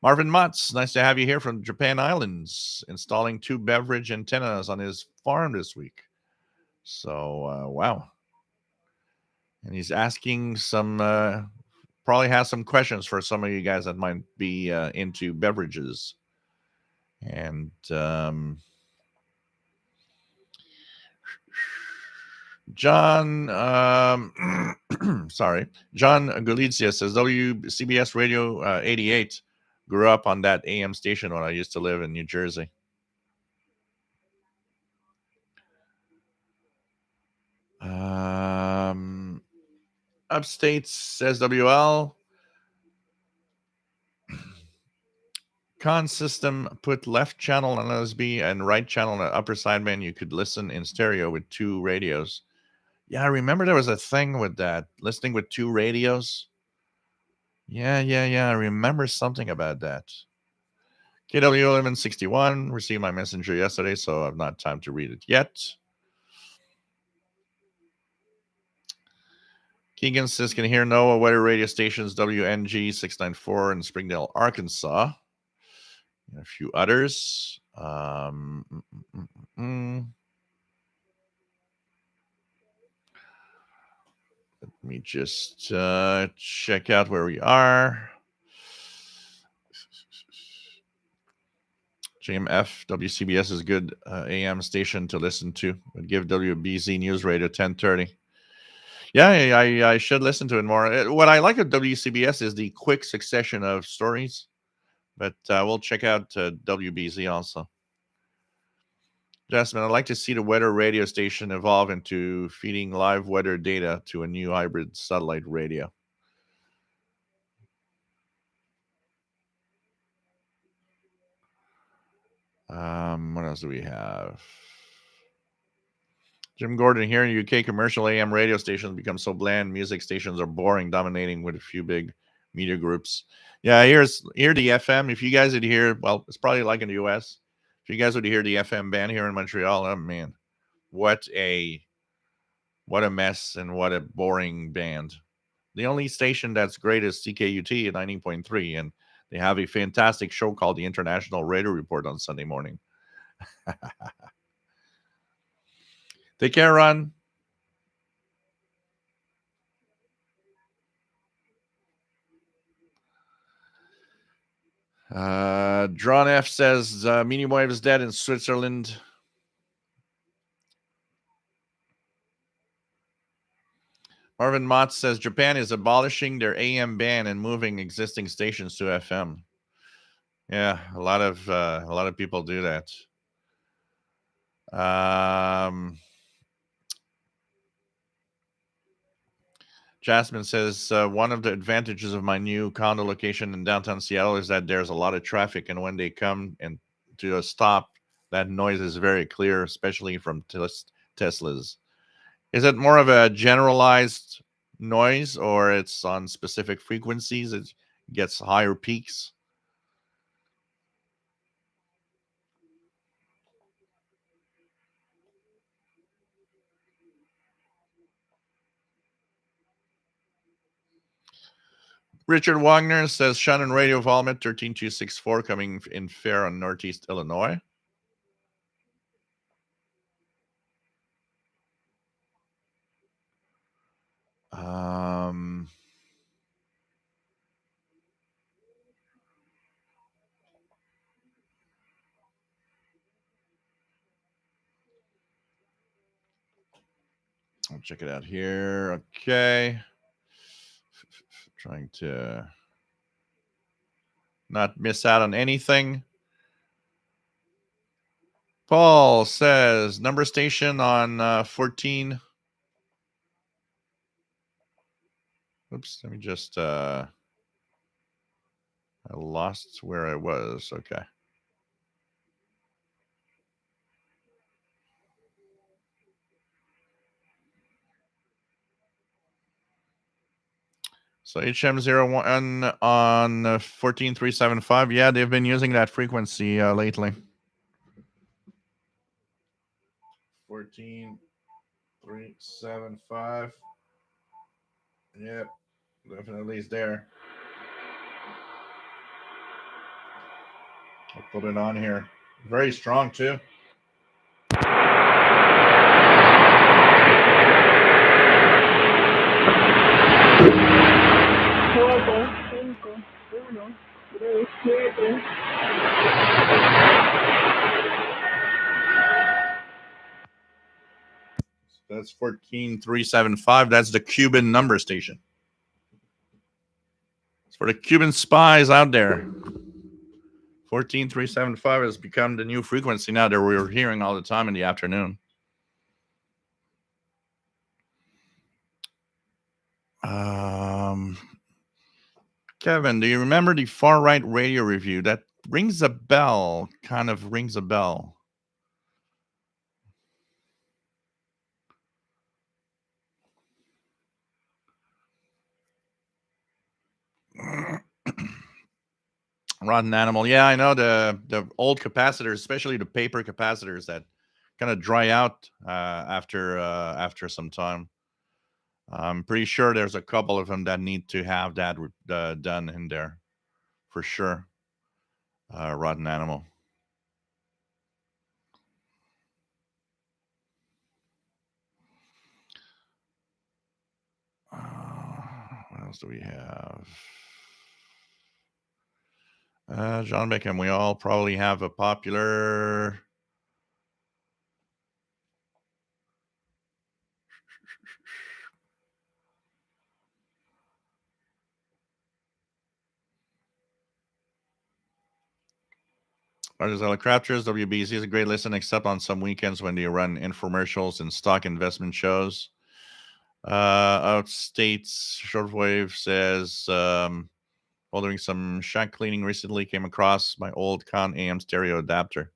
Marvin Mutz, nice to have you here from Japan Islands, installing 2 beverage antennas on his farm this week. So, wow. And he's asking probably has some questions for some of you guys that might be into beverages. And John, sorry, John Galizia says WCBS Radio 88 grew up on that AM station when I used to live in New Jersey. Upstate says WL. Con system put left channel on LSB and right channel on the upper sideband. You could listen in stereo with 2 radios. Yeah, I remember there was a thing with that, listening with 2 radios. Yeah. I remember something about that. KW1161 received my messenger yesterday, so I've not time to read it yet. Keegan says, can hear NOAA weather radio stations WNG 694 in Springdale, Arkansas. And a few others. Let me just check out where we are. JMF, WCBS is a good AM station to listen to. Would give WBZ News Radio 1030. Yeah, I should listen to it more. What I like of WCBS is the quick succession of stories, but we'll check out WBZ also. Jasmine, I'd like to see the weather radio station evolve into feeding live weather data to a new hybrid satellite radio. What else do we have? Jim Gordon here in the UK, commercial AM radio stations become so bland. Music stations are boring, dominating with a few big media groups. Yeah, here the FM. If you guys would hear, well, it's probably like in the US. If you guys would hear the FM band here in Montreal, oh man, what a mess and what a boring band. The only station that's great is CKUT at 90.3, and they have a fantastic show called the International Radio Report on Sunday morning. Take care, Ron. Drawn F says medium wave is dead in Switzerland. Marvin Mott says Japan is abolishing their AM ban and moving existing stations to FM. Yeah, a lot of people do that. Jasmine says one of the advantages of my new condo location in downtown Seattle is that there's a lot of traffic, and when they come and to a stop, that noise is very clear, especially from Teslas. Is it more of a generalized noise, or it's on specific frequencies? It gets higher peaks. Richard Wagner says Shannon Radio Volumet 13264 coming in fair on Northeast Illinois. I'll check it out here. Okay. Trying to not miss out on anything. Paul says number station on 14. Oops, let me just I lost where I was. Okay. So HM01 on 14375. Yeah, they've been using that frequency lately. 14375. Yep, definitely is there. I'll put it on here. Very strong too. That's 14375. That's the Cuban number station. It's for the Cuban spies out there. 14375 has become the new frequency now that we're hearing all the time in the afternoon. Kevin, do you remember the Far Right Radio Review? That rings a bell, kind of rings a bell. Rotten Animal. Yeah, I know the old capacitors, especially the paper capacitors that kind of dry out after some time. I'm pretty sure there's a couple of them that need to have that done in there for sure. Rotten Animal. What else do we have? John Bacon. We all probably have a popular. Arizona Crafters, WBC is a great listen, except on some weekends when they run infomercials and stock investment shows. Outstates Shortwave says, while doing some shack cleaning recently, came across my old Con AM stereo adapter.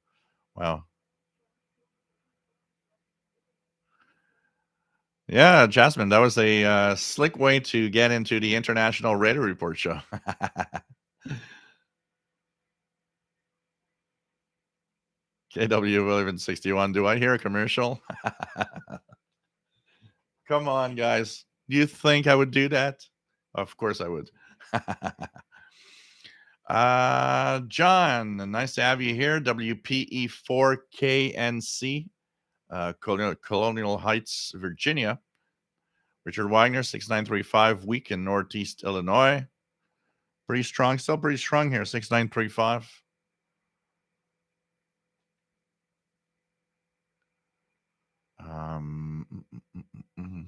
Wow. Yeah, Jasmine, that was a slick way to get into the International Radio Report show. KW William 61. Do I hear a commercial? Come on, guys. Do you think I would do that? Of course I would. John, nice to have you here. WPE4KNC, Colonial Heights, Virginia. Richard Wagner, 6935 week in Northeast Illinois. Pretty strong, still pretty strong here. 6935. Um, mm, mm, mm, mm, mm.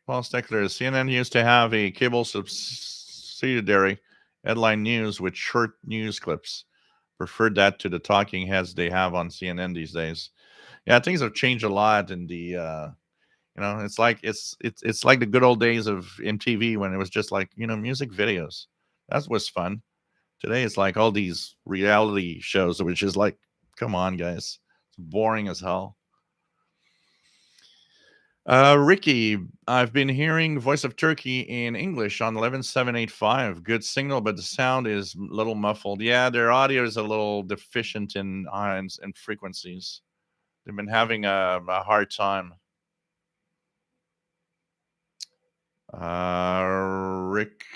Paul Steckler, CNN used to have a cable subsidiary, Headline News, with short news clips. Preferred that to the talking heads they have on CNN these days. Yeah, things have changed a lot in the it's like it's like the good old days of MTV when it was just like, music videos. That was fun. Today it's like all these reality shows, which is like, come on, guys. It's boring as hell. Ricky, I've been hearing Voice of Turkey in English on 11785. Good signal, but the sound is a little muffled. Yeah, their audio is a little deficient in ions and frequencies. They've been having a hard time. Rick,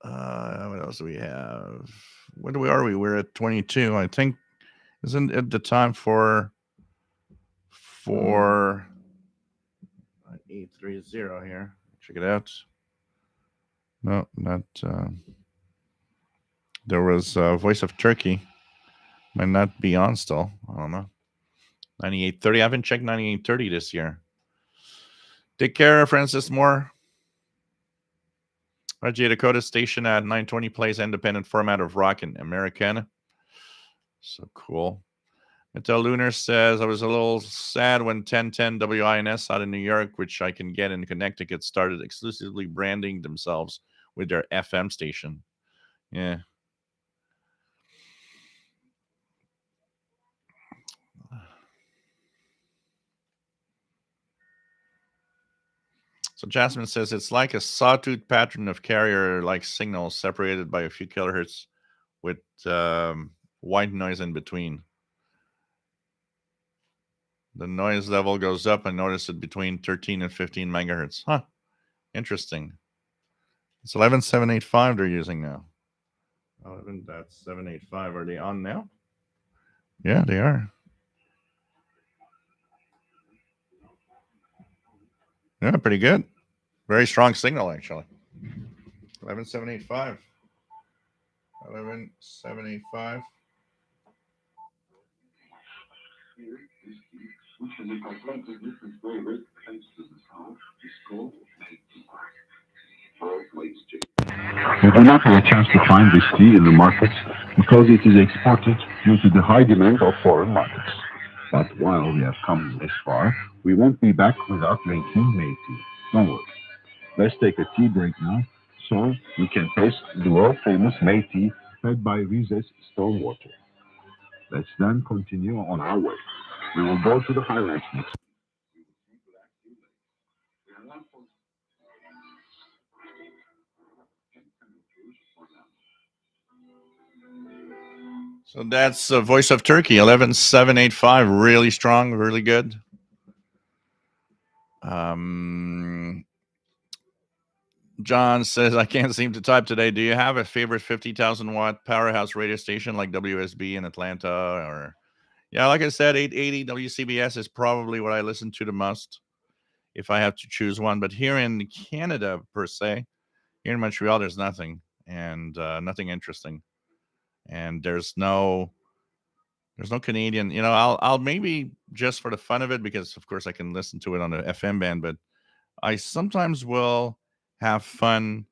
what else do we have? What are we? We're at 22. I think, isn't it the time for 830 here? Check it out. No, not. There was Voice of Turkey. Might not be on still. I don't know. 9830. I haven't checked 9830 this year. Take care, Francis Moore. RJ Dakota station at 920 plays independent format of rock and Americana. So cool. Mattel Lunar says, I was a little sad when 1010 WINS out in New York, which I can get in Connecticut, started exclusively branding themselves with their FM station. Yeah. So Jasmine says it's like a sawtooth pattern of carrier-like signals separated by a few kilohertz with white noise in between. The noise level goes up. I notice it between 13 and 15 megahertz. Huh. Interesting. It's 11785 they're using now. 11785. Are they on now? Yeah, they are. Yeah, pretty good. Very strong signal, actually. 11785. 11785. We do not have a chance to find this tea in the markets because it is exported due to the high demand of foreign markets. But while we have come this far, we won't be back without drinking May tea. Don't worry. Let's take a tea break now so we can taste the world famous May tea fed by Rize's stone water. Let's then continue on our way. We will go to the highlights next. So that's Voice of Turkey, 11785. Really strong, really good. John says, I can't seem to type today. Do you have a favorite 50,000 watt powerhouse radio station like WSB in Atlanta? Or, yeah, like I said, 880 WCBS is probably what I listen to the most if I have to choose one. But here in Canada, per se, here in Montreal, there's nothing and nothing interesting. And there's no Canadian. I'll maybe just for the fun of it, because of course I can listen to it on the FM band, but I sometimes will have fun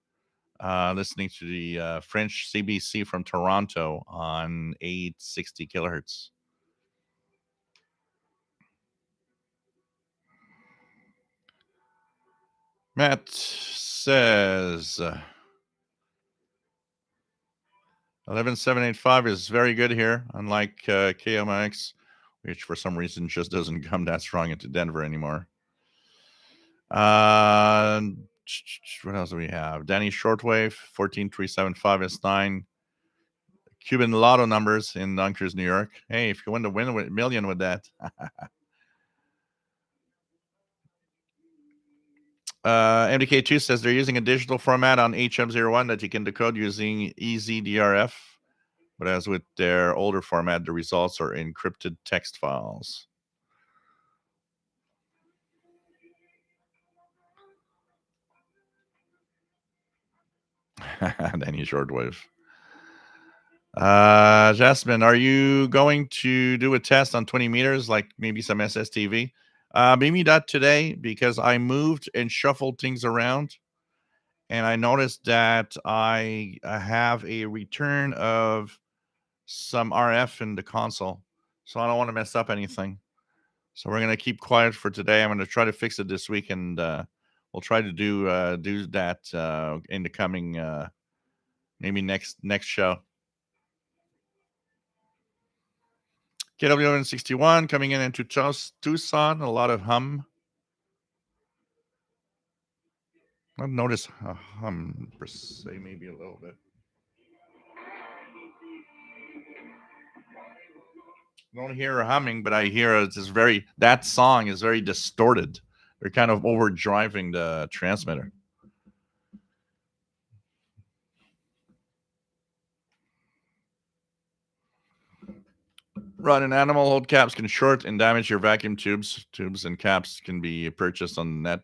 listening to the French CBC from Toronto on 860 kilohertz. Matt says 11785 is very good here, unlike KMX, which for some reason just doesn't come that strong into Denver anymore. What else do we have? Danny Shortwave, 14375 S9. Cuban lotto numbers in Yonkers, New York. Hey, if you win the million with that. MDK2 says they're using a digital format on HM01 that you can decode using EZDRF. But as with their older format, the results are encrypted text files. Danny Shortwave. Jasmine, are you going to do a test on 20 meters, like maybe some SSTV? Maybe not today because I moved and shuffled things around, and I noticed that I have a return of some RF in the console, so I don't want to mess up anything. So we're gonna keep quiet for today. I'm gonna try to fix it this week, and we'll try to do that in the coming maybe next show. KWN61 coming in into Tucson. A lot of hum. I've noticed a hum per se, maybe a little bit. I don't hear a humming, but I hear it's just very. That song is very distorted. They're kind of overdriving the transmitter. Run an animal hold caps can short and damage your vacuum tubes. Tubes and caps can be purchased on the net.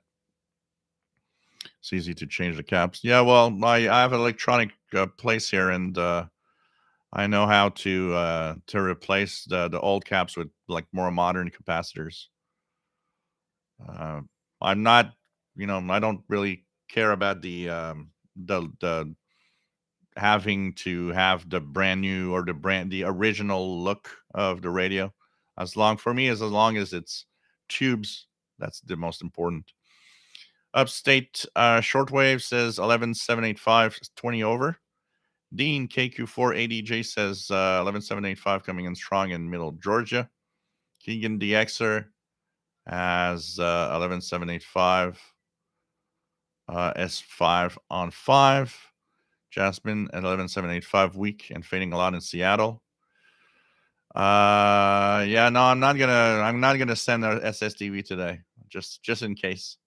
It's easy to change the caps. Yeah, well, I have an electronic place here, and I know how to replace the old caps with like more modern capacitors. Uh, I'm not, I don't really care about the having to have the brand new or the original look of the radio. As long as it's tubes, that's the most important. Upstate Shortwave says 11785 20 over. Dean KQ480J says 11785 coming in strong in middle Georgia. Keegan DXer has 11785 S5 on 5. Jasmine at 11785 weak and fading a lot in Seattle. Yeah, no, I'm not gonna send a SSDV today, just in case.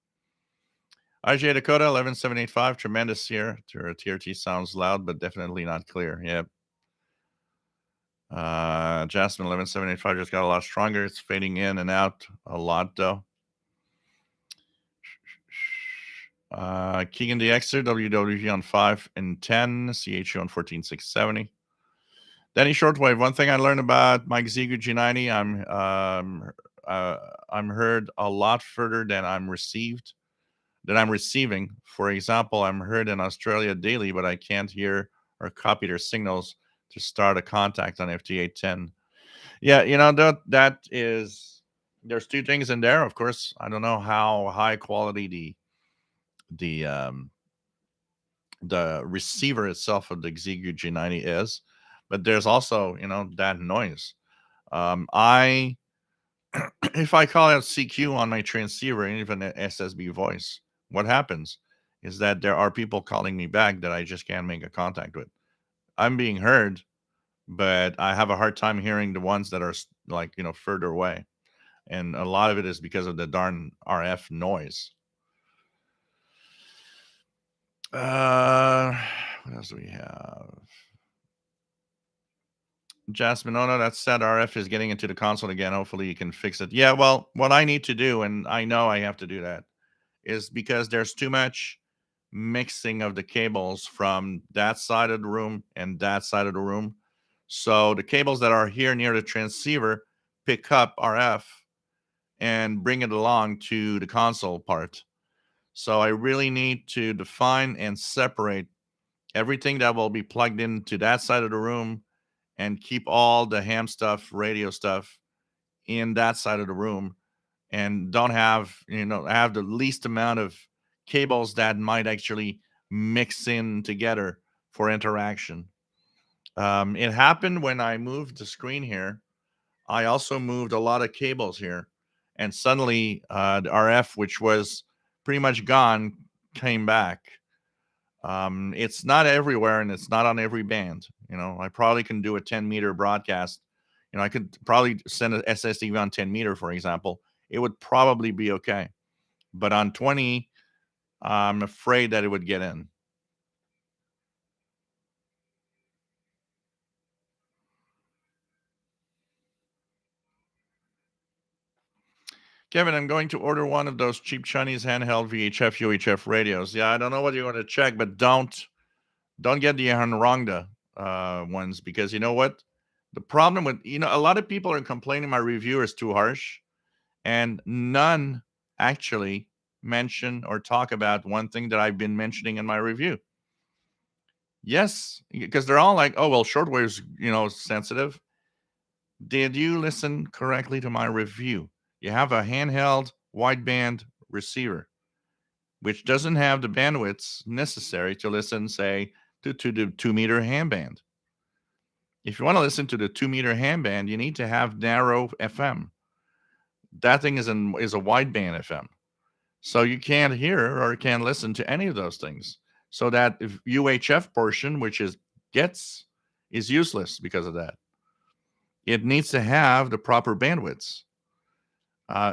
IJ Dakota 11785, tremendous here. TRT sounds loud, but definitely not clear. Yep. Jasmine 11785 just got a lot stronger. It's fading in and out a lot though. Keegan DXer, WWG on 5 and 10, CHU on 14670. Danny Shortwave. One thing I learned about Mike Ziegu G90, I'm heard a lot further than I'm receiving. For example, I'm heard in Australia daily, but I can't hear or copy their signals to start a contact on FT810. Yeah, that is. There's two things in there. Of course, I don't know how high quality the receiver itself of the Zigu G90 is, but there's also that noise. I if I call out CQ on my transceiver and even an SSB voice, what happens is that there are people calling me back that I just can't make a contact with. I'm being heard, but I have a hard time hearing the ones that are like further away, and a lot of it is because of the darn RF noise. What else do we have? Jasmine, oh no, that's sad. RF is getting into the console again. Hopefully you can fix it. Yeah, well, what I need to do, and I know I have to do that, is because there's too much mixing of the cables from that side of the room and that side of the room. So the cables that are here near the transceiver pick up RF and bring it along to the console part. So I really need to define and separate everything that will be plugged into that side of the room and keep all the ham stuff, radio stuff in that side of the room, and don't have the least amount of cables that might actually mix in together for interaction. It happened when I moved the screen here. I also moved a lot of cables here, and suddenly the RF, which was pretty much gone, came back. It's not everywhere and it's not on every band. I probably can do a 10-meter broadcast. I could probably send an SSDV on 10-meter, for example. It would probably be okay. But on 20, I'm afraid that it would get in. Kevin, I'm going to order one of those cheap Chinese handheld VHF, UHF radios. Yeah, I don't know what you want to check, but don't Don't get the Hanrongda ones, because you know what? The problem with, a lot of people are complaining my review is too harsh, and none actually mention or talk about one thing that I've been mentioning in my review. Yes, because they're all like, "Oh well, shortwave's sensitive." Did you listen correctly to my review? You have a handheld wideband receiver, which doesn't have the bandwidths necessary to listen, say, to the 2 meter handband. If you want to listen to the 2 meter handband, you need to have narrow FM. That thing is a wideband FM. So you can't hear or can't listen to any of those things. So that if UHF portion, which is gets, is useless because of that. It needs to have the proper bandwidths.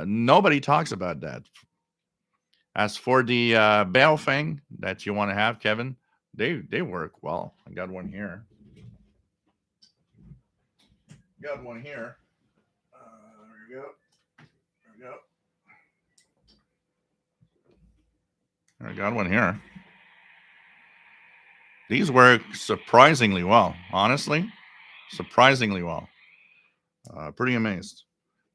Nobody talks about that. As for the Baofeng that you want to have, Kevin, they work well. I got one here. Got one here. There we go. There we go. I got one here. These work surprisingly well. Honestly, surprisingly well. Pretty amazed.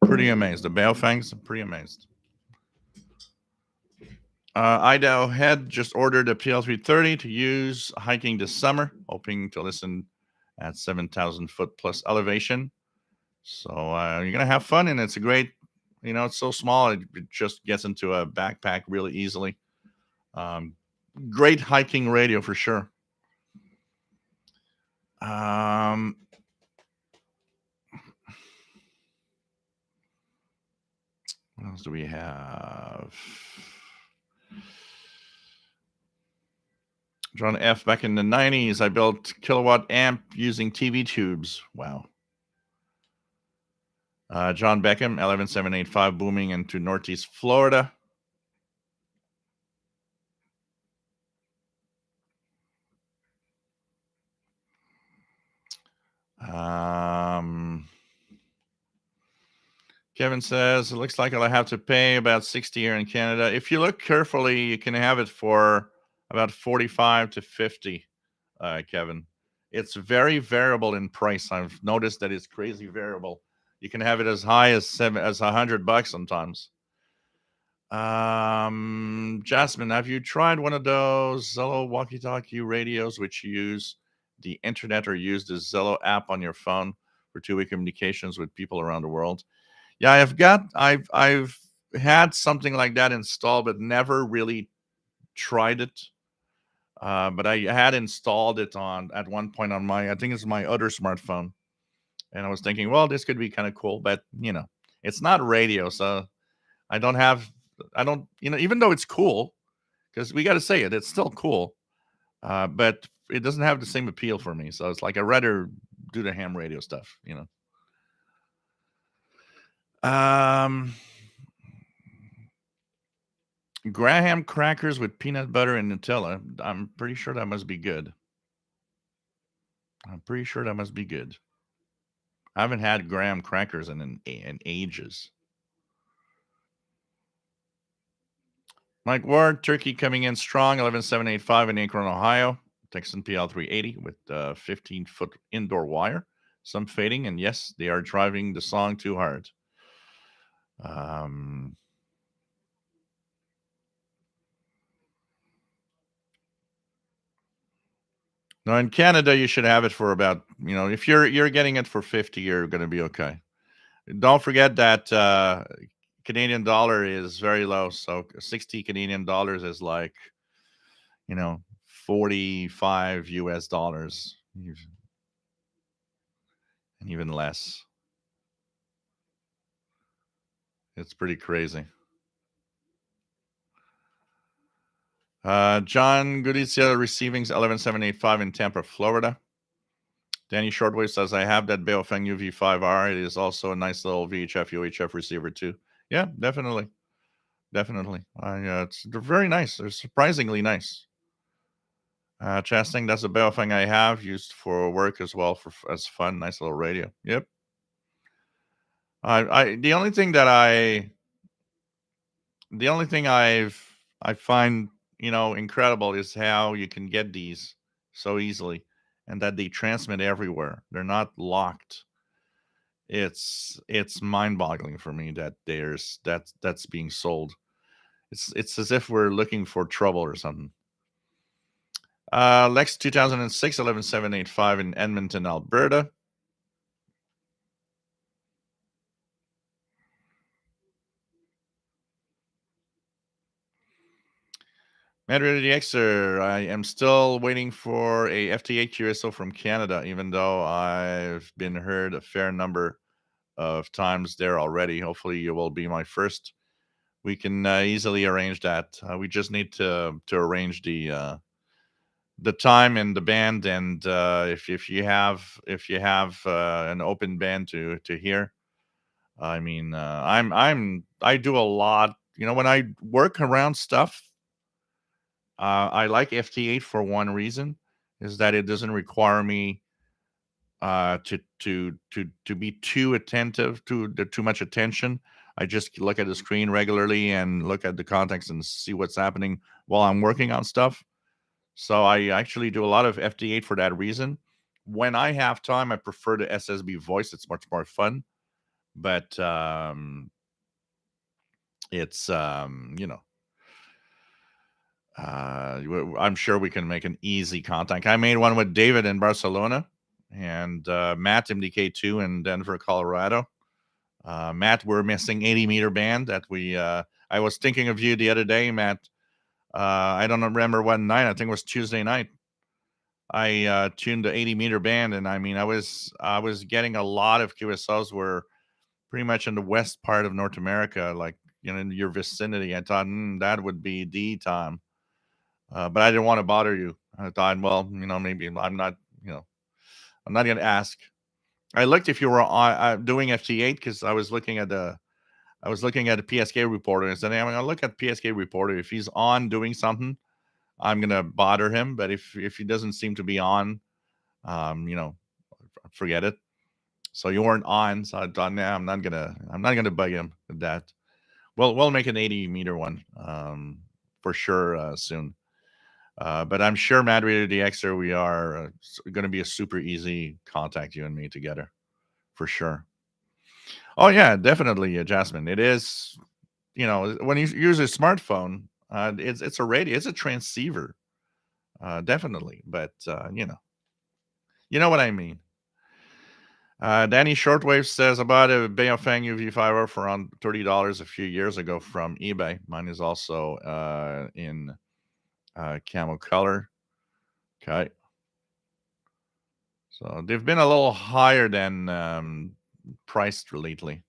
Pretty amazed. The Baofangs, pretty amazed. Idaho Head just ordered a PL330 to use hiking this summer, hoping to listen at 7,000 foot plus elevation. So you're going to have fun, and it's a great, it's so small, it just gets into a backpack really easily. Great hiking radio for sure. What else do we have? John F. Back in the 90s, I built kilowatt amp using TV tubes. Wow. John Beckham, 11785, booming into Northeast Florida. Kevin says, it looks like I'll have to pay about 60 here in Canada. If you look carefully, you can have it for about 45 to 50, Kevin. It's very variable in price. I've noticed that it's crazy variable. You can have it as high as $100 sometimes. Jasmine, have you tried one of those Zello walkie-talkie radios which use the internet or use the Zello app on your phone for two-way communications with people around the world? Yeah, I've had something like that installed, but never really tried it. But I had installed it at one point on I think it's my other smartphone, and I was thinking, well, this could be kind of cool, but it's not radio, so I don't, even though it's cool, because we got to say it's still cool, but it doesn't have the same appeal for me. So it's like I'd rather do the ham radio stuff, Graham crackers with peanut butter and Nutella. I'm pretty sure that must be good. I haven't had graham crackers in ages. Mike Ward, Turkey coming in strong, 11785 in Akron, Ohio. Texan PL380 with 15-foot indoor wire. Some fading, and yes, they are driving the song too hard. Now in Canada, you should have it for about, if you're getting it for 50, you're going to be okay. Don't forget that Canadian dollar is very low, so 60 Canadian dollars is like, 45 US dollars, and even less. It's pretty crazy. John Gudizia receiving 11785 in Tampa, Florida. Danny Shortwave says, I have that Baofeng UV5R. It is also a nice little VHF, UHF receiver too. Yeah, definitely. It's they're very nice. They're surprisingly nice. Chasting, that's a Baofeng I have used for work as well, as fun. Nice little radio. Yep. The only thing I find incredible is how you can get these so easily, and that they transmit everywhere. They're not locked. It's mind-boggling for me that that's being sold. It's as if we're looking for trouble or something. Lex 2006 11785 in Edmonton, Alberta. Madrid DXer, I am still waiting for a FT8 QSO from Canada, even though I've been heard a fair number of times there already. Hopefully, you will be my first. We can easily arrange that. We just need to arrange the time and the band, and if you have an open band to hear. I mean, I do a lot. You know, when I work around stuff, I like FT8 for one reason, is that it doesn't require me to be too attentive to too much attention. I just look at the screen regularly and look at the context and see what's happening while I'm working on stuff. So I actually do a lot of FT8 for that reason. When I have time, I prefer the SSB voice. It's much more fun, but it's I'm sure we can make an easy contact. I made one with David in Barcelona and Matt MDK2 in Denver, Colorado. Matt, we're missing 80-meter band that we. I was thinking of you the other day, Matt. I don't remember what night. I think it was Tuesday night. I tuned the 80-meter band, and I mean, I was getting a lot of QSOs were pretty much in the west part of North America, like in your vicinity. I thought that would be the time. But I didn't want to bother you. I thought, well, maybe I'm not, I'm not going to ask. I looked if you were doing FT8 because I was looking at the PSK reporter and said, hey, I'm going to look at PSK reporter. If he's on doing something, I'm going to bother him. But if he doesn't seem to be on, you know, forget it. So you weren't on, so I thought, nah, I'm not gonna bug him with that. Well, we'll make an 80-meter one for sure soon. But I'm sure Mad Reader DXer, we are going to be a super easy contact, you and me together, for sure. Oh yeah, definitely, Jasmine. It is, when you use a smartphone, it's a radio, it's a transceiver, definitely. But you know what I mean. Danny Shortwave says about a Baofeng UV5R for around $30 a few years ago from eBay. Mine is also in camel color. Okay. So they've been a little higher than priced lately.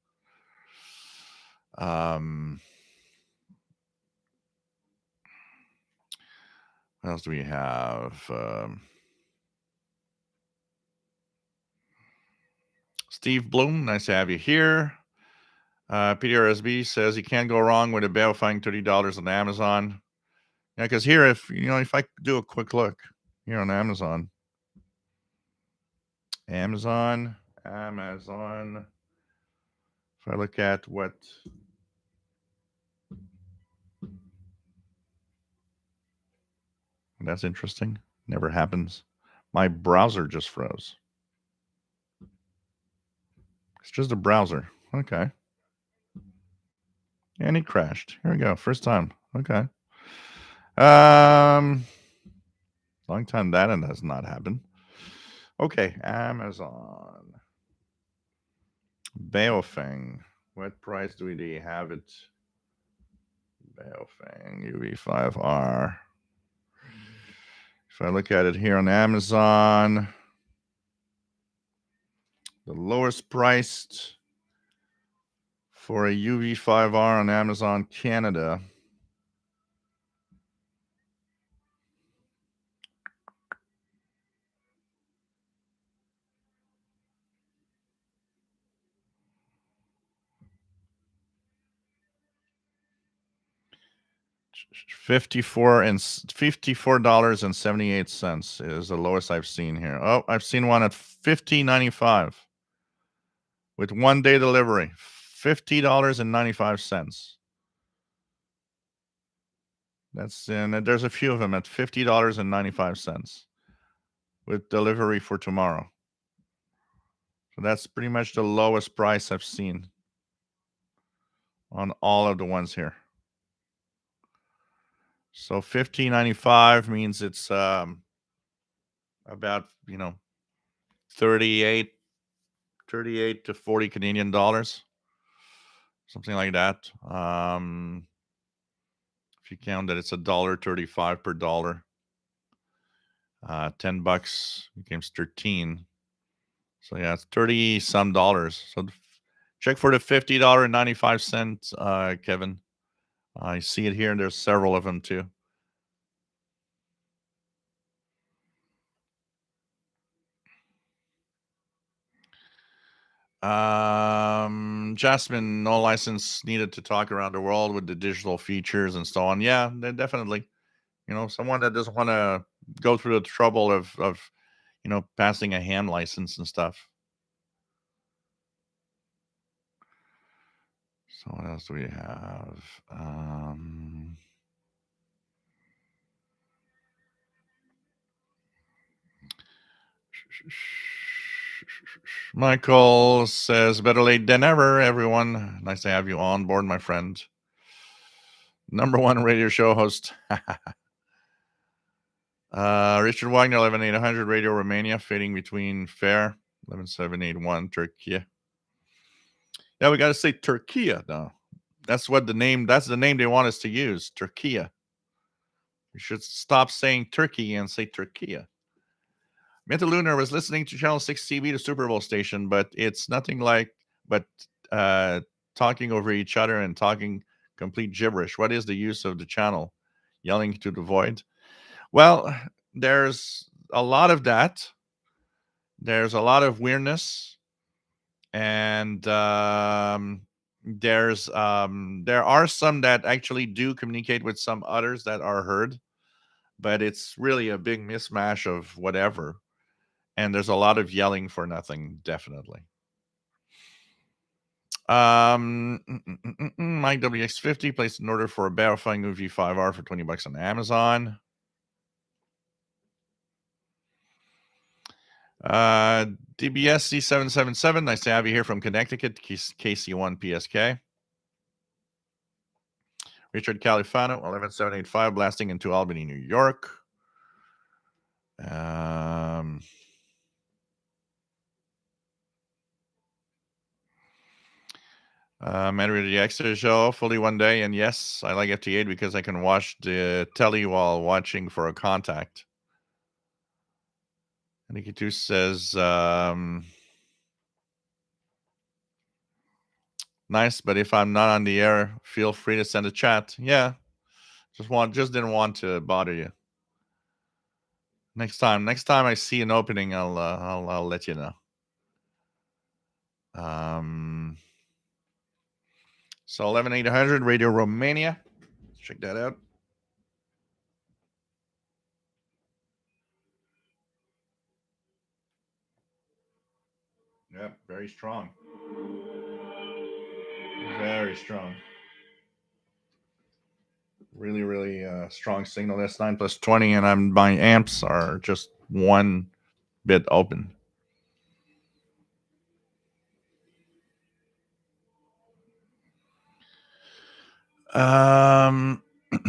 What else do we have? Steve Bloom, nice to have you here. PDRSB says you can't go wrong with a Baofeng $30 on Amazon. Yeah, because here, if I do a quick look here on Amazon. Amazon. If I look at what that's interesting. Never happens. My browser just froze. It's just a browser. Okay. And it crashed. Here we go. First time. Okay. Long time that has not happened. Okay, Amazon. Baofeng. What price do we have it? Baofeng UV5R. If I look at it here on Amazon, the lowest priced for a UV5R on Amazon Canada $54.78 is the lowest I've seen here. Oh, I've seen one at $50.95 with 1 day delivery. $50.95. That's and there's a few of them at $50.95. with delivery for tomorrow. So that's pretty much the lowest price I've seen on all of the ones here. So $15.95 means it's about 38 to 40 Canadian dollars, something like that. If you count that, it's $1.35 per dollar. $10 becomes 13. So yeah, it's 30 some dollars. So check for the $50.95, Kevin. I see it here, and there's several of them too. Jasmine, no license needed to talk around the world with the digital features and so on. Yeah, definitely. Someone that doesn't want to go through the trouble of passing a ham license and stuff. So what else do we have? Michael says, better late than never, everyone. Nice to have you on board, my friend. Number one radio show host. Richard Wagner, 11800 Radio Romania, fading between fair, 11781 Turkey. Yeah, we got to say Turkey though. That's the name they want us to use, Turkey. We should stop saying Turkey and say Turkey. Meta Lunar was listening to Channel 6 TV, the Super Bowl station, but it's nothing but talking over each other and talking complete gibberish. What is the use of the channel? Yelling to the void? Well, there's a lot of that. There's a lot of weirdness, and there are some that actually do communicate with some others that are heard, but it's really a big mismatch of whatever. And there's a lot of yelling for nothing, definitely. Mike WX50 placed an order for a Battlefield V5R for $20 on Amazon. DBS C777, nice to have you here from Connecticut, KC1 PSK. Richard Califano, 11785, blasting into Albany, New York. Matter the Extra Show, fully one day, and yes, I like FT8 because I can watch the telly while watching for a contact. Nikki 2 says, nice, but if I'm not on the air, feel free to send a chat. Yeah, just didn't want to bother you. Next time I see an opening, I'll let you know. So 11800 Radio Romania. Let's check that out. Yep, very strong. Very strong. Really, really strong signal. That's 9 plus 20, and my amps are just 1 bit open.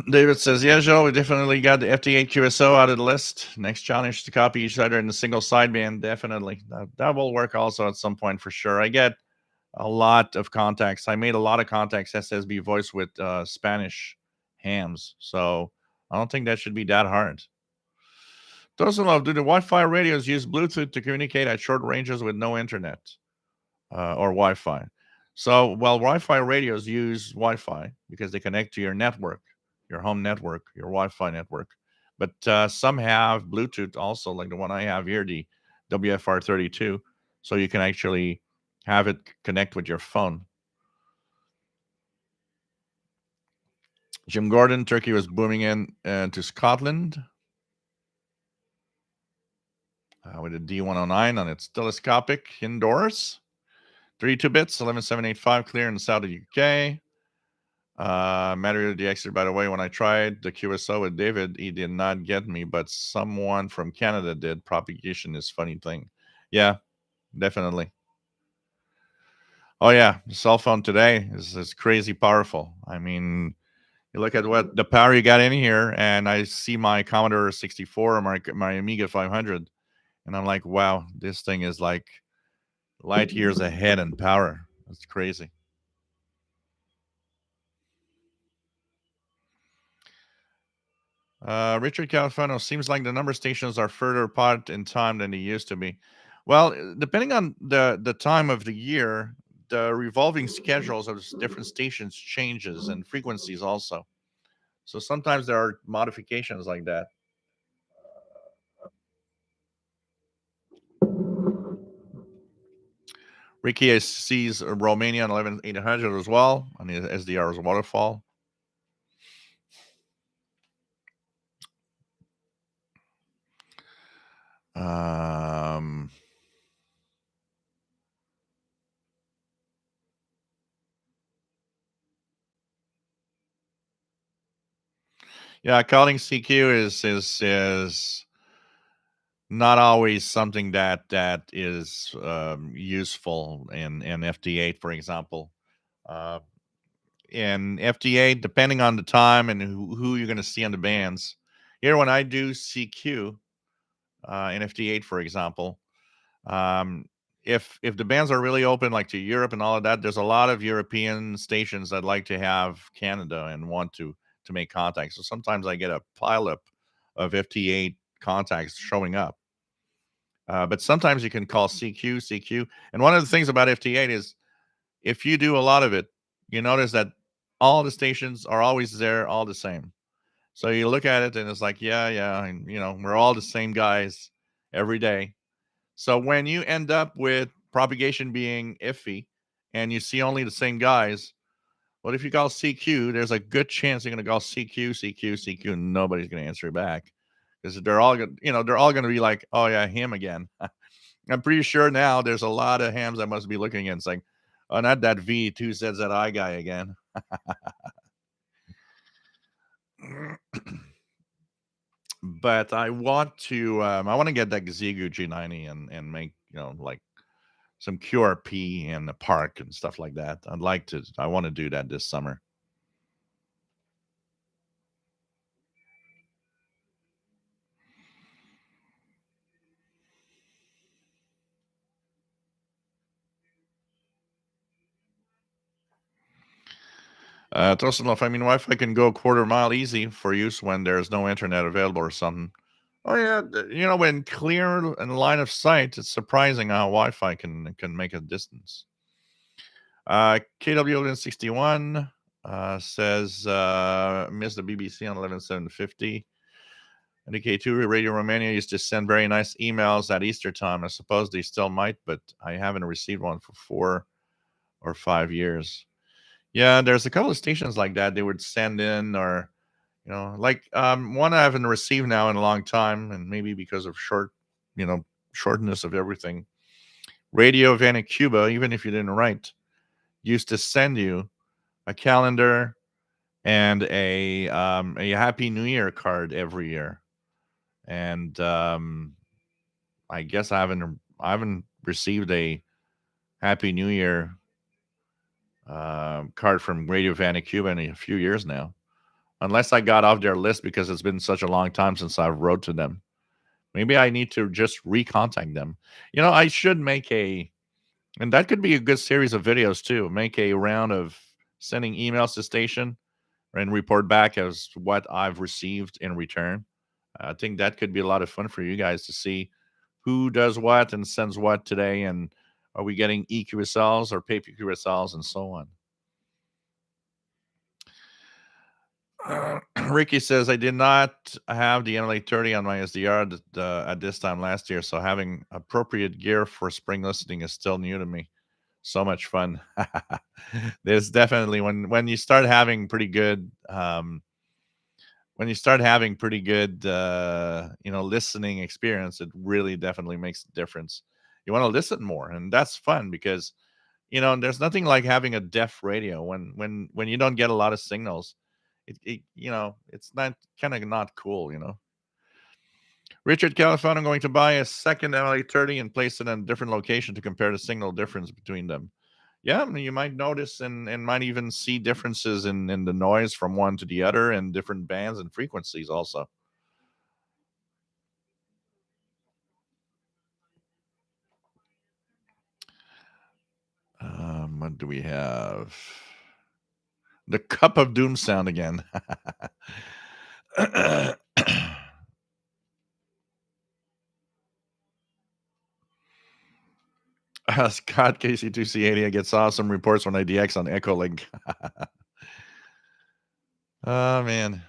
David says, yeah, Joe, we definitely got the FT8 QSO out of the list. Next challenge is to copy each other in a single sideband. Definitely. That will work also at some point for sure. I get a lot of contacts. I made a lot of contacts SSB voice with Spanish hams. So I don't think that should be that hard. Doesn't love, do the Wi-Fi radios use Bluetooth to communicate at short ranges with no internet or Wi-Fi? So, Wi-Fi radios use Wi-Fi because they connect to your network, your home network, your Wi-Fi network. But some have Bluetooth also, like the one I have here, the WFR32. So you can actually have it connect with your phone. Jim Gordon, Turkey was booming in to Scotland with a D109 on its telescopic indoors. 32 bits, 11785, clear in the south of the UK. Mario DX, by the way, when I tried the QSO with David, he did not get me, but someone from Canada did. Propagation is funny thing. Yeah, definitely. Oh yeah, the cell phone today is crazy powerful. I mean, you look at what the power you got in here, and I see my Commodore 64 or my Amiga 500, and I'm like, wow, this thing is like light years ahead in power. That's crazy. Richard Califano, seems like the number stations are further apart in time than they used to be. Well, depending on the time of the year, the revolving schedules of different stations changes and frequencies also. So sometimes there are modifications like that. Ricky sees Romania on 11800 as well on the SDR's waterfall. Um, yeah, calling CQ is not always something that is useful in FT8, for example. Uh, in FT8, depending on the time and who you're going to see on the bands. Here, when I do CQ in FT8, for example, um, if the bands are really open, like to Europe and all of that, there's a lot of European stations that like to have Canada and want to make contacts. So sometimes I get a pileup of FT8 contacts showing up. But sometimes you can call CQ, CQ. And one of the things about FT8 is if you do a lot of it, you notice that all the stations are always there, all the same. So you look at it and it's like, yeah, yeah, and we're all the same guys every day. So when you end up with propagation being iffy and you see only the same guys, well, if you call CQ, there's a good chance you're going to call CQ, CQ, CQ, and nobody's going to answer back because they're all going, they're all going to be like, oh yeah, him again. I'm pretty sure now there's a lot of hams that must be looking and saying, oh, not that V2 says that I guy again. But I want to get that Xiegu G90 and make, like some QRP in the park and stuff like that. I want to do that this summer. Tosinov, I mean, Wi-Fi can go a quarter mile easy for use when there's no internet available or something. Oh yeah, when clear and line of sight, it's surprising how Wi-Fi can make a distance. KWN61 says missed the BBC on 11750. And the K2 Radio Romania used to send very nice emails at Easter time. I suppose they still might, but I haven't received one for 4 or 5 years. Yeah, there's a couple of stations like that. They would send in, or like one I haven't received now in a long time, and maybe because of shortness of everything. Radio Cuba, even if you didn't write, used to send you a calendar and a Happy New Year card every year. And I guess I haven't received a Happy New Year card from Radio Cuba in a few years now, unless I got off their list because it's been such a long time since I've wrote to them. Maybe I need to just recontact them. I should make and that could be a good series of videos too. Make a round of sending emails to station and report back as what I've received in return. I think that could be a lot of fun for you guys to see who does what and sends what today, and are we getting EQSLs or paper QSLs and so on. Ricky says, I did not have the NLA30 on my SDR at this time last year, so having appropriate gear for spring listening is still new to me. So much fun. There's definitely when you start having pretty good listening experience, it really definitely makes a difference. You want to listen more, and that's fun because There's nothing like having a deaf radio when you don't get a lot of signals. It's not kind of not cool. Richard Califano, I'm going to buy a second MLA30 and place it in a different location to compare the signal difference between them. Yeah, I mean, you might notice and might even see differences in the noise from one to the other and different bands and frequencies also. What do we have? The Cup of Doom sound again. Scott KC2C80 gets awesome reports from IDX on Echolink. Oh, man.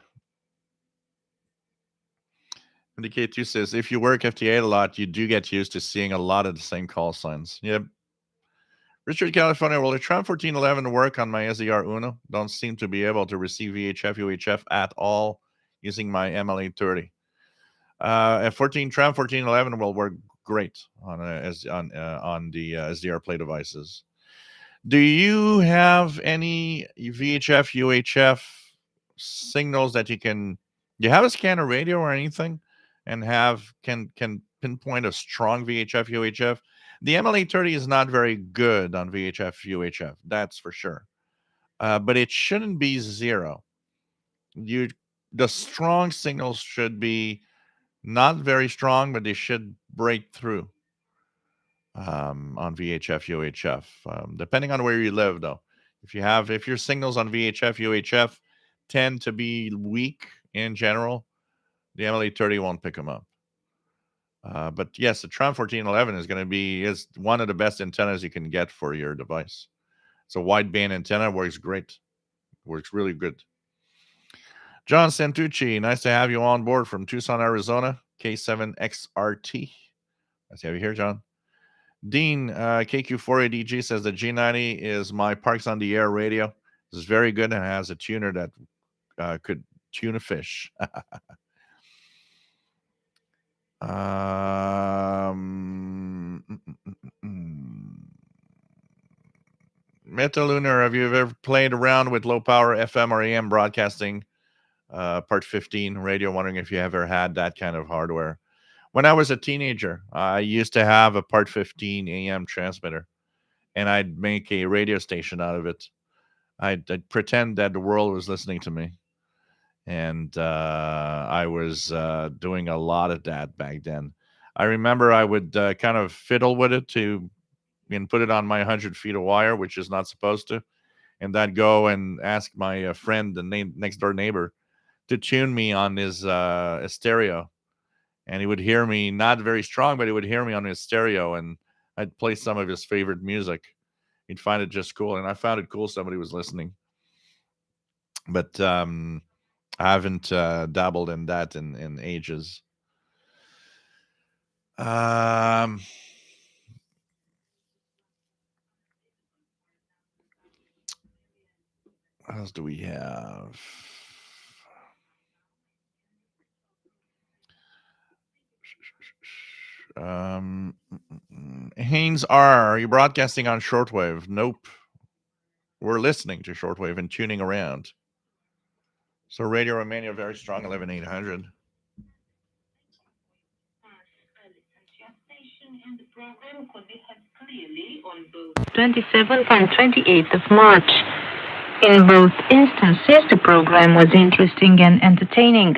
Indicate2 says, if you work FT8 a lot, you do get used to seeing a lot of the same call signs. Yep. Richard California, will the Tram 1411 work on my SDR Uno? Don't seem to be able to receive VHF, UHF at all using my MLA30. Tram 1411 will work great on the SDR Play devices. Do you have any VHF, UHF signals that you can? Do you have a scanner radio or anything, and can pinpoint a strong VHF, UHF? The MLA30 is not very good on VHF, UHF. That's for sure. But it shouldn't be zero. The strong signals should be not very strong, but they should break through on VHF, UHF, depending on where you live, though. If your signals on VHF, UHF tend to be weak in general, the MLA30 won't pick them up. But yes, the Tram 1411 is one of the best antennas you can get for your device. It's a wideband antenna, works great, works really good. John Santucci, nice to have you on board from Tucson, Arizona, K7XRT. Nice to have you here, John. Dean, KQ4ADG says the G90 is my Parks on the Air radio. It's very good and has a tuner that could tune a fish. Metalunar, have you ever played around with low power FM or AM broadcasting? Part 15 radio, wondering if you ever had that kind of hardware. When I was a teenager, I used to have a Part 15 AM transmitter, and I'd make a radio station out of it. I'd pretend that the world was listening to me. And I was doing a lot of that back then. I remember I would kind of fiddle with it and put it on my 100 feet of wire, which is not supposed to. And I'd go and ask my friend, the next door neighbor, to tune me on his stereo. And he would hear me, not very strong, but he would hear me on his stereo. And I'd play some of his favorite music. He'd find it just cool. And I found it cool somebody was listening. But I haven't dabbled in that in ages. What else do we have? Haynes R, are you broadcasting on shortwave? Nope. We're listening to shortwave and tuning around. So Radio Romania, very strong, 11800. And the program could be heard clearly on both 27th and 28th of March. In both instances, the program was interesting and entertaining.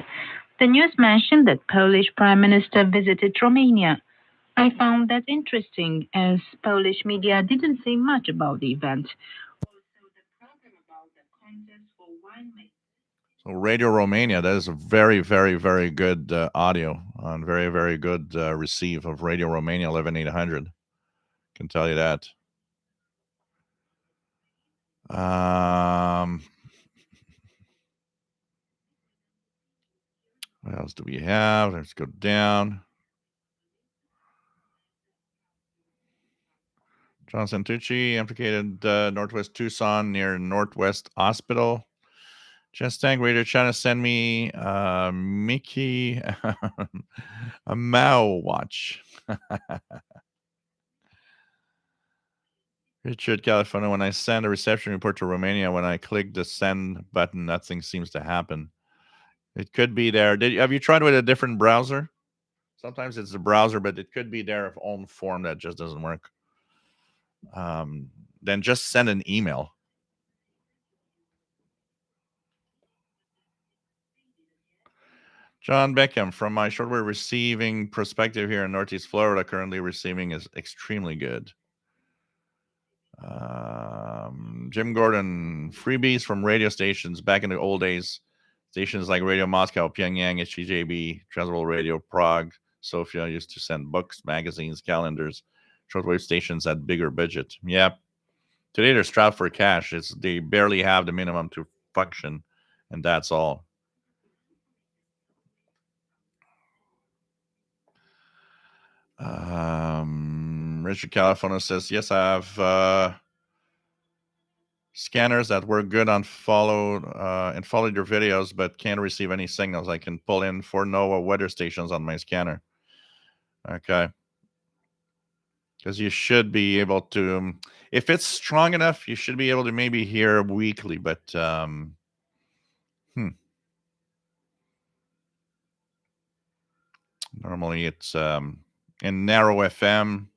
The news mentioned that Polish Prime Minister visited Romania. I found that interesting, as Polish media didn't say much about the event. Also, the program about the contest for winemaking. So Radio Romania, that is a very, very, very good audio on very, very good receive of Radio Romania 11800. Can tell you that. What else do we have? Let's go down. John Santucci, implicated Northwest Tucson near Northwest Hospital. Just Reader trying to send me Mickey a Mao watch. Richard, California. When I send a reception report to Romania, when I click the send button, nothing seems to happen. It could be there. Have you tried with a different browser? Sometimes it's the browser, but it could be their own form that just doesn't work. Um, then just send an email. John Beckham, from my shortwave receiving perspective here in Northeast Florida, currently receiving is extremely good. Jim Gordon, freebies from radio stations back in the old days. Stations like Radio Moscow, Pyongyang, HCJB, Transworld Radio, Prague, Sofia used to send books, magazines, calendars. Shortwave stations had bigger budget. Yeah. Today they're strapped for cash. They barely have the minimum to function, and that's all. Richard California says, yes, I have scanners that work good on followed your videos, but can't receive any signals. I can pull in 4 NOAA weather stations on my scanner. Okay. Because you should be able to, if it's strong enough, you should be able to maybe hear weekly, but normally it's in narrow FM.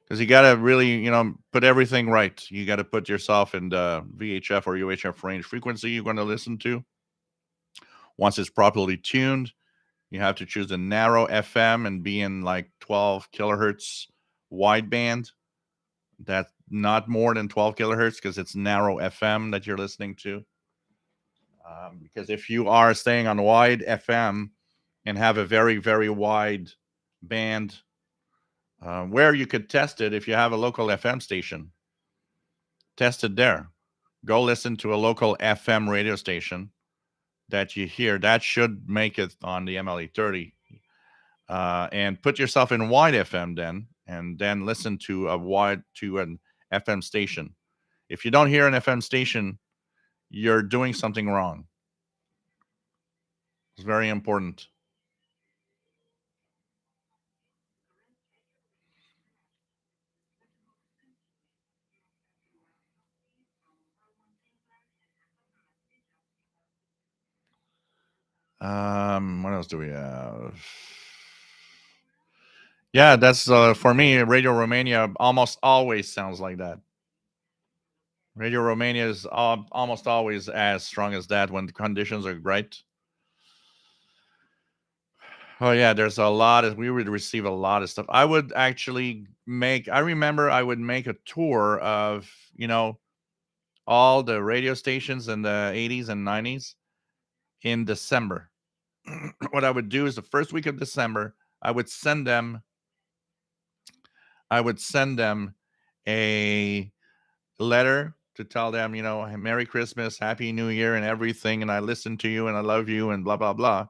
Because you got to really, put everything right. You got to put yourself in the VHF or UHF range frequency you're going to listen to. Once it's properly tuned, you have to choose a narrow FM and be in like 12 kilohertz wideband. That's not more than 12 kilohertz because it's narrow FM that you're listening to. Because if you are staying on wide FM and have a very, very wide band, where you could test it if you have a local FM station, test it there. Go listen to a local FM radio station that you hear. That should make it on the MLE 30. And put yourself in wide FM then, and then listen to an FM station. If you don't hear an FM station, you're doing something wrong. It's very important. What else do we have? Yeah, that's for me. Radio Romania almost always sounds like that. Radio Romania is almost always as strong as that when the conditions are right. Oh yeah, there's a lot of we would receive a lot of stuff. I would actually I remember I would make a tour of, all the radio stations in the 80s and 90s in December. What I would do is the first week of December, I would send them a letter to tell them, Merry Christmas, Happy New Year, and everything. And I listen to you and I love you and blah, blah, blah.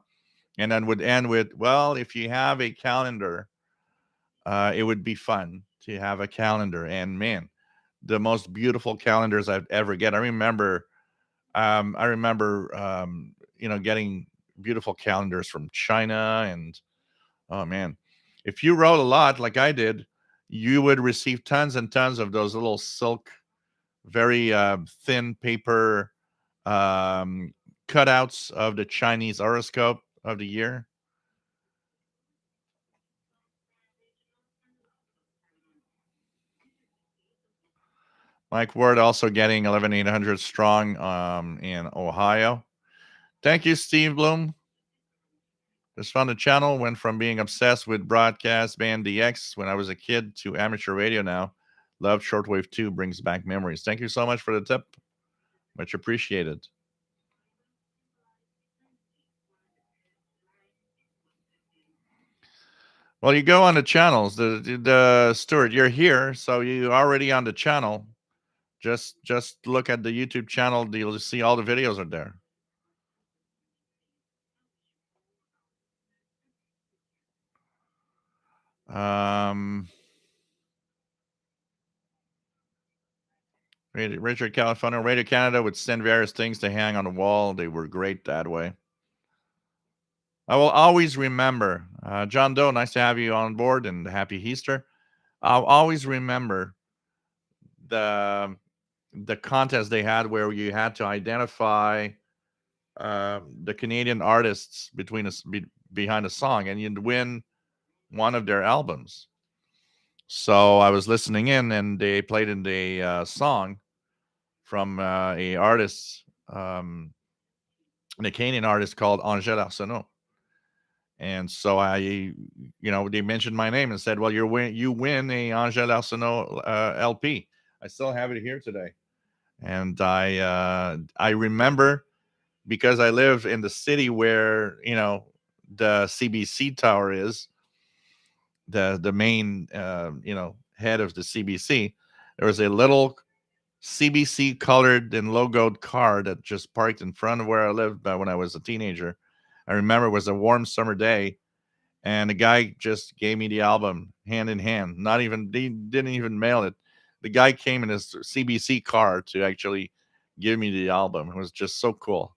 And then would end with, well, if you have a calendar, it would be fun to have a calendar. And man, the most beautiful calendars I've ever get. I remember, getting beautiful calendars from China. And oh man, if you wrote a lot like I did, you would receive tons and tons of those little silk, very thin paper cutouts of the Chinese horoscope of the year. Mike Ward also getting 11,800 strong in Ohio. Thank you, Steve Bloom. Just found the channel. Went from being obsessed with broadcast band DX when I was a kid to amateur radio now. Love Shortwave 2. Brings back memories. Thank you so much for the tip. Much appreciated. Well, you go on the channels. The Stuart, you're here, so you're already on the channel. Just look at the YouTube channel. You'll see all the videos are there. Richard California, Radio Canada would send various things to hang on the wall. They were great that way. I will always remember, John Doe, nice to have you on board and happy Easter. I'll always remember the the contest they had where you had to identify the Canadian artists behind a song, and you'd win one of their albums. So I was listening in, and they played in the song from a artist, a Canadian artist called Angèle Arsenault. And so they mentioned my name and said, "Well, you win a Angèle Arsenault LP." I still have it here today, and I remember because I live in the city where the CBC tower is, the main head of the CBC. There was a little CBC colored and logoed car that just parked in front of where I lived when I was a teenager. I remember it was a warm summer day, and the guy just gave me the album hand in hand. Not even He didn't even mail it. The guy came in his CBC car to actually give me the album. It was just so cool.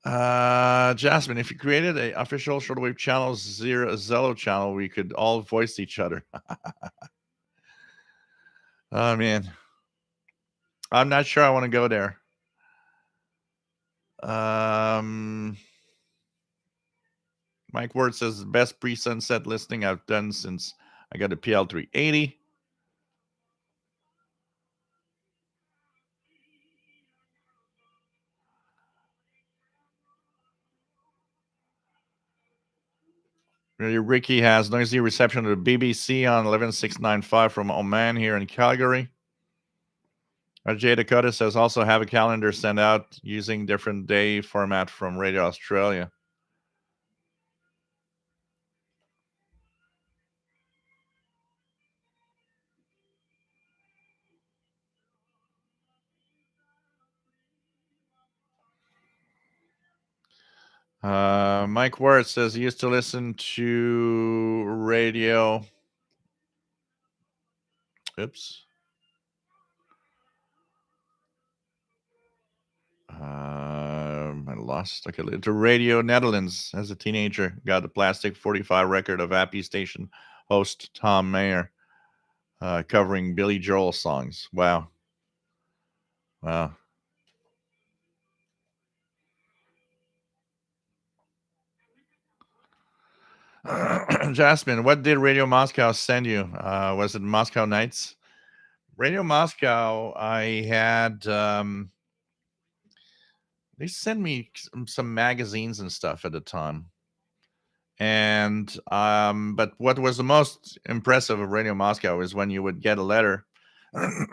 Jasmine, if you created a official shortwave channel, Zello channel, we could all voice each other. Oh man, I'm not sure I want to go there. Mike Ward says best pre-sunset listening I've done since I got a PL380. Ricky has noisy reception of the BBC on 11695 from Oman here in Calgary. Jay Dakota says also have a calendar sent out using different day format from Radio Australia. Mike Ward says he used to listen to radio. Oops. I lost. Okay, to Radio Netherlands as a teenager. Got the plastic 45 record of Happy Station host Tom Mayer covering Billy Joel songs. Wow. Wow. Jasmine, what did Radio Moscow send you? Was it Moscow Nights? Radio Moscow, I had they sent me some magazines and stuff at the time. And but what was the most impressive of Radio Moscow is when you would get a letter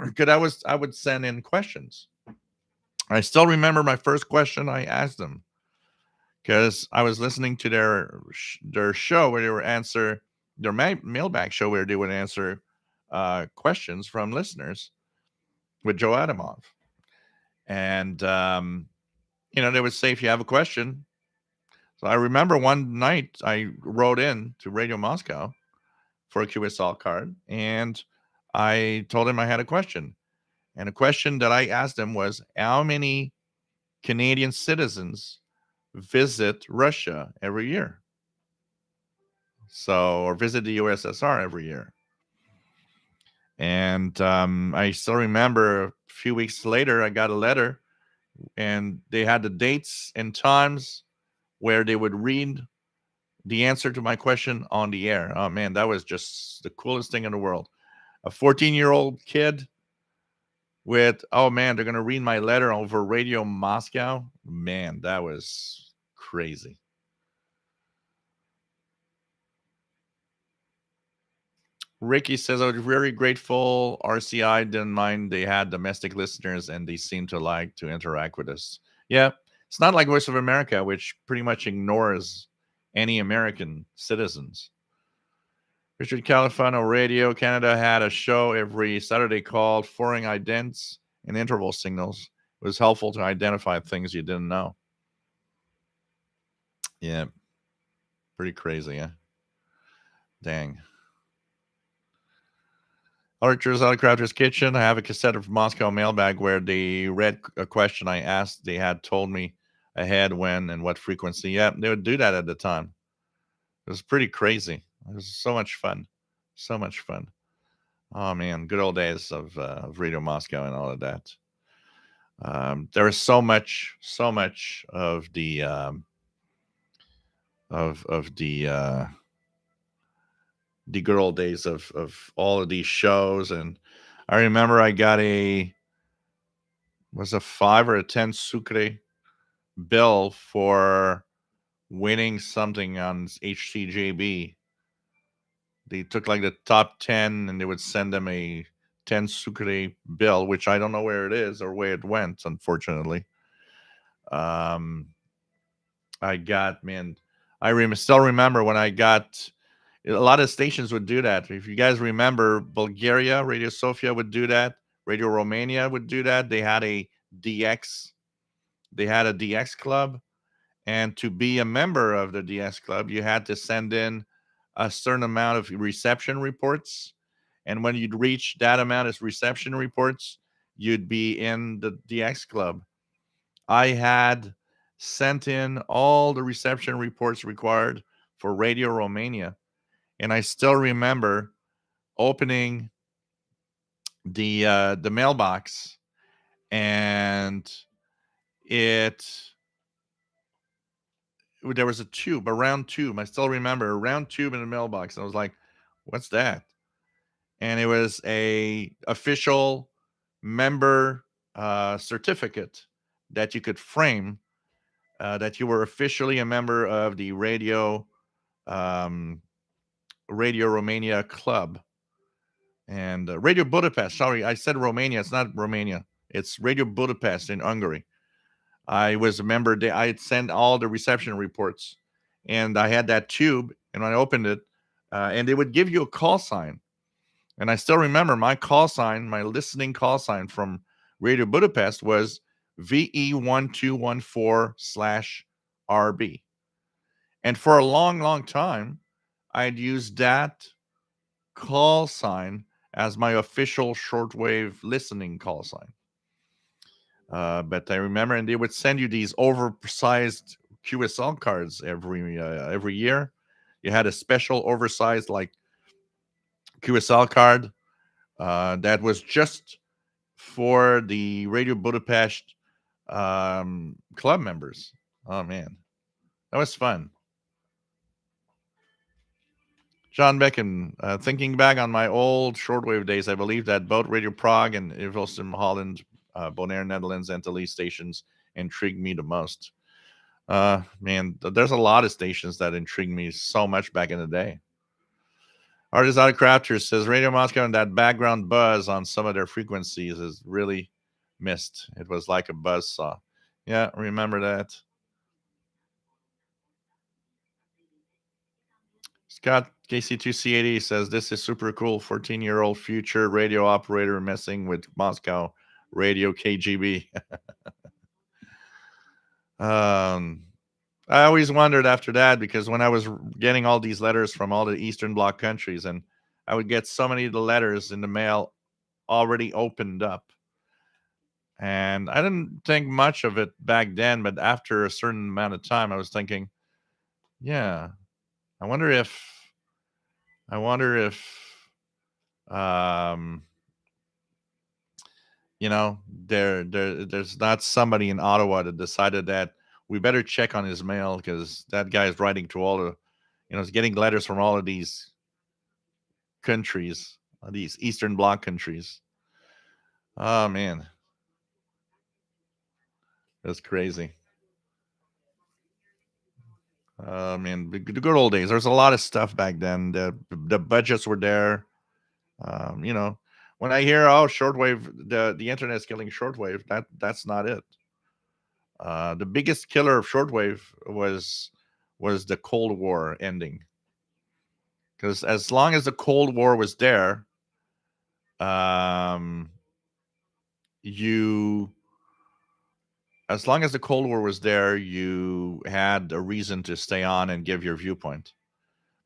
because I would send in questions. I still remember my first question I asked them because I was listening to their show where they were answer their mailbag show where they would answer questions from listeners with Joe Adamov, and they would say if you have a question. So I remember one night I wrote in to Radio Moscow for a QSL card, and I told him I had a question. And a question that I asked him was, how many Canadian citizens visit Russia every year? Or visit the USSR every year. And I still remember a few weeks later, I got a letter, and they had the dates and times where they would read the answer to my question on the air. Oh man, that was just the coolest thing in the world. A 14-year-old kid with, oh man, they're going to read my letter over Radio Moscow. Man, that was crazy. Ricky says, I was very grateful RCI didn't mind they had domestic listeners and they seemed to like to interact with us. Yeah, it's not like Voice of America, which pretty much ignores any American citizens. Richard Califano Radio Canada had a show every Saturday called Foreign Idents and Interval Signals. It was helpful to identify things you didn't know. Yeah, pretty crazy, yeah. Dang. Archer's Out of Crafter's Kitchen. I have a cassette of Moscow mailbag where they read a question I asked. They had told me ahead when and what frequency. Yeah, they would do that at the time. It was pretty crazy. It was so much fun. So much fun. Oh man, good old days of Radio Moscow and all of that. There is so much of the good old days of all of these shows. And I remember I got a was a 5 or a 10 sucre bill for winning something on HCJB. They took like the top 10 and they would send them a 10 sucre bill, which I don't know where it is or where it went, unfortunately. Um, I got, man, still remember when I got a lot of stations would do that. If you guys remember, Bulgaria, Radio Sofia would do that. Radio Romania would do that. DX, they had a DX club. And to be a member of the DX club, you had to send in a certain amount of reception reports. And when you'd reach that amount of reception reports, you'd be in the DX club. I had sent in all the reception reports required for Radio Romania. And I still remember opening the mailbox, and it there was a tube, a round tube. I still remember a round tube in the mailbox. And I was like, "What's that?" And it was a official member certificate that you could frame, that you were officially a member of the um, Radio Romania Club. And Radio Budapest. Sorry, I said Romania. It's not Romania. It's Radio Budapest in Hungary. I was a member. I had sent all the reception reports, and I had that tube. And when I opened it, and they would give you a call sign. And I still remember my call sign, my listening call sign from Radio Budapest was VE1214/RB. And for a long, long time, I'd used that call sign as my official shortwave listening call sign. But I remember, and they would send you these oversized QSL cards every year. You had a special oversized like QSL card that was just for the Radio Budapest club members. Oh man, that was fun. John Becken, thinking back on my old shortwave days, I believe that both Radio Prague and Hilversum Holland, Bonaire, Netherlands, and Italy stations intrigued me the most. Man, there's a lot of stations that intrigued me so much back in the day. Artist Out of Crafters says Radio Moscow and that background buzz on some of their frequencies is really missed. It was like a buzz saw. Yeah, remember that. Scott KC2C80 says this is super cool. 14-year-old future radio operator messing with Moscow radio KGB. I always wondered after that, because when I was getting all these letters from all the Eastern Bloc countries, and I would get so many of the letters in the mail already opened up. And I didn't think much of it back then, but after a certain amount of time, I was thinking, yeah, I wonder I wonder if, um, there's not somebody in Ottawa that decided that we better check on his mail, because that guy is writing to all the, he's getting letters from all of these countries, these Eastern Bloc countries. Oh man, that's crazy. Man, the good old days. There's a lot of stuff back then. The budgets were there. Um, you know, when I hear, oh, shortwave, the internet's killing shortwave, that's not it. The biggest killer of shortwave was the Cold War ending. Because as long as the Cold War was there, um, you as long as the Cold War was there, you had a reason to stay on and give your viewpoint.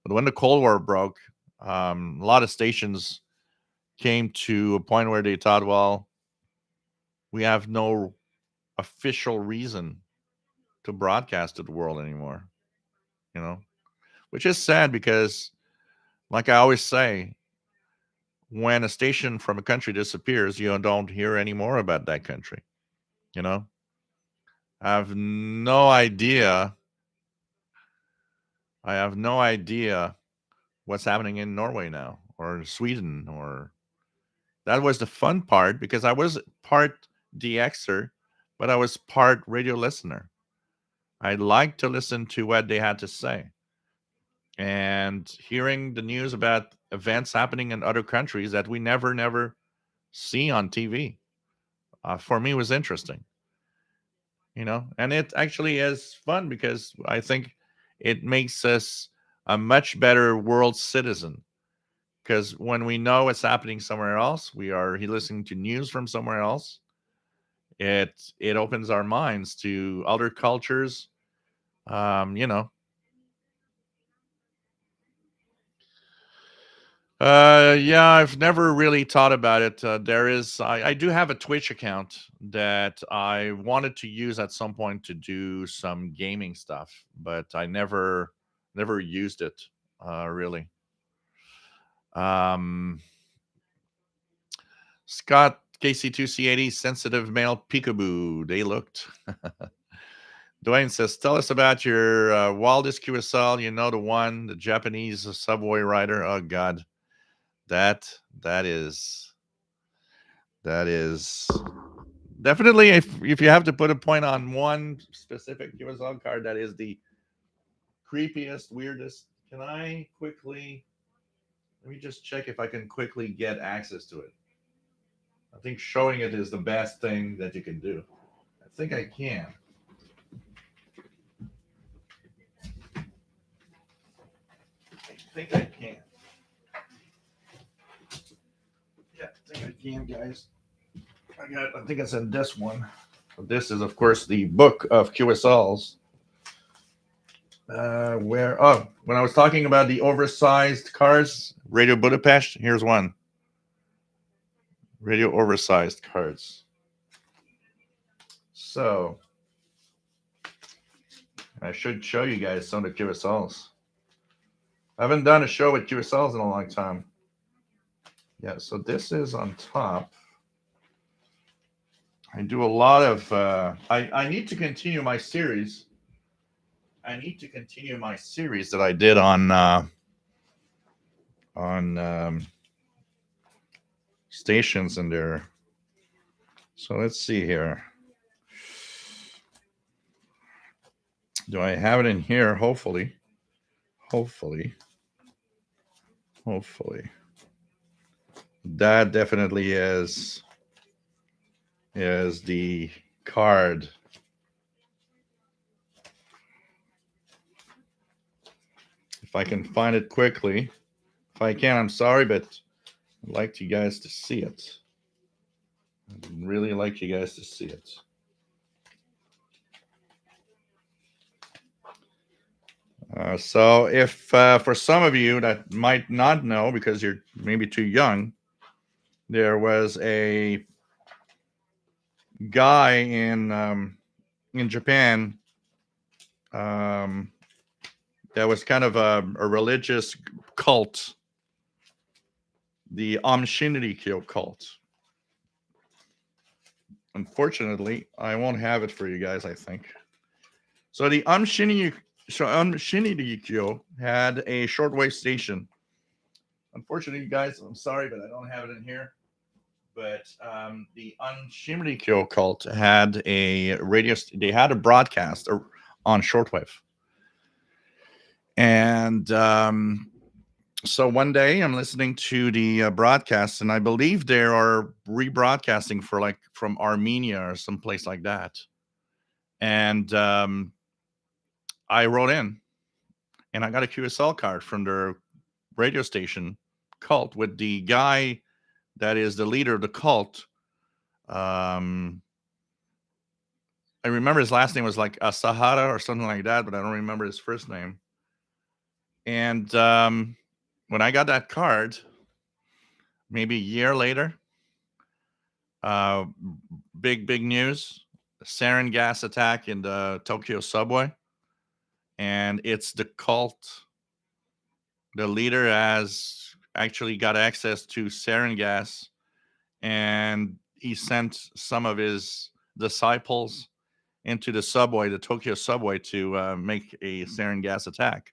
But when the Cold War broke, a lot of stations came to a point where they thought, well, we have no official reason to broadcast to the world anymore, which is sad because, like I always say, when a station from a country disappears, you don't hear any more about that country. You know, I have no idea. I have no idea what's happening in Norway now or Sweden. Or that was the fun part because I was part DXer, but I was part radio listener. I liked to listen to what they had to say, and hearing the news about events happening in other countries that we never see on TV. For me, was interesting, and it actually is fun because I think it makes us a much better world citizen. Because when we know what's happening somewhere else, we are listening to news from somewhere else. It opens our minds to other cultures. Um, you know, yeah, I've never really thought about it. I do have a Twitch account that I wanted to use at some point to do some gaming stuff, but I never used it, really. Um, Scott KC2C80 sensitive male peekaboo. They looked. Dwayne says, "Tell us about your wildest QSL. You know the one, the Japanese subway rider. Oh God, that that is that is definitely, if you have to put a point on one specific QSL card, that is the creepiest, weirdest. Can I quickly? Let me just check if I can quickly get access to it. I think showing it is the best thing that you can do. I think I can. I think I can. Yeah, I think I can, guys. I think it's in this one. This is, of course, the book of QSLs. When I was talking about the oversized cards, Radio Budapest, here's one. Radio oversized cards. So I should show you guys some of the QSLs. I haven't done a show with QSLs in a long time. Yeah, so this is on top. I do a lot of. I need to continue my series. I need to continue my series that I did on stations in there. So let's see here. Do I have it in here? Hopefully. Hopefully. Hopefully. That definitely is the card. If I can find it quickly. If I can, I'm sorry, but I'd like you guys to see it. I'd really like you guys to see it. So if for some of you that might not know because you're maybe too young, there was a guy in Japan um, that was kind of a religious cult, the Shinrikyo cult. Unfortunately, I won't have it for you guys, I think. So the Shinrikyo had a shortwave station. Unfortunately, guys, I'm sorry, but I don't have it in here. But the Shinrikyo cult had a radio. They had a broadcast on shortwave, and so one day I'm listening to the broadcast, and I believe they are rebroadcasting for like from Armenia or someplace like that. And I wrote in, and I got a QSL card from their radio station cult with the guy that is the leader of the cult. I remember his last name was like Asahara or something like that, but I don't remember his first name. And when I got that card, maybe a year later, uh, big news: sarin gas attack in the Tokyo subway, and it's the cult. The leader has actually got access to sarin gas, and he sent some of his disciples into the subway, the Tokyo subway, to make a sarin gas attack.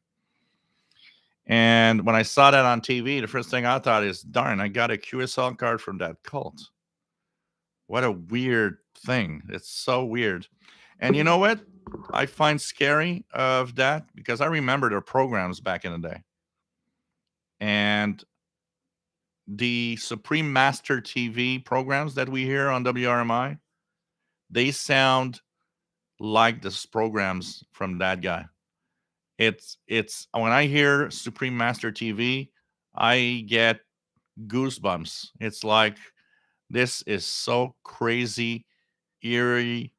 And when I saw that on TV, the first thing I thought is, darn, I got a QSL card from that cult. What a weird thing. It's so weird. And you know what I find scary of that? Because I remember their programs back in the day. And the Supreme Master TV programs that we hear on WRMI, they sound like the programs from that guy. It's when I hear Supreme Master TV, I get goosebumps. It's like this is so crazy, eerie,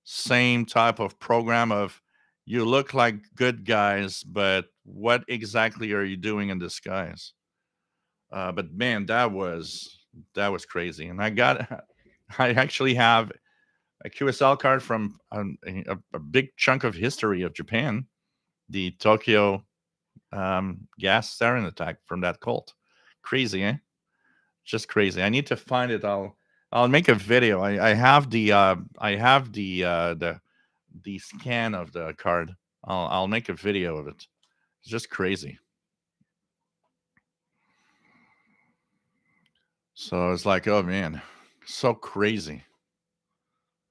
same type of program of you look like good guys, but what exactly are you doing in disguise? But man, that was crazy, and I got I actually have a QSL card from a big chunk of history of Japan, the Tokyo gas sarin attack from that cult. Crazy, eh? Just crazy. I need to find it. I'll make a video. I have the scan of the card. I'll make a video of it. It's just crazy. So it's like, oh man, so crazy.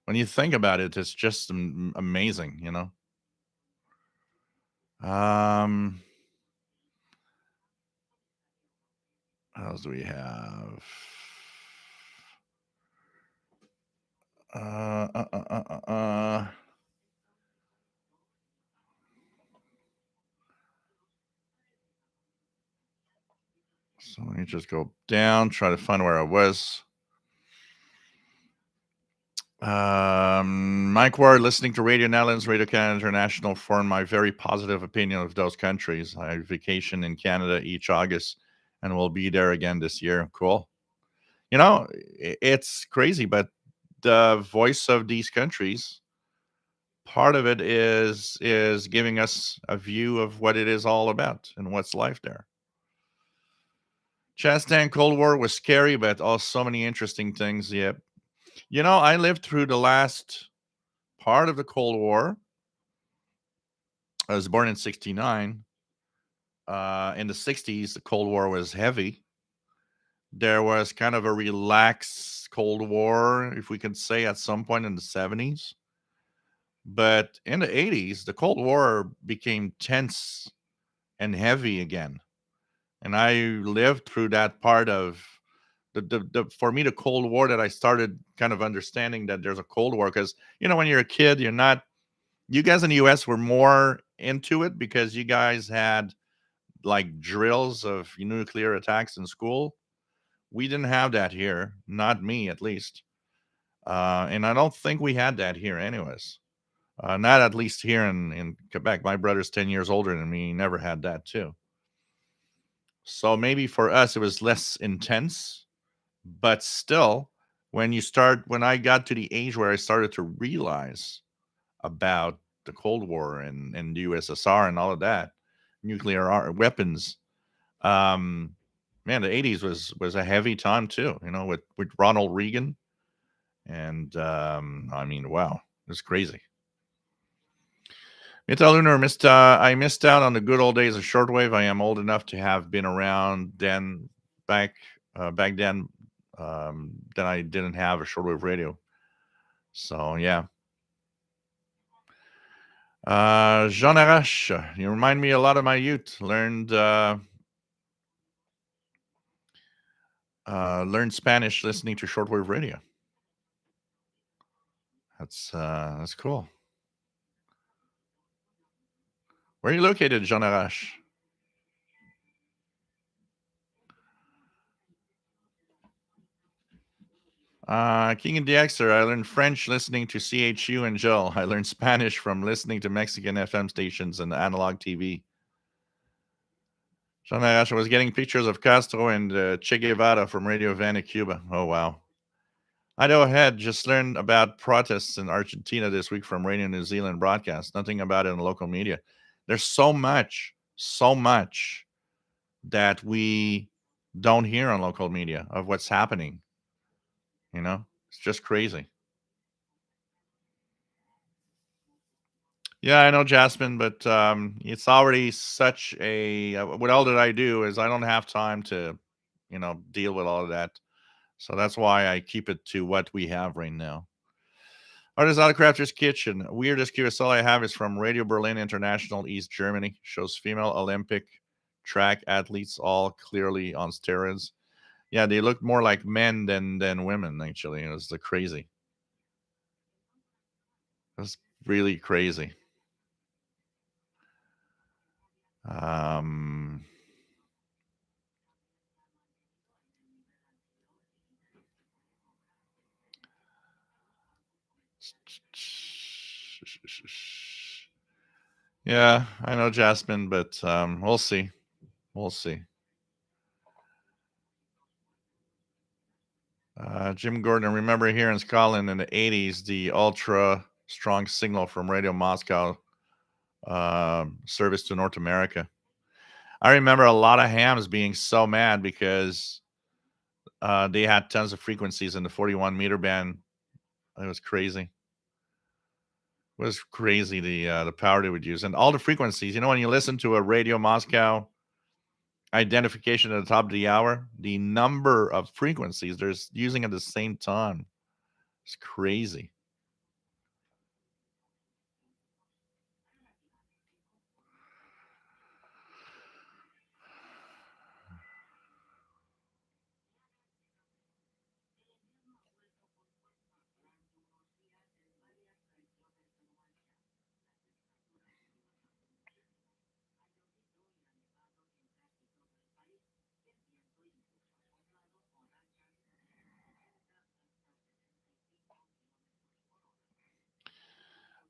When you think about it, it's just amazing, you know. Um, what else do we have? Uh, uh, uh, uh, uh, uh. So let me just go down, try to find where I was. Mike Ward, listening to Radio Netherlands, Radio Canada International, formed my very positive opinion of those countries. I vacation in Canada each August and will be there again this year. Cool. You know, it's crazy, but the voice of these countries, part of it is giving us a view of what it is all about and what's life there. Chastain Cold War was scary, but also so many interesting things. Yep. You know, I lived through the last part of the Cold War. I was born in 69. In the 60s, the Cold War was heavy. There was kind of a relaxed Cold War, if we could say, at some point in the 70s. But in the 80s, the Cold War became tense and heavy again. And I lived through that part of for me, the Cold War, that I started kind of understanding that there's a Cold War. Because, you know, when you're a kid, you guys in the US were more into it because you guys had like drills of nuclear attacks in school. We didn't have that here, not me at least. And I don't think we had that here, anyways. Not at least here in Quebec. My brother's 10 years older than me. He never had that, too. So maybe for us, it was less intense. But still, when I got to the age where I started to realize about the Cold War and the USSR and all of that, nuclear weapons, um, man, the 80s was a heavy time too, you know, with Ronald Reagan. And I mean, wow, it was crazy. Metalunar I missed out on the good old days of shortwave. I am old enough to have been around then, back then. Then I didn't have a shortwave radio. So yeah. Jean Arash, you remind me a lot of my youth. Learned Spanish listening to shortwave radio. That's cool. Where are you located, Jean Arash? King and DXer, I learned French listening to CHU and Joel. I learned Spanish from listening to Mexican FM stations and analog TV. Jean Arash was getting pictures of Castro and Che Guevara from Radio Havana, Cuba. Oh, wow. Idaho Head just learned about protests in Argentina this week from Radio New Zealand broadcast. Nothing about it in the local media. There's so much that we don't hear on local media of what's happening. You know, it's just crazy. Yeah, I know, Jasmine, but it's already such a. What all that I do is I don't have time to, deal with all of that. So that's why I keep it to what we have right now. Artist Autocrafter's Kitchen. Weirdest QSL I have is from Radio Berlin International, East Germany. Shows female Olympic track athletes, all clearly on steroids. Yeah, they look more like men than women. Actually, it was the crazy. It's really crazy. Um, yeah, I know, Jasmine, but we'll see. We'll see. Jim Gordon, remember here in Scotland in the 80s, the ultra strong signal from Radio Moscow service to North America. I remember a lot of hams being so mad because they had tons of frequencies in the 41 meter band. It was crazy. It was crazy the power they would use and all the frequencies. You know, when you listen to a Radio Moscow identification at the top of the hour, the number of frequencies they're using at the same time, it's crazy.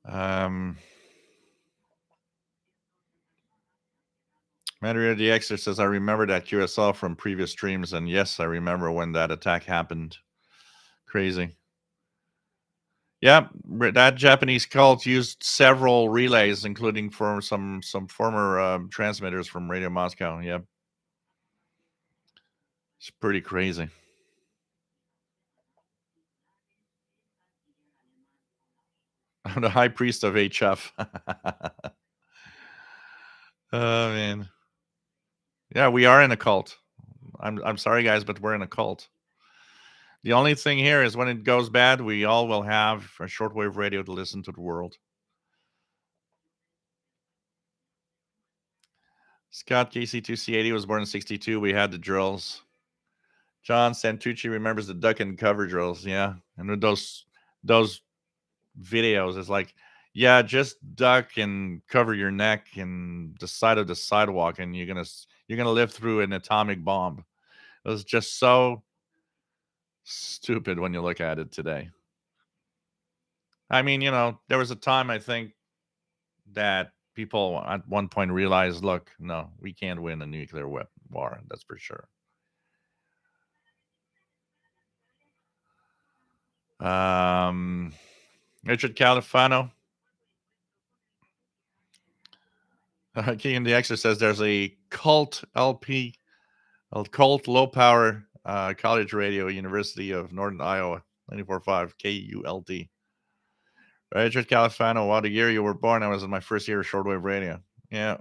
Um, Mario the Exer says, I remember that QSL from previous streams, and yes, I remember when that attack happened. Crazy. Yeah, that Japanese cult used several relays, including for some former transmitters from Radio Moscow. Yeah, it's pretty crazy. I'm the high priest of HF. Oh man, yeah, we are in a cult. I'm sorry, guys, but we're in a cult. The only thing here is when it goes bad, we all will have a shortwave radio to listen to the world. Scott KC2C80 was born in 62. We had the drills. John Santucci remembers the duck and cover drills. Yeah. And with those videos, it's like, yeah, just duck and cover your neck and the side of the sidewalk, and you're gonna live through an atomic bomb. It was just so stupid when you look at it today. I mean, there was a time I think that people at one point realized, look, no, we can't win a nuclear war. That's for sure. Um, Richard Califano. King in the Exer says there's a cult LP, a cult low power college radio, University of Northern Iowa, 94.5 KULD. Richard Califano, what a year you were born. I was in my first year of shortwave radio. Yeah.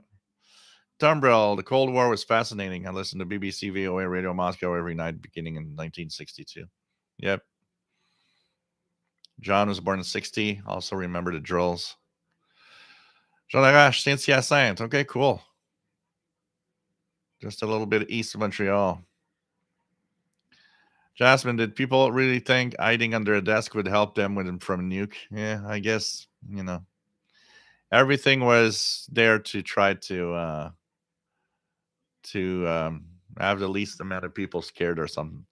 Tumbrel, the Cold War was fascinating. I listened to BBC VOA Radio Moscow every night beginning in 1962. Yep. John was born in 60. Also remember the drills. Jean Larache, Saint Hyacinthe. Okay, cool. Just a little bit east of Montreal. Jasmine, did people really think hiding under a desk would help them from a nuke? Yeah, I guess, everything was there to try to have the least amount of people scared or something.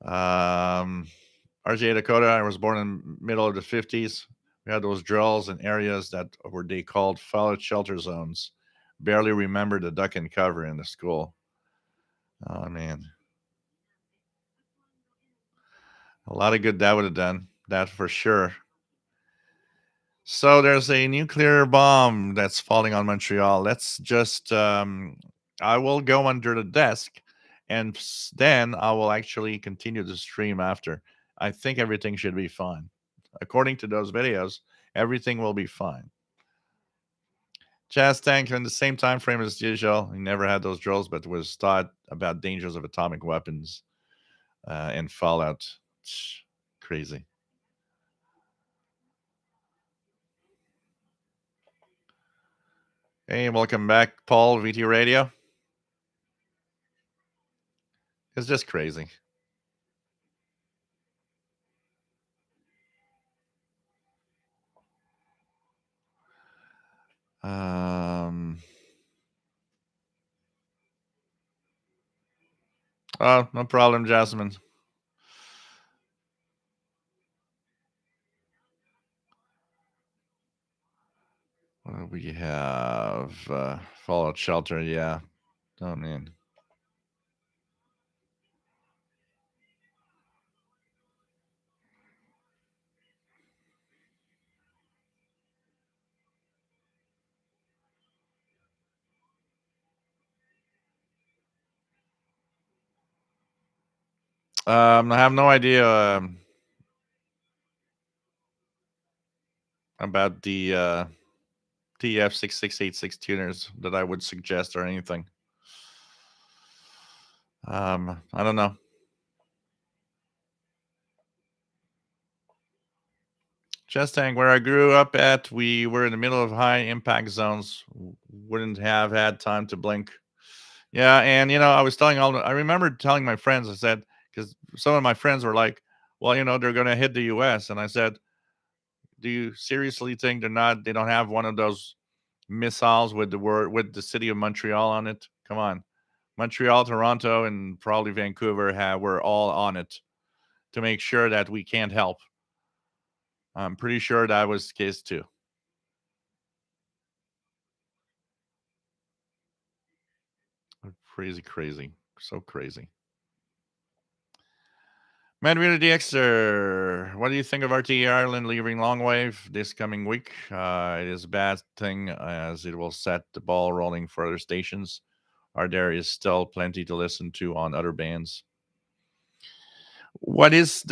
RJ Dakota, I was born in middle of the 50s. We had those drills in areas that were they called fallout shelter zones. Barely remember the duck and cover in the school. Oh man, a lot of good that would have done. That for sure. So there's a nuclear bomb that's falling on Montreal. Let's just I will go under the desk and then I will actually continue the stream after. I think everything should be fine. According to those videos, everything will be fine. Jazz Tank in the same time frame as usual. He never had those drills, but was taught about dangers of atomic weapons and Fallout. Crazy. Hey, welcome back, Paul, VT Radio. It's just crazy. Oh, no problem, Jasmine. What do we have? Fallout Shelter, yeah. Oh, man. I have no idea about the TF6686 tuners that I would suggest or anything. I don't know. Chestang, where I grew up at, we were in the middle of high impact zones. Wouldn't have had time to blink. Yeah, and I was telling I remember telling my friends, I said, because some of my friends were like, well, they're going to hit the US. And I said, do you seriously think they don't have one of those missiles with with the city of Montreal on it? Come on. Montreal, Toronto, and probably Vancouver were all on it to make sure that we can't help. I'm pretty sure that was the case too. Crazy. So crazy. Madrid DXer, what do you think of RTE Ireland leaving Longwave this coming week? It is a bad thing as it will set the ball rolling for other stations. There is still plenty to listen to on other bands. What is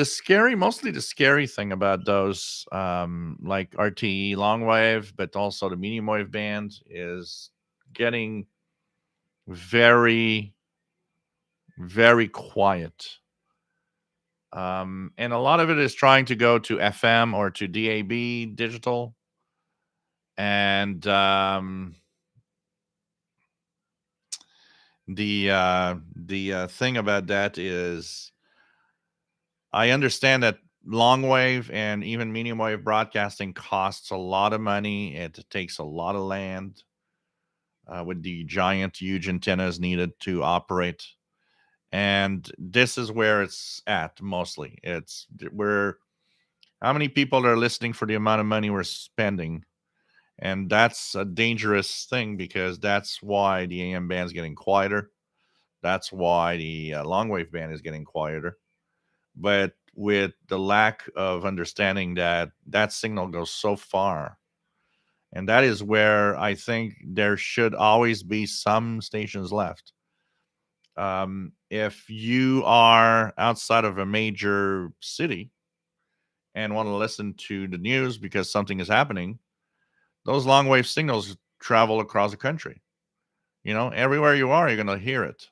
mostly the scary thing about those, like RTE Longwave, but also the medium wave band, is getting very, very quiet. And a lot of it is trying to go to FM or to DAB digital. And the thing about that is, I understand that long wave and even medium wave broadcasting costs a lot of money. It takes a lot of land with the giant, huge antennas needed to operate. And this is where it's at mostly. It's where how many people are listening for the amount of money we're spending. And that's a dangerous thing because that's why the AM band is getting quieter. That's why the long wave band is getting quieter. But with the lack of understanding that that signal goes so far, and that is where I think there should always be some stations left. If you are outside of a major city and want to listen to the news because something is happening, those long wave signals travel across the country. Everywhere you are, you're going to hear it.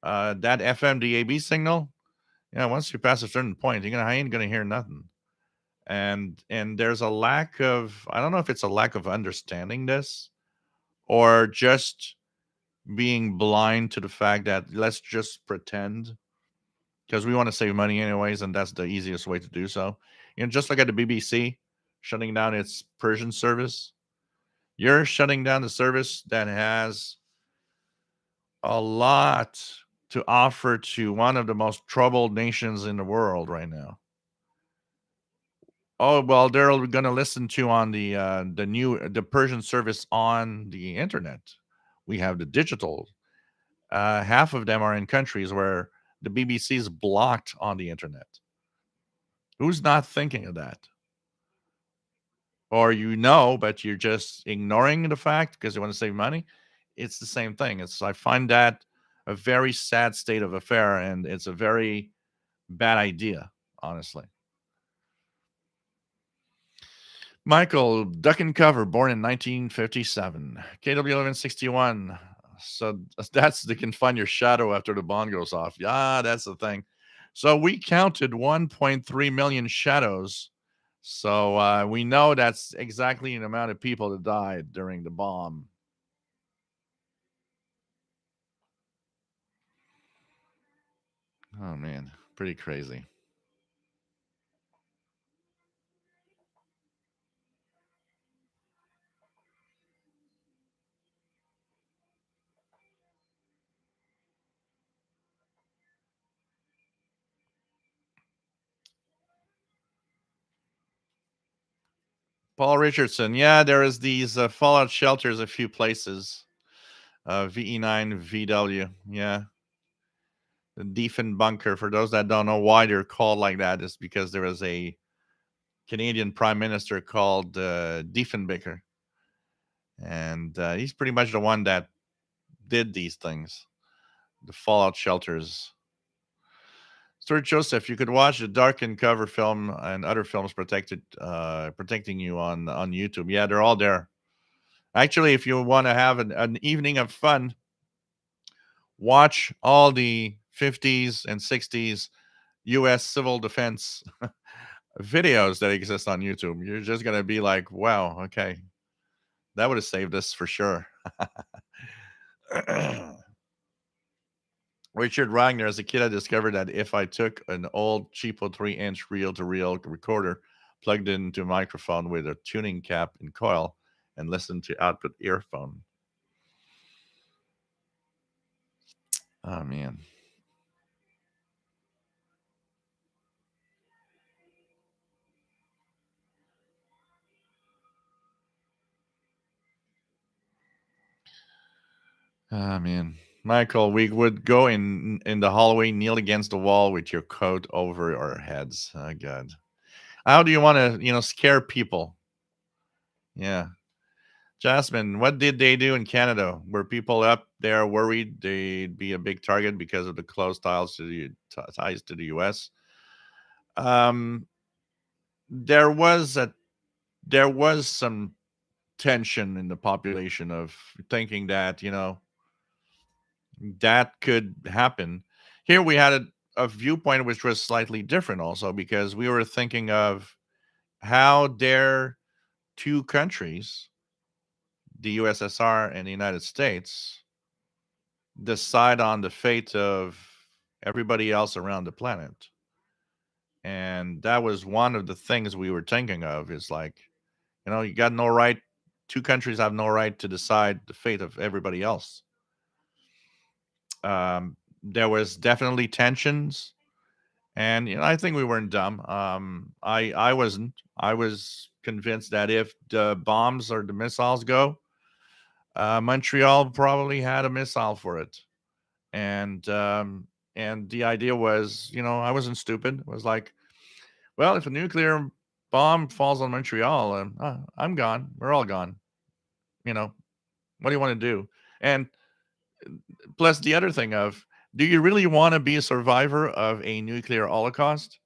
That FM DAB signal, once you pass a certain point, I ain't gonna hear nothing. And there's a lack of, I don't know if it's a lack of understanding this or just being blind to the fact that let's just pretend because we want to save money anyways, and that's the easiest way to do so. Just like at the BBC shutting down its Persian service, you're shutting down the service that has a lot to offer to one of the most troubled nations in the world right now. Oh well, they're going to listen to on the Persian service on the internet. We have the digital. Half of them are in countries where the BBC is blocked on the internet. Who's not thinking of that? Or but you're just ignoring the fact because you want to save money. It's the same thing. I find that a very sad state of affair, and it's a very bad idea, honestly. Michael, Duck and Cover, born in 1957. KW1161. So that's they can find your shadow after the bomb goes off. Yeah, that's the thing. So we counted 1.3 million shadows. So we know that's exactly the amount of people that died during the bomb. Oh, man. Pretty crazy. Paul Richardson. Yeah, there is these fallout shelters a few places. VE9 VW. Yeah. The Defen Bunker. For those that don't know why they're called like that, is because there was a Canadian Prime Minister called Diefenbaker. And he's pretty much the one that did these things, the fallout shelters. Stuart Joseph, you could watch the Dark and Cover film and other films protecting you on YouTube. Yeah, they're all there. Actually, if you want to have an evening of fun, watch all the 50s and 60s U.S. civil defense videos that exist on YouTube. You're just going to be like, wow, okay, that would have saved us for sure. Richard Wagner, as a kid, I discovered that if I took an old cheapo 3-inch reel-to-reel recorder, plugged into a microphone with a tuning cap and coil, and listened to output earphone. Oh, man. Ah, man. Michael, we would go in the hallway, kneel against the wall with your coat over our heads. Oh, God. How do you want to, scare people? Yeah. Jasmine, what did they do in Canada? Were people up there worried they'd be a big target because of the close ties to the U.S.? Um, there was a there was some tension in the population of thinking that that could happen. Here we had a viewpoint which was slightly different, also because we were thinking of how dare two countries, the USSR and the United States, decide on the fate of everybody else around the planet. And that was one of the things we were thinking of, is like, you got no right, two countries have no right to decide the fate of everybody else. There was definitely tensions, and I think we weren't dumb. I wasn't. I was convinced that if the bombs or the missiles go, Montreal probably had a missile for it. And the idea was, I wasn't stupid. It was like, well, if a nuclear bomb falls on Montreal, I'm gone. We're all gone. What do you want to do? And plus the other thing of, do you really want to be a survivor of a nuclear holocaust?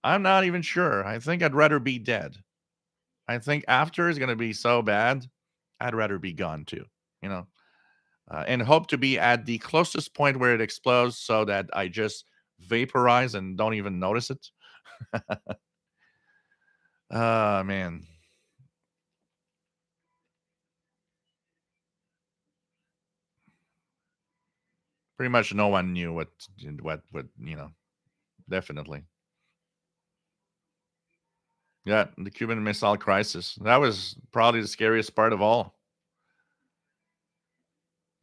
I'm not even sure. I think I'd rather be dead. I think after is going to be so bad, I'd rather be gone too. You know, and hope to be at the closest point where it explodes so that I just vaporize and don't even notice it. Ah, man. Pretty much no one knew what, definitely. Yeah, the Cuban Missile Crisis. That was probably the scariest part of all.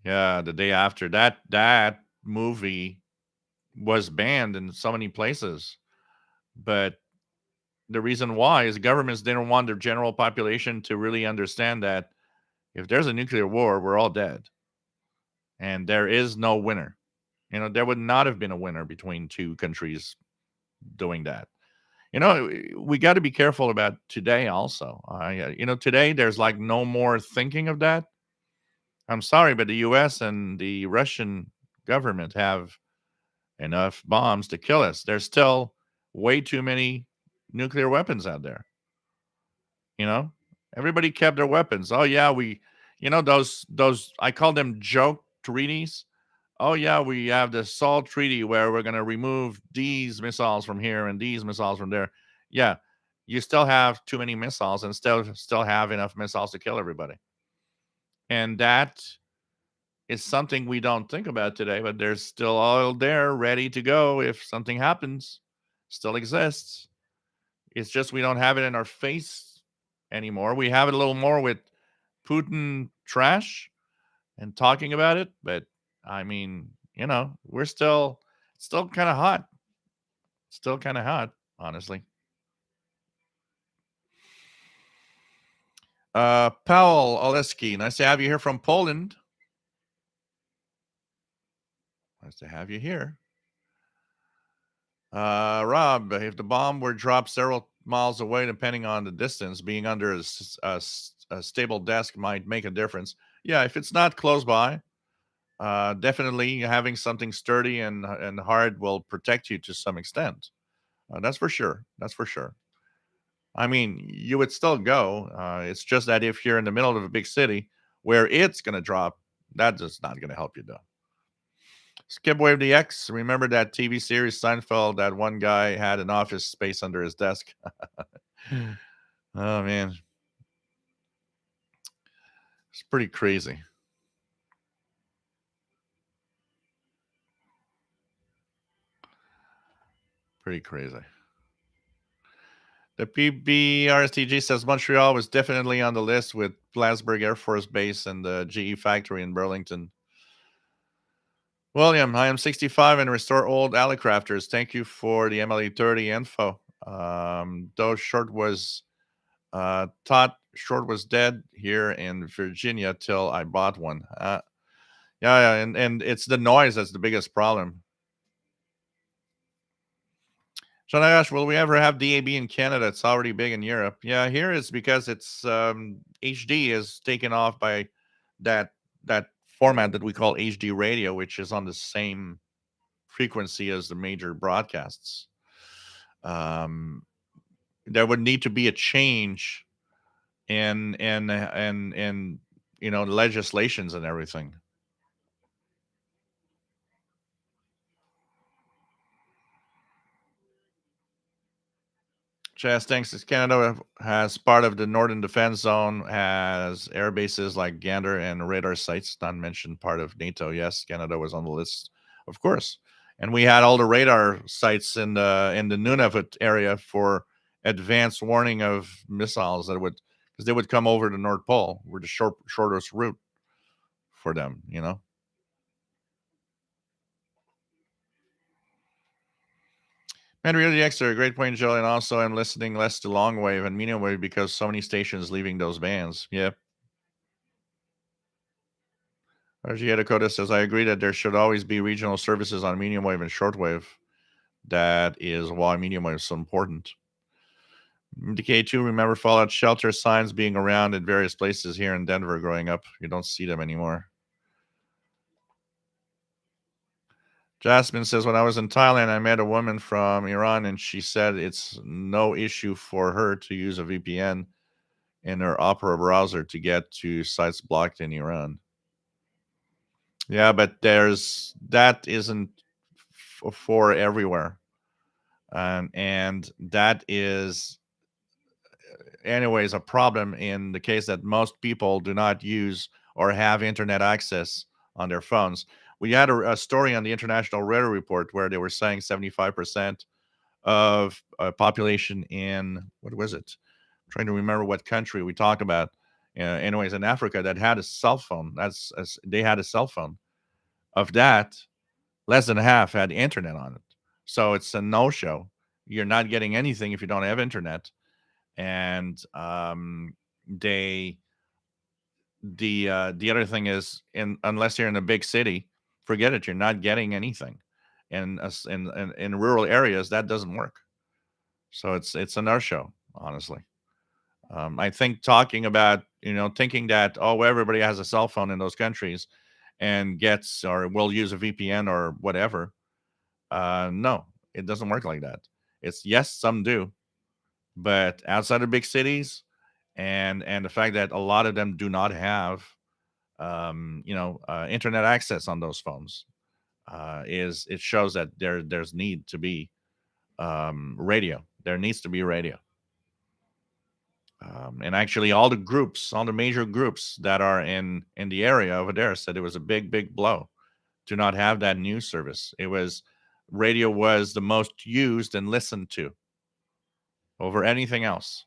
Yeah, the day after that movie was banned in so many places. But the reason why is governments didn't want their general population to really understand that if there's a nuclear war, we're all dead. And there is no winner. There would not have been a winner between two countries doing that. We got to be careful about today also. Today there's like no more thinking of that. I'm sorry, but the US and the Russian government have enough bombs to kill us. There's still way too many nuclear weapons out there. You know, everybody kept their weapons. Oh yeah, those I call them joke treaties. Oh yeah, we have the SALT treaty where we're going to remove these missiles from here and these missiles from there. Yeah, you still have too many missiles and still have enough missiles to kill everybody. And that is something we don't think about today, but there's still all there ready to go if something happens. Still exists. It's just we don't have it in our face anymore. We have it a little more with Putin trash and talking about it, but I mean, we're still kind of hot. Still kind of hot, honestly. Paul Oleski, nice to have you here from Poland. Nice to have you here. Rob, if the bomb were dropped several miles away, depending on the distance, being under a stable desk might make a difference. Yeah, if it's not close by, definitely having something sturdy and hard will protect you to some extent. That's for sure. That's for sure. I mean, you would still go. It's just that if you're in the middle of a big city where it's going to drop, that is not going to help you, though. Skipwave DX. Remember that TV series Seinfeld? That one guy had an office space under his desk. Oh man, it's pretty crazy. Pretty crazy. The PBRSTG says Montreal was definitely on the list with Plattsburgh Air Force Base and the GE factory in Burlington. William, I am 65 and restore old Alleycrafters. Thank you for the MLE30 info. Though Short was thought Short was dead here in Virginia till I bought one. Yeah, and it's the noise that's the biggest problem. So Nagash, will we ever have DAB in Canada? It's already big in Europe. Yeah, here it's because it's HD is taken off by that format that we call HD radio, which is on the same frequency as the major broadcasts. Um, there would need to be a change in legislations and everything. Chaz thinks that Canada has part of the Northern Defense Zone, has air bases like Gander and radar sites, not mentioned part of NATO. Yes, Canada was on the list, of course. And we had all the radar sites in the Nunavut area for advanced warning of missiles that would, because they would come over the North Pole. We're the shortest route for them. And really extra, great point, Joe. And also, I'm listening less to long wave and medium wave because so many stations leaving those bands. Yep. RGA Dakota says, I agree that there should always be regional services on medium wave and shortwave. That is why medium wave is so important. DK2, remember Fallout Shelter signs being around in various places here in Denver growing up. You don't see them anymore. Jasmine says, when I was in Thailand, I met a woman from Iran, and she said it's no issue for her to use a VPN in her Opera browser to get to sites blocked in Iran. Yeah, but that isn't for everywhere. And that is, anyways, a problem in the case that most people do not use or have internet access on their phones. We had a story on the International Radar Report where they were saying 75% of population in, what was it? I'm trying to remember what country we talked about. Anyways, in Africa that had a cell phone. They had a cell phone. Of that, less than half had internet on it. So it's a no-show. You're not getting anything if you don't have internet. And they the other thing is, unless you're in a big city, forget it. You're not getting anything. And in rural areas, that doesn't work. So it's a no-show, honestly. I think talking about thinking that everybody has a cell phone in those countries, and gets or will use a VPN or whatever. No, it doesn't work like that. It's yes, some do, but outside of big cities, and the fact that a lot of them do not have internet access on those phones, is it shows that there's need to be radio. There needs to be radio. And actually, all the major groups that are in the area over there said it was a big blow to not have that news service. It was radio was the most used and listened to over anything else.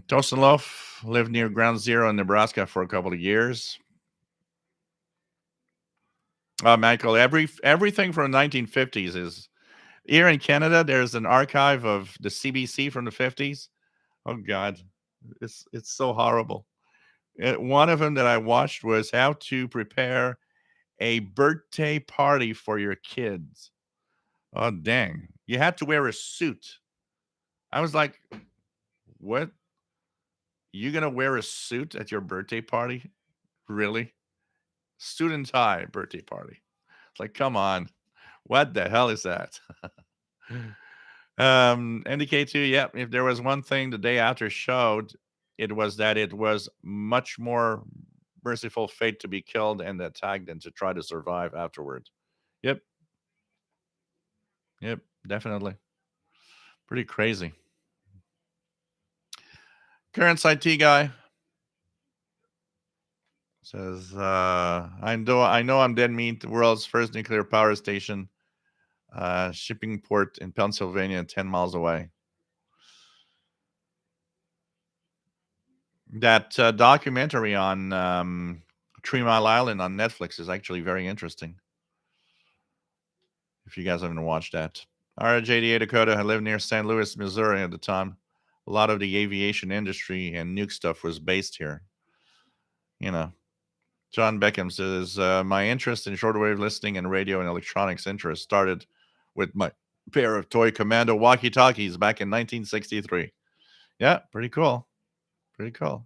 Toast and Loaf lived near Ground Zero in Nebraska for a couple of years. Michael, everything from the 1950s is here in Canada. There's an archive of the CBC from the 50s. Oh God, it's so horrible. One of them that I watched was how to prepare a birthday party for your kids. Oh dang, you had to wear a suit. I was like, what? You gonna wear a suit at your birthday party? Really? Suit and tie birthday party? It's like, come on, what the hell is that? NDK2, yeah. If there was one thing the day after showed, it was that it was much more merciful fate to be killed and attacked than to try to survive afterward. Yep, yep, definitely. Pretty crazy. Current IT guy says, I know I'm dead meat. The world's first nuclear power station, shipping port in Pennsylvania, 10 miles away. That documentary on 3 Mile Island on Netflix is actually very interesting. If you guys haven't watched that. RJ Dakota, I lived near St. Louis, Missouri at the time. A lot of the aviation industry and nuke stuff was based here. You know, John Beckham says, my interest in shortwave listening and radio and electronics interest started with my pair of toy Commando walkie-talkies back in 1963. Yeah, pretty cool. Pretty cool.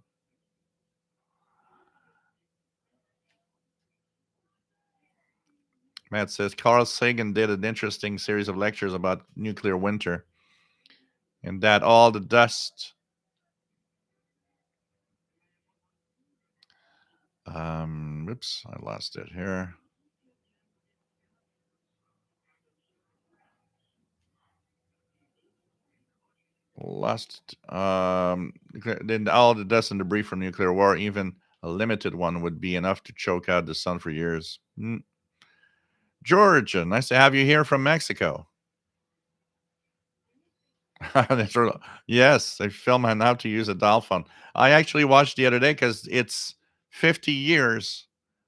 Matt says, Carl Sagan did an interesting series of lectures about nuclear winter and that all the dust oops, I lost it here. Lost. Then all the dust and debris from nuclear war, even a limited one, would be enough to choke out the sun for years. Georgia, nice to have you here from Mexico. Yes, they film on how to use a dial phone. I actually watched the other day because it's 50 years.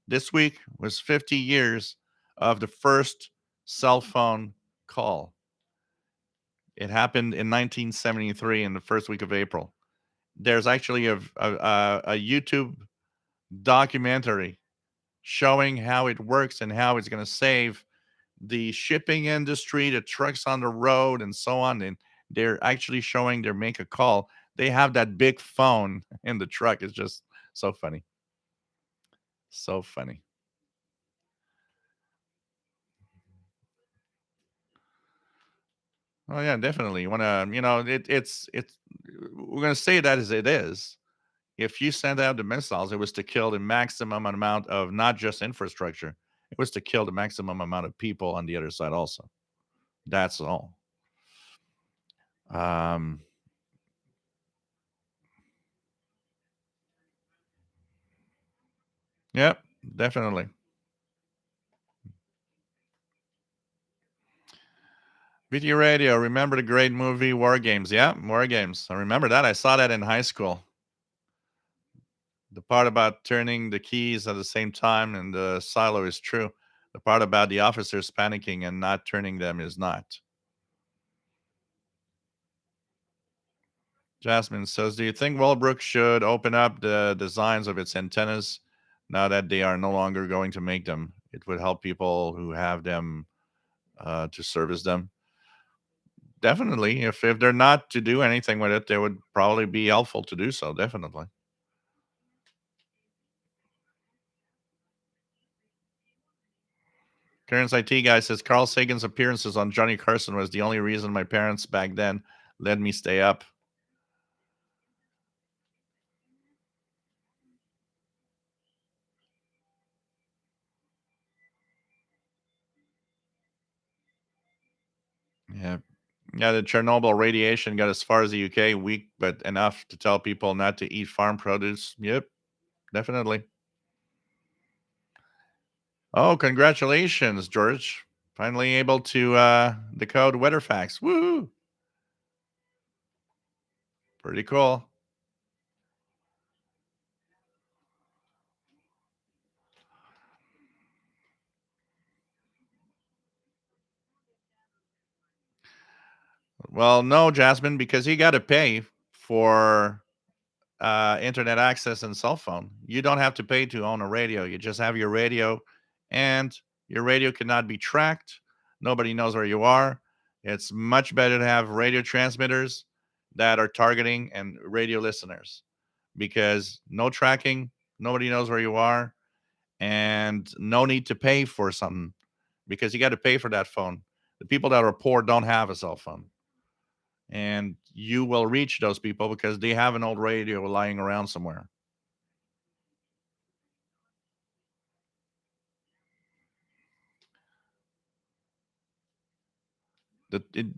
This week was 50 years of the first cell phone call. It happened in 1973 in the first week of April. There's actually a YouTube documentary showing how it works and how it's going to save the shipping industry, the trucks on the road, and so on. And they're actually showing they make a call. They have that big phone in the truck. It's just so funny. So funny. Oh yeah, definitely. You want to, it's. We're gonna say that as it is. If you send out the missiles, it was to kill the maximum amount of not just infrastructure. It was to kill the maximum amount of people on the other side also. That's all. Um, yep, definitely. VT Radio. Remember the great movie War Games? Yeah, War Games. I remember that. I saw that in high school. The part about turning the keys at the same time in the silo is true. The part about the officers panicking and not turning them is not. Jasmine says, do you think Walbrook should open up the designs of its antennas now that they are no longer going to make them? It would help people who have them to service them. Definitely. If they're not to do anything with it, they would probably be helpful to do so. Definitely. Karen's IT guy says Carl Sagan's appearances on Johnny Carson was the only reason my parents back then let me stay up. Yeah. Yeah, the Chernobyl radiation got as far as the UK, weak, but enough to tell people not to eat farm produce. Yep, definitely. Oh, congratulations, George. Finally able to decode weather facts. Woo! Pretty cool. Well, no, Jasmine, because you got to pay for internet access and cell phone. You don't have to pay to own a radio. You just have your radio, and your radio cannot be tracked. Nobody knows where you are. It's much better to have radio transmitters that are targeting and radio listeners because no tracking, nobody knows where you are, and no need to pay for something because you got to pay for that phone. The people that are poor don't have a cell phone, and you will reach those people because they have an old radio lying around somewhere.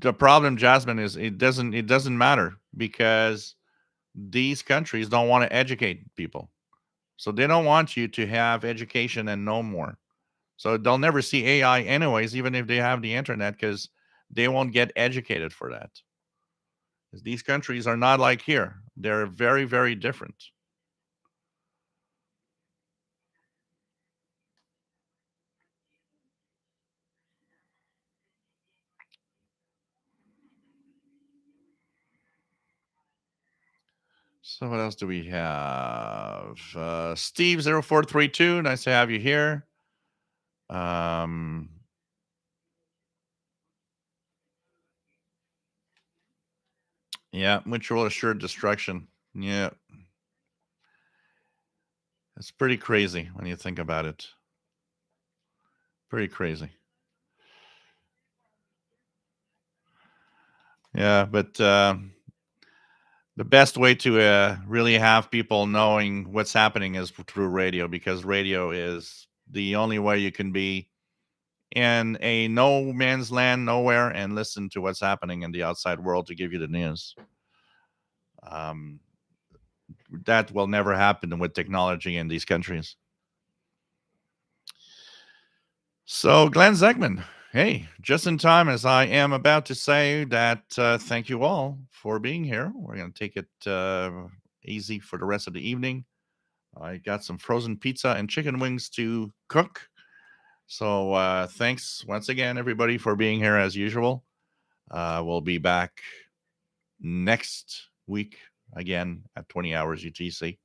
The problem, Jasmine, is it doesn't matter because these countries don't want to educate people, so they don't want you to have education and know more. So they'll never see AI anyways, even if they have the internet, because they won't get educated for that. 'Cause these countries are not like here; they're very, very different. So what else do we have? Steve0432, nice to have you here. Um, yeah, mutual assured destruction. Yeah, it's pretty crazy when you think about it. Pretty crazy. Yeah, but the best way to really have people knowing what's happening is through radio because radio is the only way you can be in a no man's land nowhere and listen to what's happening in the outside world to give you the news. Um, that will never happen with technology in these countries. So, Glenn Zegman, hey, just in time as I am about to say that, thank you all for being here. We're going to take it easy for the rest of the evening. I got some frozen pizza and chicken wings to cook. So, thanks once again, everybody, for being here as usual. We'll be back next week again at 20 hours UTC.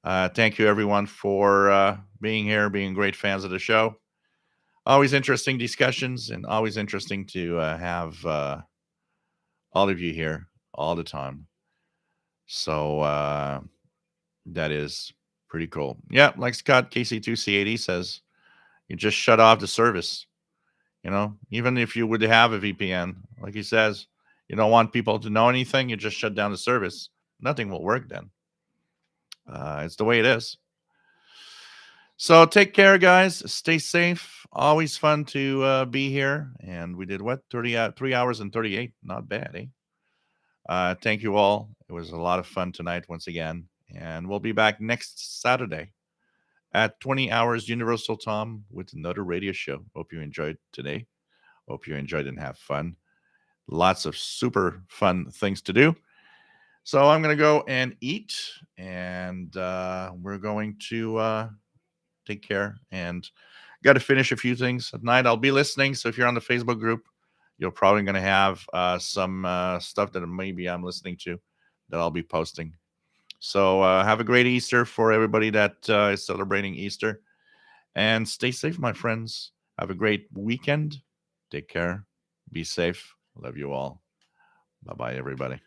Thank you, everyone, for being here, being great fans of the show. Always interesting discussions and always interesting to have all of you here all the time. So that is pretty cool. Yeah, like Scott KC2C80 says, you just shut off the service. You know, even if you would have a VPN, like he says, you don't want people to know anything, you just shut down the service. Nothing will work then. It's the way it is. So take care, guys. Stay safe. Always fun to be here. And we did what? 3 hours and 38. Not bad, eh? Thank you all. It was a lot of fun tonight once again. And we'll be back next Saturday at 20 hours Universal Tom with another radio show. Hope you enjoyed today. Hope you enjoyed and have fun. Lots of super fun things to do. So I'm going to go and eat. And we're going to take care and got to finish a few things at night. I'll be listening. So if you're on the Facebook group, you're probably going to have some stuff that maybe I'm listening to that I'll be posting. So have a great Easter for everybody that is celebrating Easter. And stay safe, my friends. Have a great weekend. Take care. Be safe. Love you all. Bye bye, everybody.